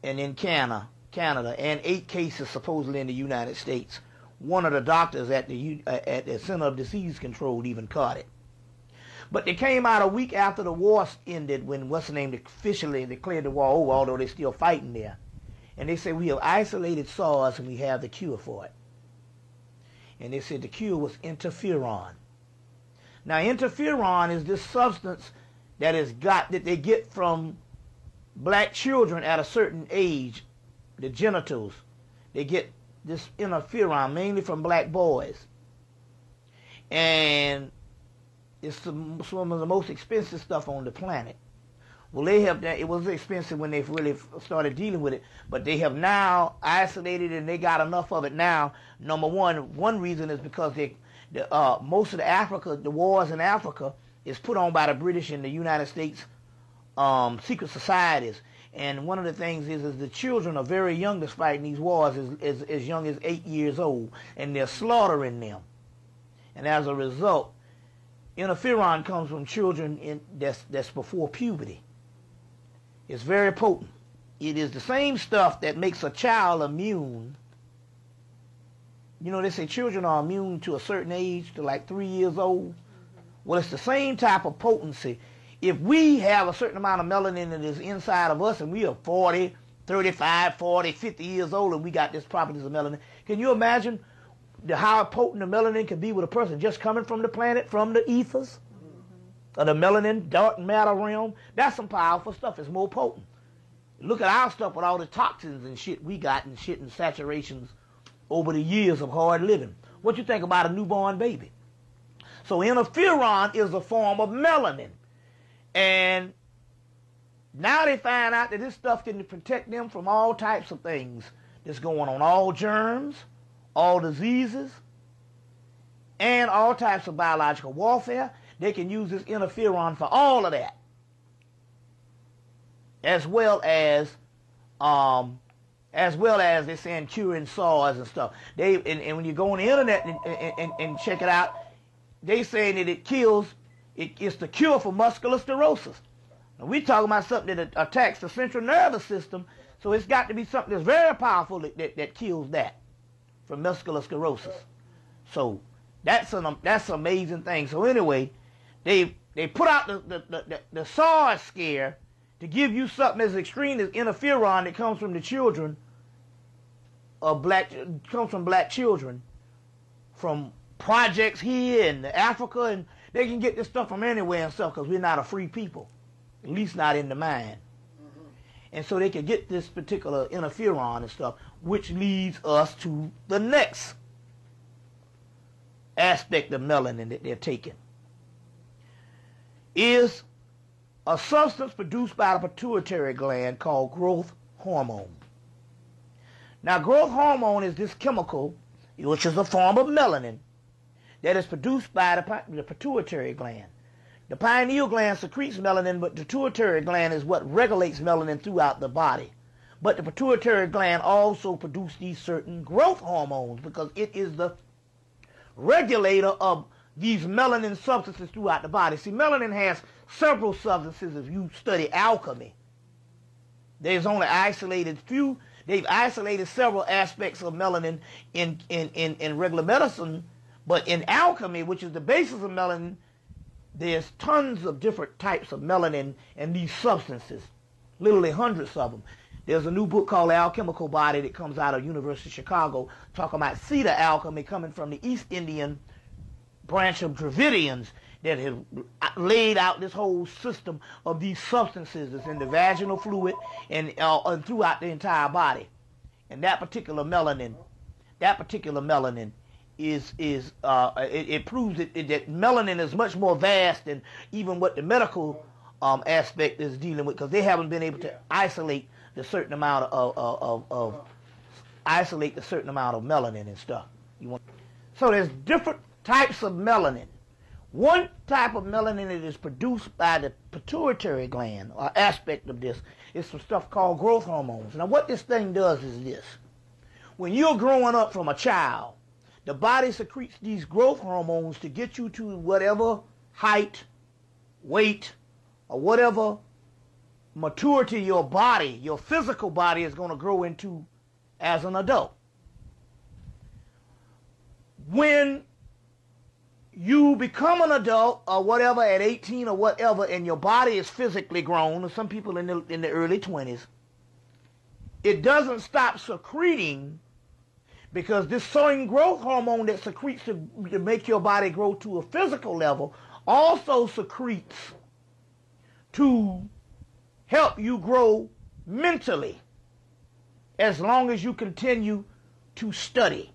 and in Canada, and 8 cases supposedly in the United States. One of the doctors at the Center of Disease Control even caught it. But they came out a week after the war ended, when what's the name officially declared the war over, although they're still fighting there. And they said, we have isolated SARS and we have the cure for it. And they said the cure was interferon. Now, interferon is this substance that they get from black children at a certain age, the genitals. They get this interferon mainly from black boys. And it's some of the most expensive stuff on the planet. Well, they have that. It was expensive when they really started dealing with it, but they have now isolated it, and they got enough of it now. Number one reason is because most of the wars in Africa is put on by the British and the United States secret societies. And one of the things is the children are very young that's fighting these wars, as young as 8 years old, and they're slaughtering them. And as a result, interferon comes from children that's before puberty. It's very potent. It is the same stuff that makes a child immune. You know, they say children are immune to a certain age, to like 3 years old. Well, it's the same type of potency. If we have a certain amount of melanin that is inside of us, and we are 40, 35, 40, 50 years old, and we got this properties of melanin, can you imagine how potent the melanin can be with a person just coming from the planet, from the ethers, of the melanin, dark matter realm? That's some powerful stuff. It's more potent. Look at our stuff with all the toxins and shit we got, and shit and saturations over the years of hard living. What you think about a newborn baby? So interferon is a form of melanin. And now they find out that this stuff can protect them from all types of things that's going on. All germs, all diseases, and all types of biological warfare. They can use this interferon for all of that. As well as as well as they're saying curing SARS and stuff. And when you go on the internet and check it out, they saying that it's the cure for muscular sclerosis. Now, we're talking about something that attacks the central nervous system, so it's got to be something that's very powerful that kills that from muscular sclerosis. So that's an amazing thing. So anyway, they put out the SARS scare to give you something as extreme as interferon that comes from the children of black children from projects here in Africa, and they can get this stuff from anywhere and stuff because we're not a free people, at least not in the mind. And so they can get this particular interferon and stuff, which leads us to the next aspect of melanin that they're taking. Is a substance produced by the pituitary gland called growth hormone. Now, growth hormone is this chemical, which is a form of melanin, that is produced by the pituitary gland. The pineal gland secretes melanin, but the pituitary gland is what regulates melanin throughout the body. But the pituitary gland also produces these certain growth hormones because it is the regulator of these melanin substances throughout the body. See, melanin has several substances if you study alchemy. There's only isolated few. They've isolated several aspects of melanin in regular medicine, but in alchemy, which is the basis of melanin, there's tons of different types of melanin and these substances, literally hundreds of them. There's a new book called The Alchemical Body that comes out of University of Chicago talking about cedar alchemy coming from the East Indian branch of Dravidians that have laid out this whole system of these substances that's in the vaginal fluid and throughout the entire body. And that particular melanin it proves that melanin is much more vast than even what the medical aspect is dealing with, because they haven't been able to isolate the certain amount of melanin and stuff. So there's different types of melanin. One type of melanin that is produced by the pituitary gland, or aspect of this, is some stuff called growth hormones. Now what this thing does is this. When you're growing up from a child, the body secretes these growth hormones to get you to whatever height, weight, or whatever maturity your body, your physical body, is going to grow into as an adult. When you become an adult or whatever at 18 or whatever, and your body is physically grown, or some people in the early 20s, it doesn't stop secreting, because this certain growth hormone that secretes to make your body grow to a physical level also secretes to help you grow mentally as long as you continue to study.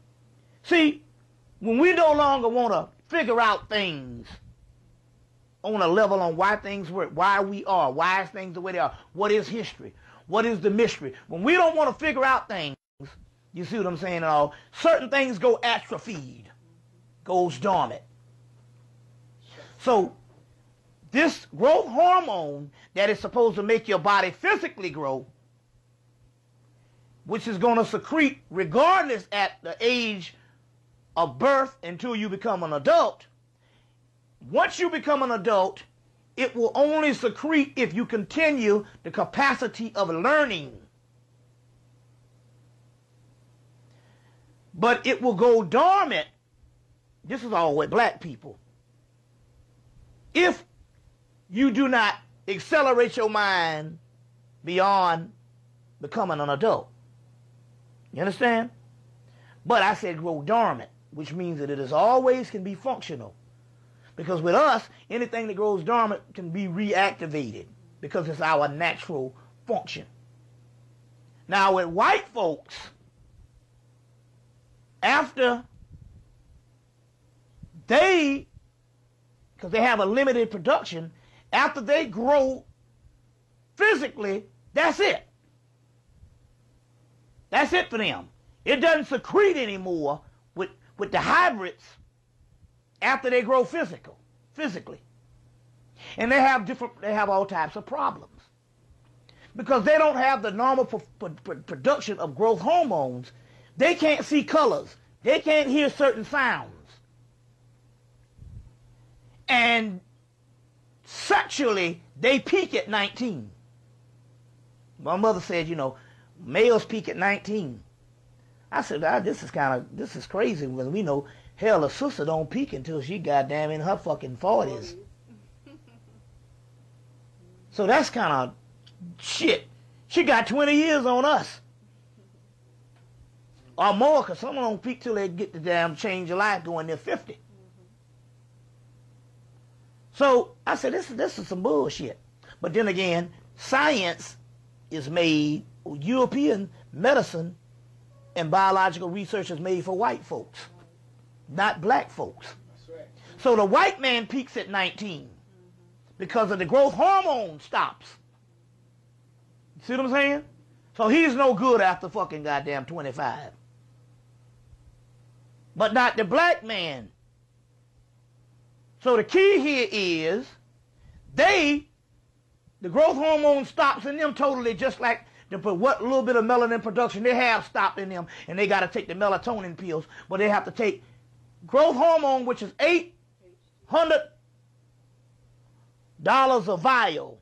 See, when we no longer want to figure out things on a level on why things work, why we are, why is things the way they are, what is history, what is the mystery, when we don't want to figure out things, you see what I'm saying? Certain things go atrophied, goes dormant. So this growth hormone that is supposed to make your body physically grow, which is going to secrete regardless at the age of birth until you become an adult, once you become an adult, it will only secrete if you continue the capacity of learning. But it will go dormant, this is all with black people, if you do not accelerate your mind beyond becoming an adult. You understand? But I said grow dormant, which means that it is always can be functional. Because with us, anything that grows dormant can be reactivated because it's our natural function. Now with white folks, after because they have a limited production, after they grow physically, that's it. That's it for them. It doesn't secrete anymore with the hybrids after they grow physically. And they have all types of problems. because they don't have the normal production of growth hormones, they can't see colors. They can't hear certain sounds. And sexually, they peak at 19. My mother said, you know, males peak at 19. I said, this is crazy, when we know, hell, a sister don't peak until she goddamn in her fucking 40s. So that's kind of shit. She got 20 years on us. Or more, because some don't peak till they get the damn change of life going near 50. So I said, this is some bullshit. But then again, science is made, European medicine and biological research is made for white folks, not black folks. That's right. So the white man peaks at 19 because of the growth hormone stops. You see what I'm saying? So he's no good after fucking goddamn 25. But not the black man. So the key here is the growth hormone stops in them totally, just like what little bit of melanin production they have stopped in them, and they got to take the melatonin pills, but they have to take growth hormone, which is $800 a vial,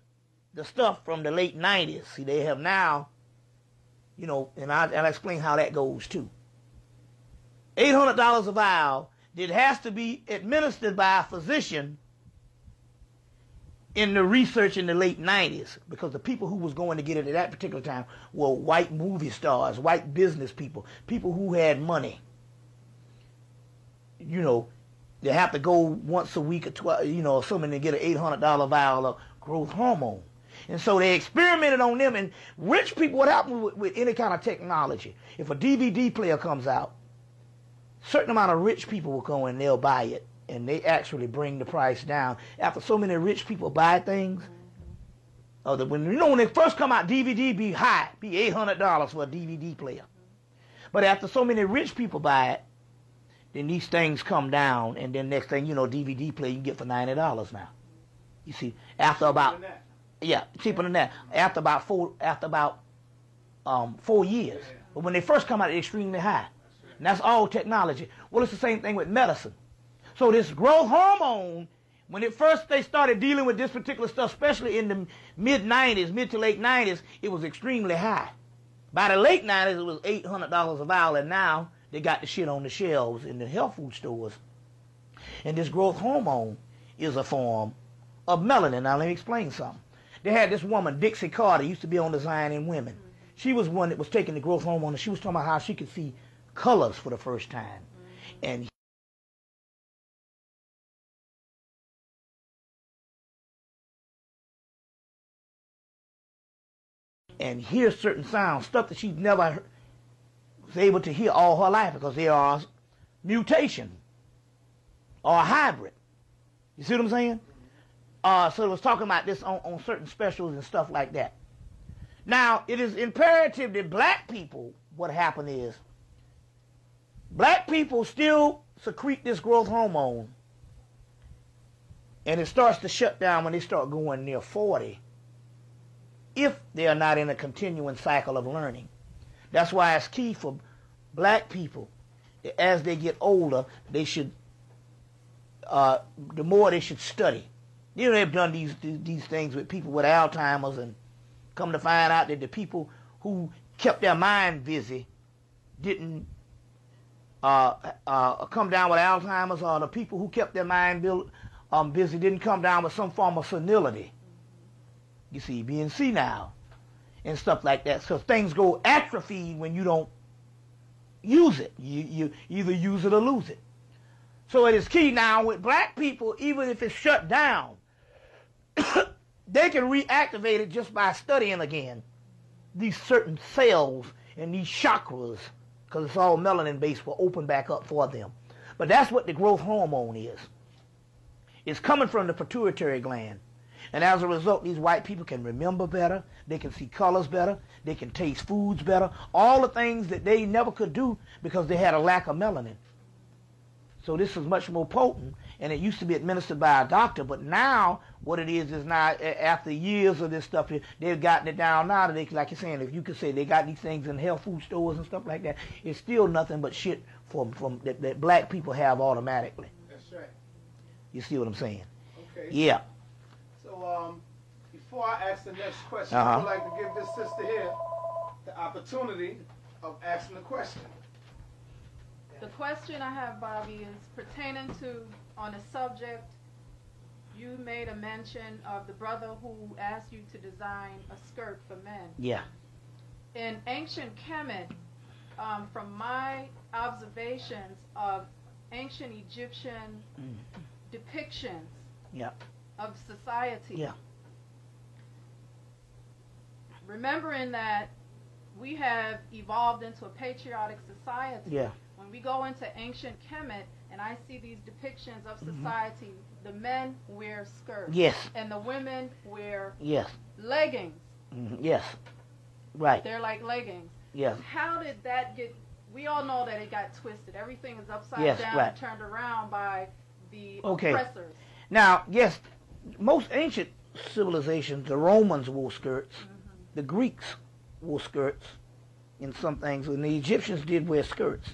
the stuff from the late 90s. See, they have now, you know, and I'll explain how that goes too. $800 a vial that has to be administered by a physician in the research in the late 90s, because the people who was going to get it at that particular time were white movie stars, white business people, people who had money. You know, they have to go once a week or twice, you know, assuming to get an $800 vial of growth hormone. And so they experimented on them, and rich people, what happens with any kind of technology, if a DVD player comes out, certain amount of rich people will go and they'll buy it, and they actually bring the price down. After so many rich people buy things, when they first come out, DVD be high, be $800 for a DVD player. But after so many rich people buy it, then these things come down, and then next thing you know, DVD player you can get for $90 now. You see, after about cheaper than that. After about 4 years. But when they first come out, they're extremely high. And that's all technology. Well, it's the same thing with medicine. So this growth hormone, when they started dealing with this particular stuff, especially in the mid to late 90s, it was extremely high. By the late 90s, it was $800 a vial, and now they got the shit on the shelves in the health food stores. And this growth hormone is a form of melanin. Now, let me explain something. They had this woman, Dixie Carter, used to be on Design in Women. She was one that was taking the growth hormone, and she was talking about how she could see colors for the first time. And hear certain sounds, stuff that she never was able to hear all her life, because they are mutation or a hybrid. You see what I'm saying? So it was talking about this on certain specials and stuff like that. Now, it is imperative that black people, what happened is, black people still secrete this growth hormone, and it starts to shut down when they start going near 40, if they are not in a continuing cycle of learning. That's why it's key for black people, as they get older, they should, the more they should study. You know, they've done these things with people with Alzheimer's, and come to find out that the people who kept their mind busy didn't come down with Alzheimer's, or the people who kept their mind busy didn't come down with some form of senility. You see, being senile and stuff like that. So things go atrophy when you don't use it. You either use it or lose it. So it is key now with black people, even if it's shut down, they can reactivate it just by studying again these certain cells and these chakras, because it's all melanin based, will open back up for them. But that's what the growth hormone is. It's coming from the pituitary gland. And as a result, these white people can remember better, they can see colors better, they can taste foods better, all the things that they never could do because they had a lack of melanin. So this is much more potent, and it used to be administered by a doctor, but now what it is now, after years of this stuff, they've gotten it down now that they, like you're saying, if you could say they got these things in health food stores and stuff like that, it's still nothing but shit from that black people have automatically. That's right. You see what I'm saying? Okay. Yeah. So before I ask the next question, I would like to give this sister here the opportunity of asking the question. The question I have, Bobby, is pertaining to, on a subject, you made a mention of the brother who asked you to design a skirt for men. Yeah. In ancient Kemet, from my observations of ancient Egyptian depictions of society, remembering that we have evolved into a patriotic society, when we go into ancient Kemet and I see these depictions of society, the men wear skirts. Yes. And the women wear leggings. Yes. Right. They're like leggings. Yes. How did that get, we all know that it got twisted. Everything is upside down and turned around by the oppressors. Now, yes, most ancient civilizations, the Romans wore skirts, the Greeks wore skirts in some things, and the Egyptians did wear skirts.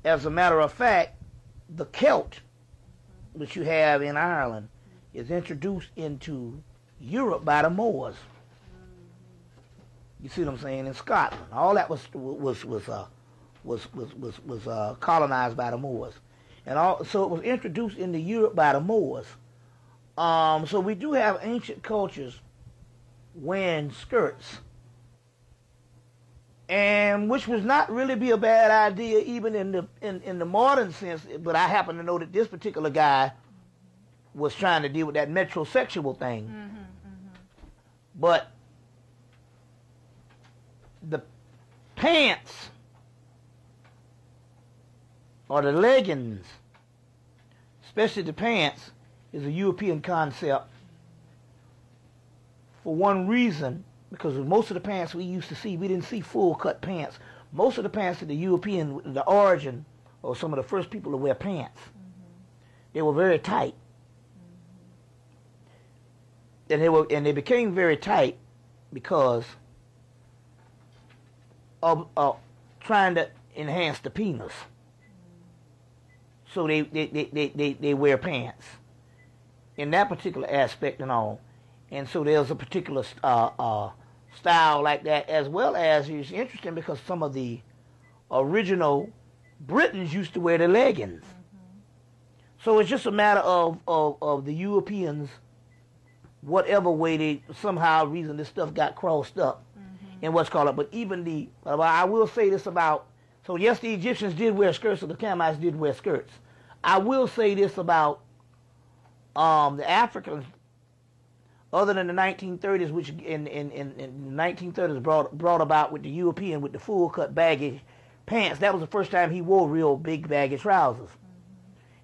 As a matter of fact, the kilt that you have in Ireland is introduced into Europe by the Moors. You see what I'm saying? In Scotland, all that was colonized by the Moors, and so it was introduced into Europe by the Moors. So we do have ancient cultures wearing skirts, and which would not really be a bad idea even in the modern sense. But I happen to know that this particular guy was trying to deal with that metrosexual thing. But the pants or the leggings, especially the pants, is a European concept for one reason, because most of the pants we used to see, we didn't see full cut pants. Most of the pants of the European, the origin, or some of the first people to wear pants, they were very tight. And they became very tight because of trying to enhance the penis. So they wear pants in that particular aspect and all. And so there's a particular style like that, as well as it's interesting because some of the original Britons used to wear the leggings. So it's just a matter of the Europeans, whatever way they somehow reason this stuff got crossed up in what's called it. But even I will say this about, so yes, the Egyptians did wear skirts, so the Camites did wear skirts. I will say this about the Africans, other than the 1930s, which in the 1930s brought about with the European with the full cut baggy pants. That was the first time he wore real big baggy trousers.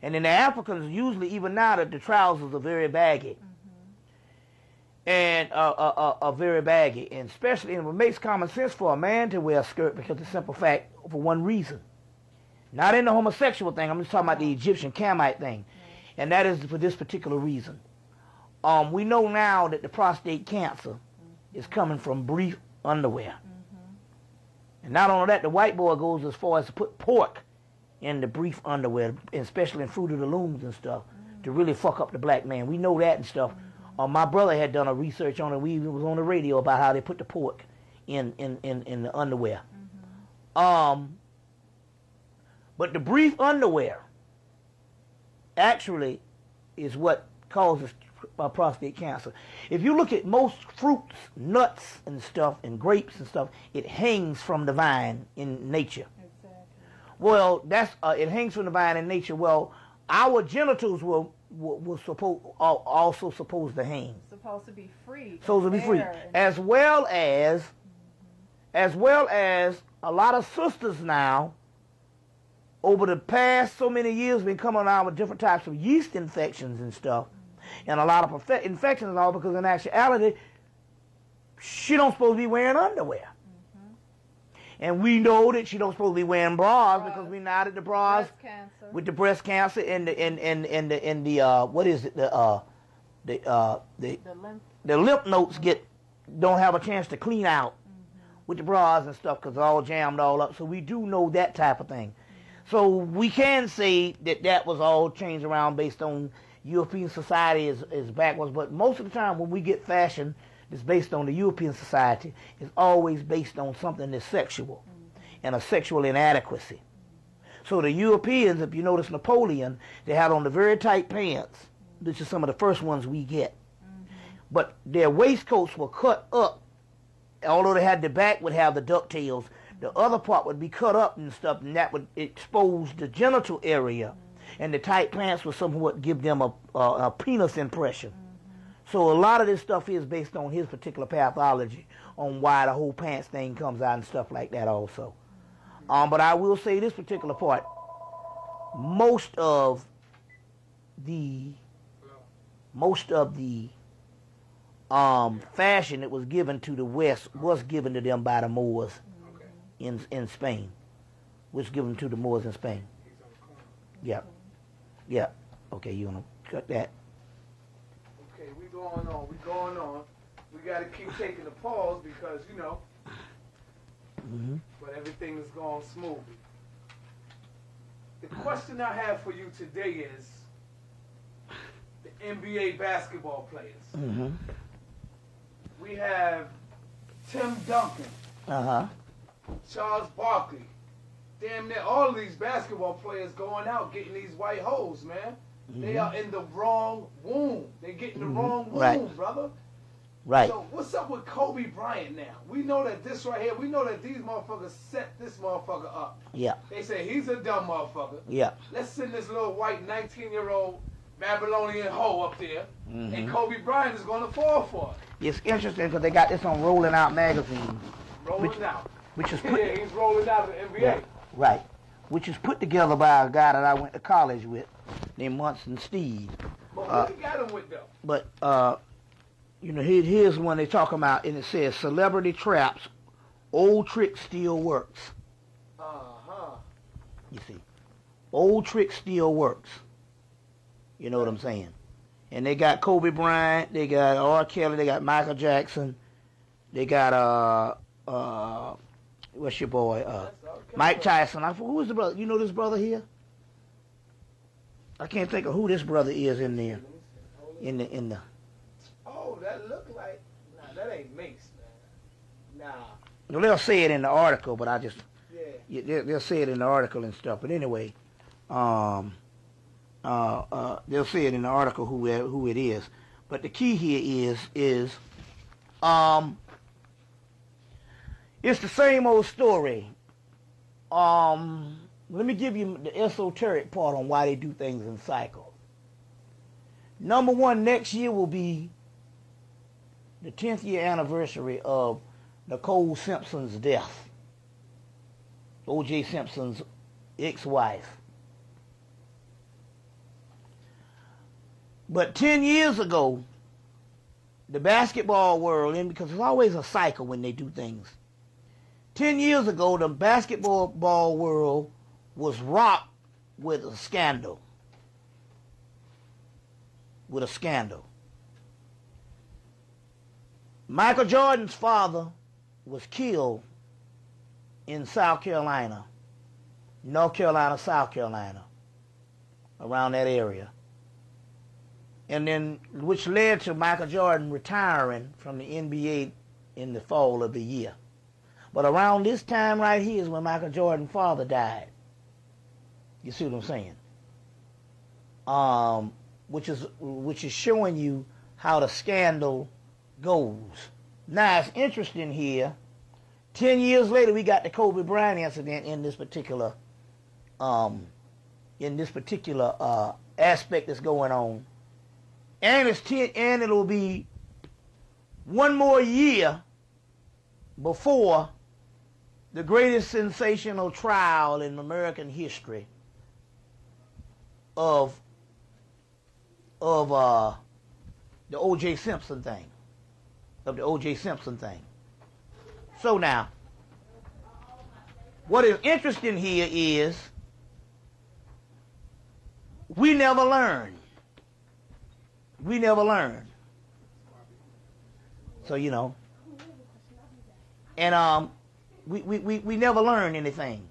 And then the Africans, usually even now, the trousers are very baggy. And are very baggy, and especially, and it makes common sense for a man to wear a skirt because the simple fact, for one reason. Not in the homosexual thing, I'm just talking about the Egyptian Camite thing. And that is for this particular reason. We know now that the prostate cancer is coming from brief underwear. And not only that, the white boy goes as far as to put pork in the brief underwear, especially in Fruit of the Looms and stuff, to really fuck up the black man. We know that and stuff. My brother had done a research on it. We was on the radio about how they put the pork in the underwear. But the brief underwear actually is what causes prostate cancer. If you look at most fruits, nuts and stuff, and grapes and stuff, it hangs from the vine in nature. Exactly. Well, that's it hangs from the vine in nature. Well, our genitals were also supposed to hang. Supposed to be free. Supposed to be free, as well as a lot of sisters now, over the past so many years, been coming around with different types of yeast infections and stuff, and a lot of infections and all, because in actuality, she don't supposed to be wearing underwear. And we know that she don't supposed to be wearing bras because we know that the bras Breast cancer. with the breast cancer and the what is it the lymph. the lymph nodes don't have a chance to clean out with the bras and stuff because it's all jammed all up. So we do know that type of thing. So we can say that was all changed around based on European society is backwards. But most of the time when we get fashion that's based on the European society, it's always based on something that's sexual and a sexual inadequacy. So the Europeans, if you notice Napoleon, they had on the very tight pants, which is some of the first ones we get. But their waistcoats were cut up. Although they had the back would have the ducktails, the other part would be cut up and stuff, and that would expose the genital area. And the tight pants would somewhat give them a penis impression. So a lot of this stuff is based on his particular pathology, on why the whole pants thing comes out and stuff like that also. But I will say this particular part, most of the fashion that was given to the West was given to them by the Moors in Spain. Was given to the Moors in Spain. Yeah. Yeah. Okay, you want to cut that? Okay, we going on. We got to keep taking the pause because, you know, but everything is going smoothly. The question I have for you today is the NBA basketball players. We have Tim Duncan, Charles Barkley, damn near all of these basketball players going out getting these white hoes, man. They are in the wrong womb. They get in the wrong womb, brother. Right. So what's up with Kobe Bryant now? We know that this right here, we know that these motherfuckers set this motherfucker up. Yeah. They say he's a dumb motherfucker. Yeah. Let's send this little white 19-year-old Babylonian hoe up there, and Kobe Bryant is going to fall for it. It's interesting because they got this on Rolling Out magazine. Rolling Out. Which is Yeah, he's rolling out of the NBA. Yeah, right. Which is put together by a guy that I went to college with named Munson Steve. But what he got him with, though? But, you know, here's one they talk about, and it says, Celebrity Traps, Old Trick Still Works. You see. Old Trick Still Works. You know what I'm saying? And they got Kobe Bryant, they got R. Kelly, they got Michael Jackson, they got, what's your boy? Mike Tyson. Who is the brother? You know this brother here? I can't think of who this brother is in there. In the. Oh, that look like. Nah, that ain't Mace, man. Nah. Well, they'll say it in the article, but I just. Yeah. They'll say it in the article and stuff. But anyway, they'll say it in the article who it is. But the key here is it's the same old story. Let me give you the esoteric part on why they do things in cycles. Number one, next year will be the 10th year anniversary of Nicole Simpson's death. O.J. Simpson's ex-wife. But 10 years ago, the basketball world, and because there's always a cycle when they do things, 10 years ago, the basketball world was rocked with a scandal. With a scandal. Michael Jordan's father was killed in South Carolina, North Carolina, South Carolina, around that area. And then, which led to Michael Jordan retiring from the NBA in the fall of the year. But around this time right here is when Michael Jordan's father died. You see what I'm saying? Which is showing you how the scandal goes. Now it's interesting here. 10 years later, we got the Kobe Bryant incident in this particular aspect that's going on, and it'll be one more year before the greatest sensational trial in American history of the O.J. Simpson thing. So now, What is interesting here is we never learn. We never learn. So, you know, and we never learn anything.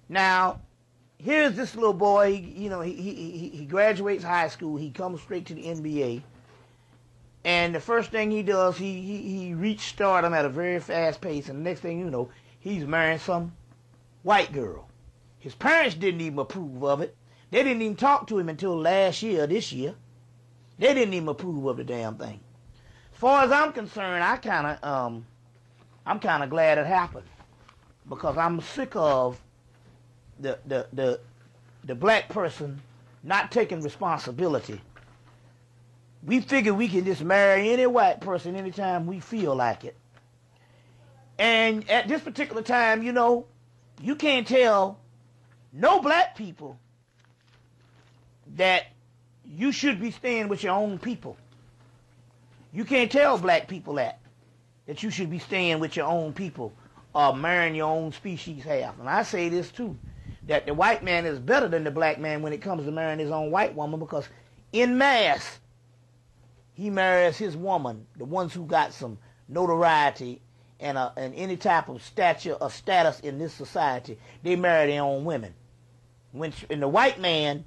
Now, here's this little boy, he graduates high school, he comes straight to the NBA, and the first thing he does, he reached stardom at a very fast pace, and the next thing you know, he's marrying some white girl. His parents didn't even approve of it. They didn't even talk to him until this year. They didn't even approve of the damn thing. As far as I'm concerned, I'm kind of glad it happened, because I'm sick of the black person not taking responsibility. We figure we can just marry any white person anytime we feel like it. And at this particular time, you can't tell no black people that you should be staying with your own people. You can't tell black people that you should be staying with your own people or marrying your own species half. And I say this too, that the white man is better than the black man when it comes to marrying his own white woman, because en masse, he marries his woman, the ones who got some notoriety and any type of stature or status in this society. They marry their own women. And the white man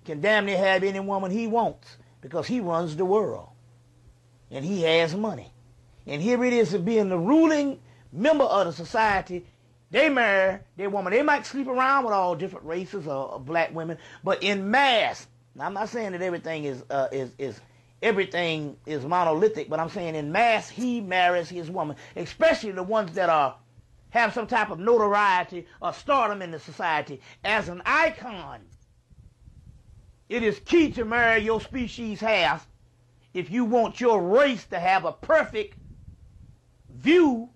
can damn near have any woman he wants, because he runs the world and he has money. And here it is, being the ruling member of the society. They marry their woman. They might sleep around with all different races or black women, but in mass. Now, I'm not saying that everything is monolithic, but I'm saying in mass he marries his woman, especially the ones that have some type of notoriety or stardom in the society as an icon. It is key to marry your species half if you want your race to have a perfect view.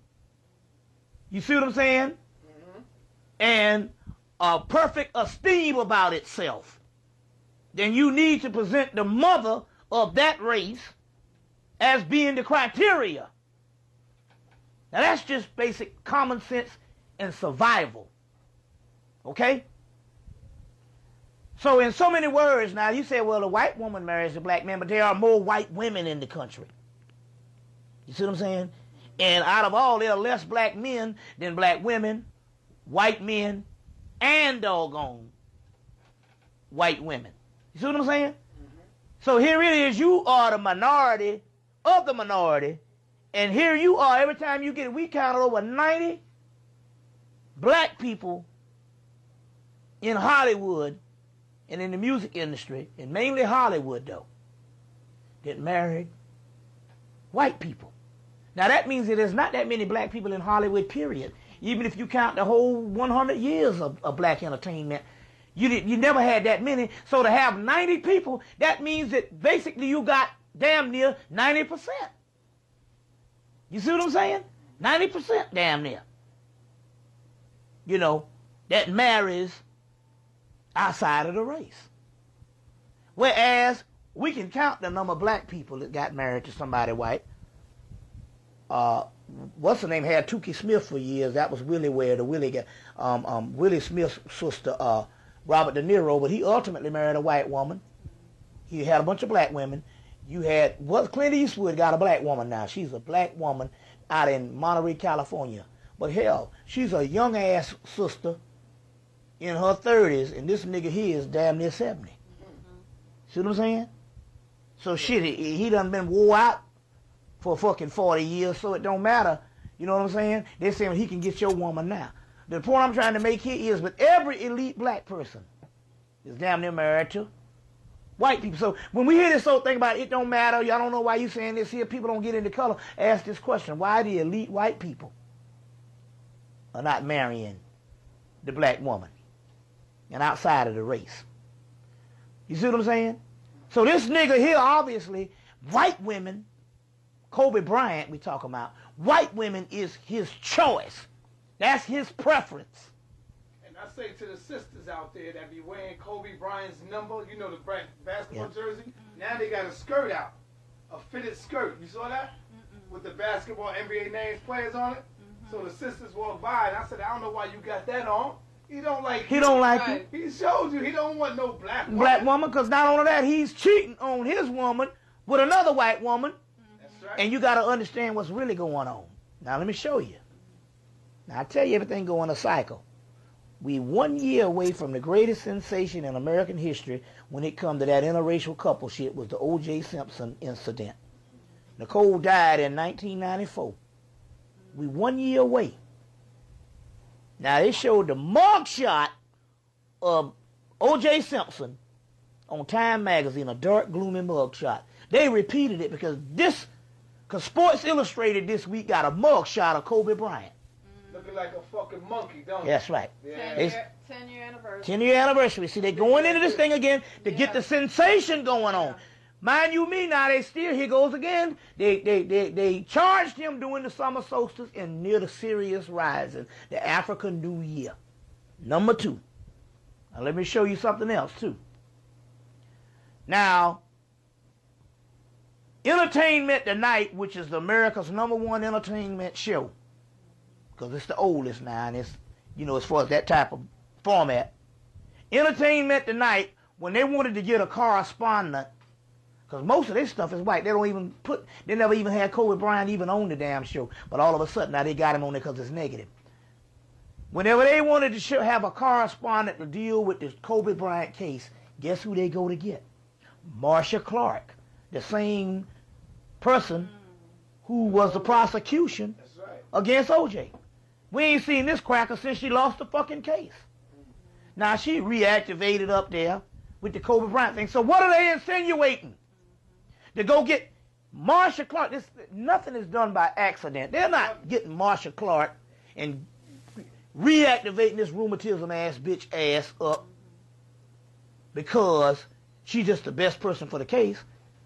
You see what I'm saying? Mm-hmm. And a perfect esteem about itself. Then you need to present the mother of that race as being the criteria. Now that's just basic common sense and survival. Okay? So in so many words, now you say, well, the white woman marries the black man, but there are more white women in the country. You see what I'm saying? And out of all, there are less black men than black women, white men, and doggone white women. You see what I'm saying? Mm-hmm. So here it is, you are the minority of the minority, and here you are, every time you get it, we counted over 90 black people in Hollywood and in the music industry, and mainly Hollywood though, that married white people. Now that means that there's not that many black people in Hollywood, period. Even if you count the whole 100 years of black entertainment, you never had that many. So to have 90 people, that means that basically you got damn near 90%. You see what I'm saying? 90% damn near. That marries outside of the race. Whereas we can count the number of black people that got married to somebody white. What's her name had Tukey Smith for years. That was Willie Ware. Willie got Willie Smith's sister, Robert De Niro, but he ultimately married a white woman. He had a bunch of black women. You had Clint Eastwood got a black woman now. She's a black woman out in Monterey, California. But hell, she's a young ass sister in her 30s, and this nigga here is damn near 70. See what I'm saying? So shit, he done been wore out for fucking 40 years, so it don't matter. You know what I'm saying? They're saying he can get your woman now. The point I'm trying to make here is, but every elite black person is damn near married to white people. So when we hear this whole thing about it don't matter, y'all don't know why you saying this here, people don't get into color, ask this question: why the elite white people are not marrying the black woman and outside of the race? You see what I'm saying? So this nigga here, obviously, white women, Kobe Bryant we talking about, white women is his choice. That's his preference. And I say to the sisters out there that be wearing Kobe Bryant's number, the basketball jersey, now they got a skirt out, a fitted skirt. You saw that? With the basketball NBA names players on it? So the sisters walked by, and I said, I don't know why you got that on. He don't like He don't like you. He showed you he don't want no black woman. Black woman, because not only that, he's cheating on his woman with another white woman. That's right. And you got to understand what's really going on. Now, let me show you. Now, I tell you everything go in a cycle. We 1 year away from the greatest sensation in American history when it comes to that interracial couple shit was the O.J. Simpson incident. Nicole died in 1994. We 1 year away. Now, they showed the mugshot of O.J. Simpson on Time Magazine, a dark, gloomy mugshot. They repeated it because Sports Illustrated this week got a mugshot of Kobe Bryant. Looking like a fucking monkey, don't it? That's right. Yeah. 10-year anniversary. 10-year anniversary. See, they're going into this thing again to get the sensation going on. Mind you me, now they still, here goes again. They charged him during the summer solstice and near the Sirius rising, the African New Year. Number 2. Now let me show you something else too. Now, Entertainment Tonight, which is America's #1 entertainment show, because it's the oldest now, and it's, as far as that type of format. Entertainment Tonight, when they wanted to get a correspondent, because most of this stuff is white. They never even had Kobe Bryant even on the damn show. But all of a sudden, now they got him on there because it's negative. Whenever they wanted to have a correspondent to deal with this Kobe Bryant case, guess who they go to get? Marcia Clark, the same person who was the prosecution against O.J. We ain't seen this cracker since she lost the fucking case. Now, she reactivated up there with the Kobe Bryant thing. So what are they insinuating? To go get Marcia Clark. Nothing is done by accident. They're not getting Marcia Clark and reactivating this rheumatism ass bitch ass up because she's just the best person for the case.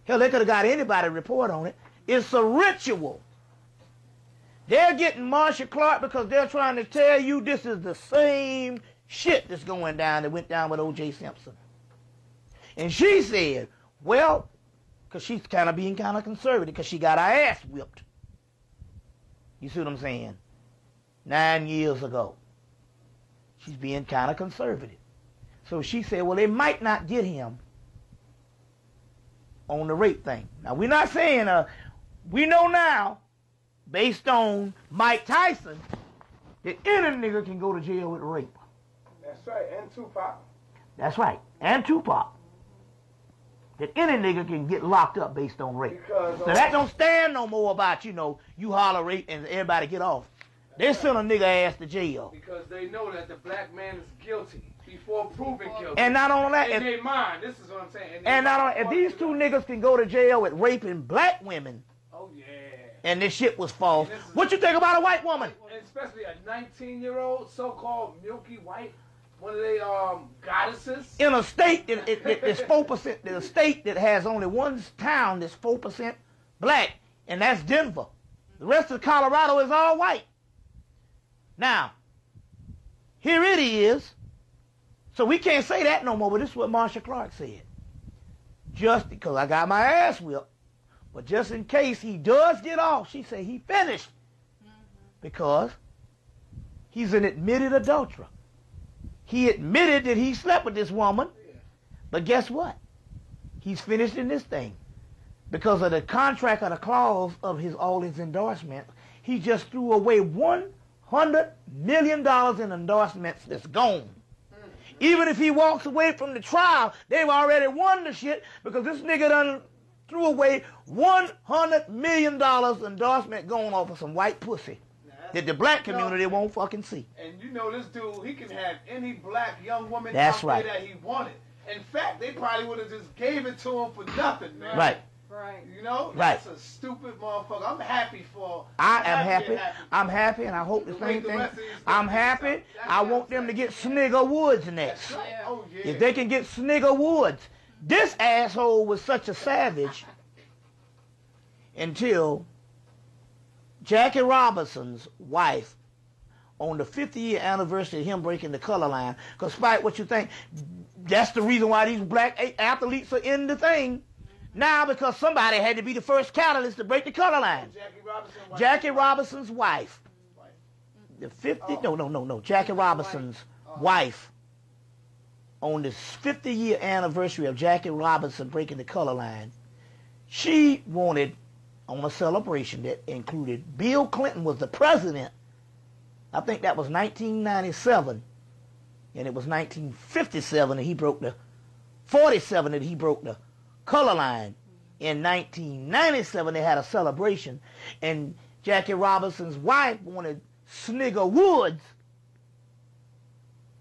Hell, they could have got anybody to report on it. It's a ritual. They're getting Marcia Clark because they're trying to tell you this is the same shit that's going down that went down with O.J. Simpson. And she said, well, because she's being kind of conservative because she got her ass whipped. You see what I'm saying? 9 years ago. She's being kind of conservative. So she said, well, they might not get him on the rape thing. Now, we're not saying, we know now, based on Mike Tyson, that any nigga can go to jail with rape. That's right, and Tupac. That's right, and Tupac. That any nigga can get locked up based on rape. So that don't stand no more about, you holler rape and everybody get off. They send a nigga ass to jail. Because they know that the black man is guilty before proven guilty. And not only that, in their mind, this is what I'm saying. And not only, if these two niggas can go to jail with raping black women, oh yeah, and this shit was false, what you think about a white woman? Especially a 19-year-old so-called milky white, one of they goddesses. In a state that is 4%, a state that has only one town that's 4% black, and that's Denver. The rest of Colorado is all white. Now, here it is. So we can't say that no more, but this is what Marcia Clark said. Just because I got my ass whipped, but just in case he does get off, she said he finished. Because he's an admitted adulterer. He admitted that he slept with this woman, but guess what? He's finished in this thing. Because of the contract or the clause of all his endorsements, he just threw away $100 million in endorsements that's gone. Even if he walks away from the trial, they've already won the shit because this nigga done threw away $100 million endorsement going off of some white pussy that the black community won't fucking see. And this dude, he can have any black young woman That's out right. there that he wanted. In fact, they probably would have just gave it to him for nothing, man. Right. Right. That's a stupid motherfucker. I'm happy for. I am happy. I'm happy, and I hope the same thing. I'm happy. I want them to get Snigger Woods next. That's right. Oh, yeah. If they can get Snigger Woods. This asshole was such a savage until Jackie Robinson's wife, on the 50-year anniversary of him breaking the color line, because despite what you think, that's the reason why these black athletes are in the thing. Now, because somebody had to be the first catalyst to break the color line. Jackie Robinson's wife. Jackie Robinson's wife. Jackie Robinson's wife, on the 50-year anniversary of Jackie Robinson breaking the color line, she wanted on a celebration that included Bill Clinton was the president. I think that was 1997, and it was 1957 that he broke the 47 that he broke the color line. In 1997, they had a celebration, and Jackie Robinson's wife wanted Snigger Woods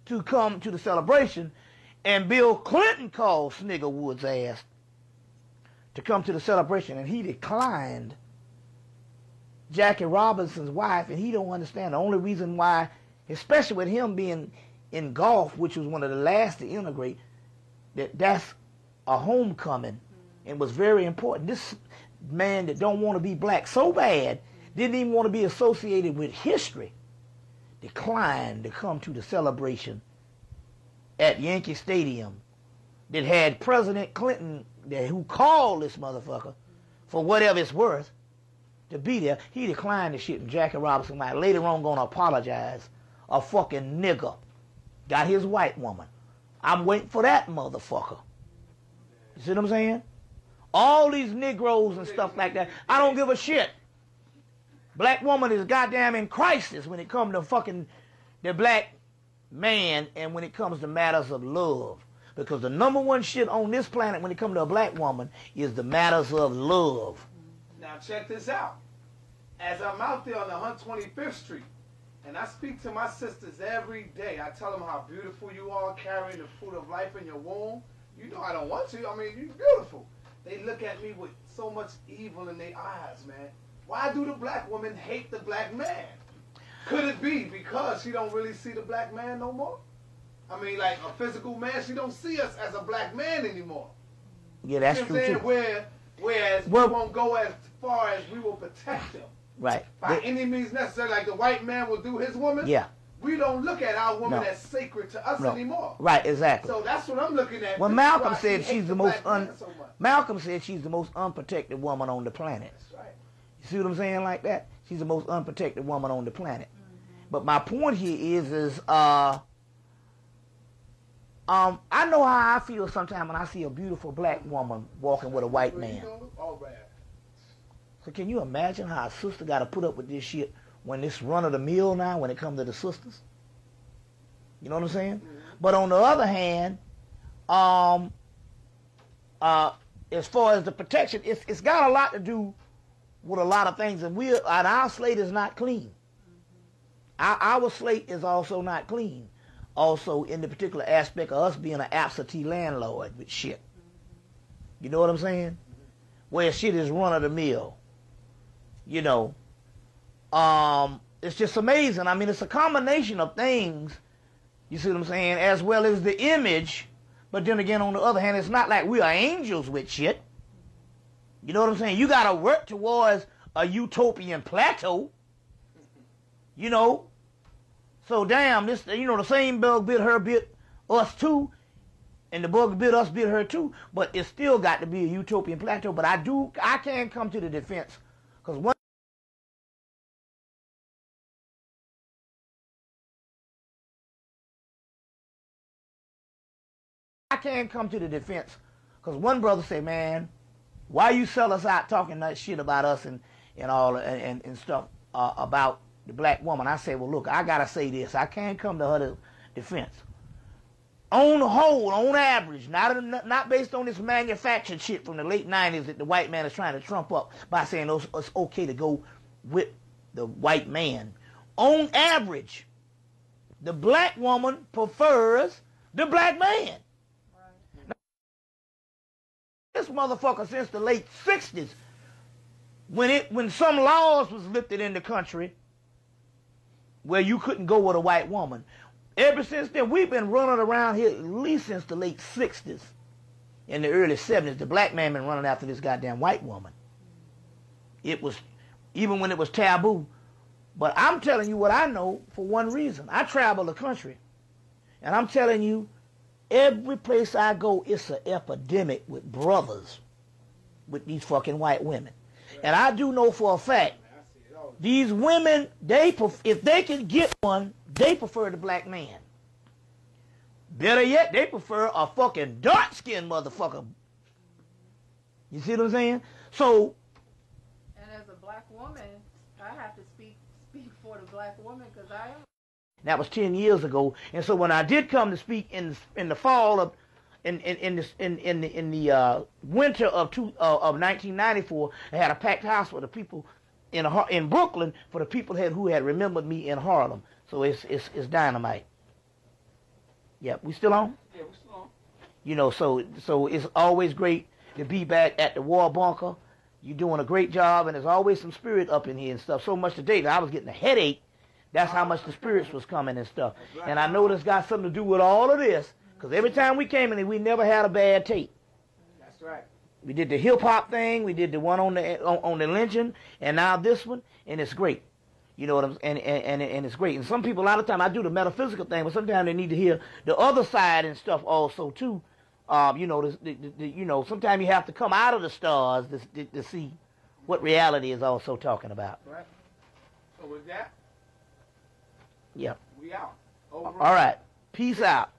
to come to the celebration, and Bill Clinton called Snigger Woods' ass to come to the celebration, and he declined Jackie Robinson's wife, and he don't understand the only reason why, especially with him being in golf, which was one of the last to integrate, that's a homecoming and was very important. This man that don't want to be black so bad, didn't even want to be associated with history, declined to come to the celebration at Yankee Stadium that had President Clinton, who called this motherfucker for whatever it's worth, to be there. He declined the shit, and Jackie Robinson might later on gonna apologize. A fucking nigger got his white woman. I'm waiting for that motherfucker. You see what I'm saying? All these Negroes and stuff like that, I don't give a shit. Black woman is goddamn in crisis when it comes to fucking the black man and when it comes to matters of love. Because the number one shit on this planet when it comes to a black woman is the matters of love. Now check this out. As I'm out there on the 125th Street, and I speak to my sisters every day, I tell them how beautiful you are, carrying the fruit of life in your womb. You know I don't want to. I mean, you're beautiful. They look at me with so much evil in their eyes, man. Why do the black woman hate the black man? Could it be because she don't really see the black man no more? I mean, like a physical man, she don't see us as a black man anymore. Yeah, that's true too. Whereas we won't go as far as we will protect them. Right. By any means necessary, like the white man will do his woman. Yeah. We don't look at our woman as sacred to us anymore. Right, exactly. So that's what I'm looking at. Well, Malcolm said she's the most Malcolm said she's the most unprotected woman on the planet. That's right. You see what I'm saying like that? She's the most unprotected woman on the planet. But my point here is I know how I feel sometimes when I see a beautiful black woman walking with a white man. So can you imagine how a sister got to put up with this shit when it's run of the mill now when it comes to the sisters? You know what I'm saying? Mm-hmm. But on the other hand, as far as the protection, it's got a lot to do with a lot of things, and our slate is not clean. Our slate is also not clean. Also, in the particular aspect of us being an absentee landlord with shit. You know what I'm saying? Where shit is run of the mill. You know, it's just amazing. I mean, it's a combination of things, you see what I'm saying, as well as the image. But then again, on the other hand, it's not like we are angels with shit. You know what I'm saying? You got to work towards a utopian plateau. You know? So damn, this, you know, the same bug bit her, bit us too. And the bug bit us, bit her too. But it's still got to be a utopian plateau. But I can come to the defense. Because one brother say, man, why you sell us out talking that shit about us and all and stuff about the black woman? I say, well, look, I gotta say this. I can't come to her defense. On the whole, on average, not based on this manufactured shit from the late 90s that the white man is trying to trump up by saying it's okay to go with the white man. On average, the black woman prefers the black man. Now, this motherfucker since the late 60s, when some laws was lifted in the country where you couldn't go with a white woman, ever since then, we've been running around here at least since the late 60s. In the early 70s, the black man been running after this goddamn white woman. It was, even when it was taboo. But I'm telling you what I know for one reason. I travel the country. And I'm telling you, every place I go, it's an epidemic with brothers with these fucking white women. And I do know for a fact These women, if they can get one, they prefer the black man. Better yet, they prefer a fucking dark-skinned motherfucker. You see what I'm saying? So, and as a black woman, I have to speak for the black woman because I am. That was 10 years ago, and so when I did come to speak in the fall of in the winter of 1994, I had a packed house for the people in Brooklyn for the people who had remembered me in Harlem. So it's dynamite. Yep, we still on? Yeah, we still on. You know, so it's always great to be back at the War Bunker. You're doing a great job, and there's always some spirit up in here and stuff. So much today that I was getting a headache. That's how much the spirits was coming and stuff. Right. And I know this got something to do with all of this, because every time we came in here, we never had a bad tape. That's right. We did the hip hop thing, we did the one on the lynching, and now this one, and it's great. You know what I'm saying? And it's great. And some people, a lot of time, I do the metaphysical thing, but sometimes they need to hear the other side and stuff also too. You know, you know, sometimes you have to come out of the stars to see what reality is also talking about. Right. So with that, Yep. we out. Over. All right. Peace out.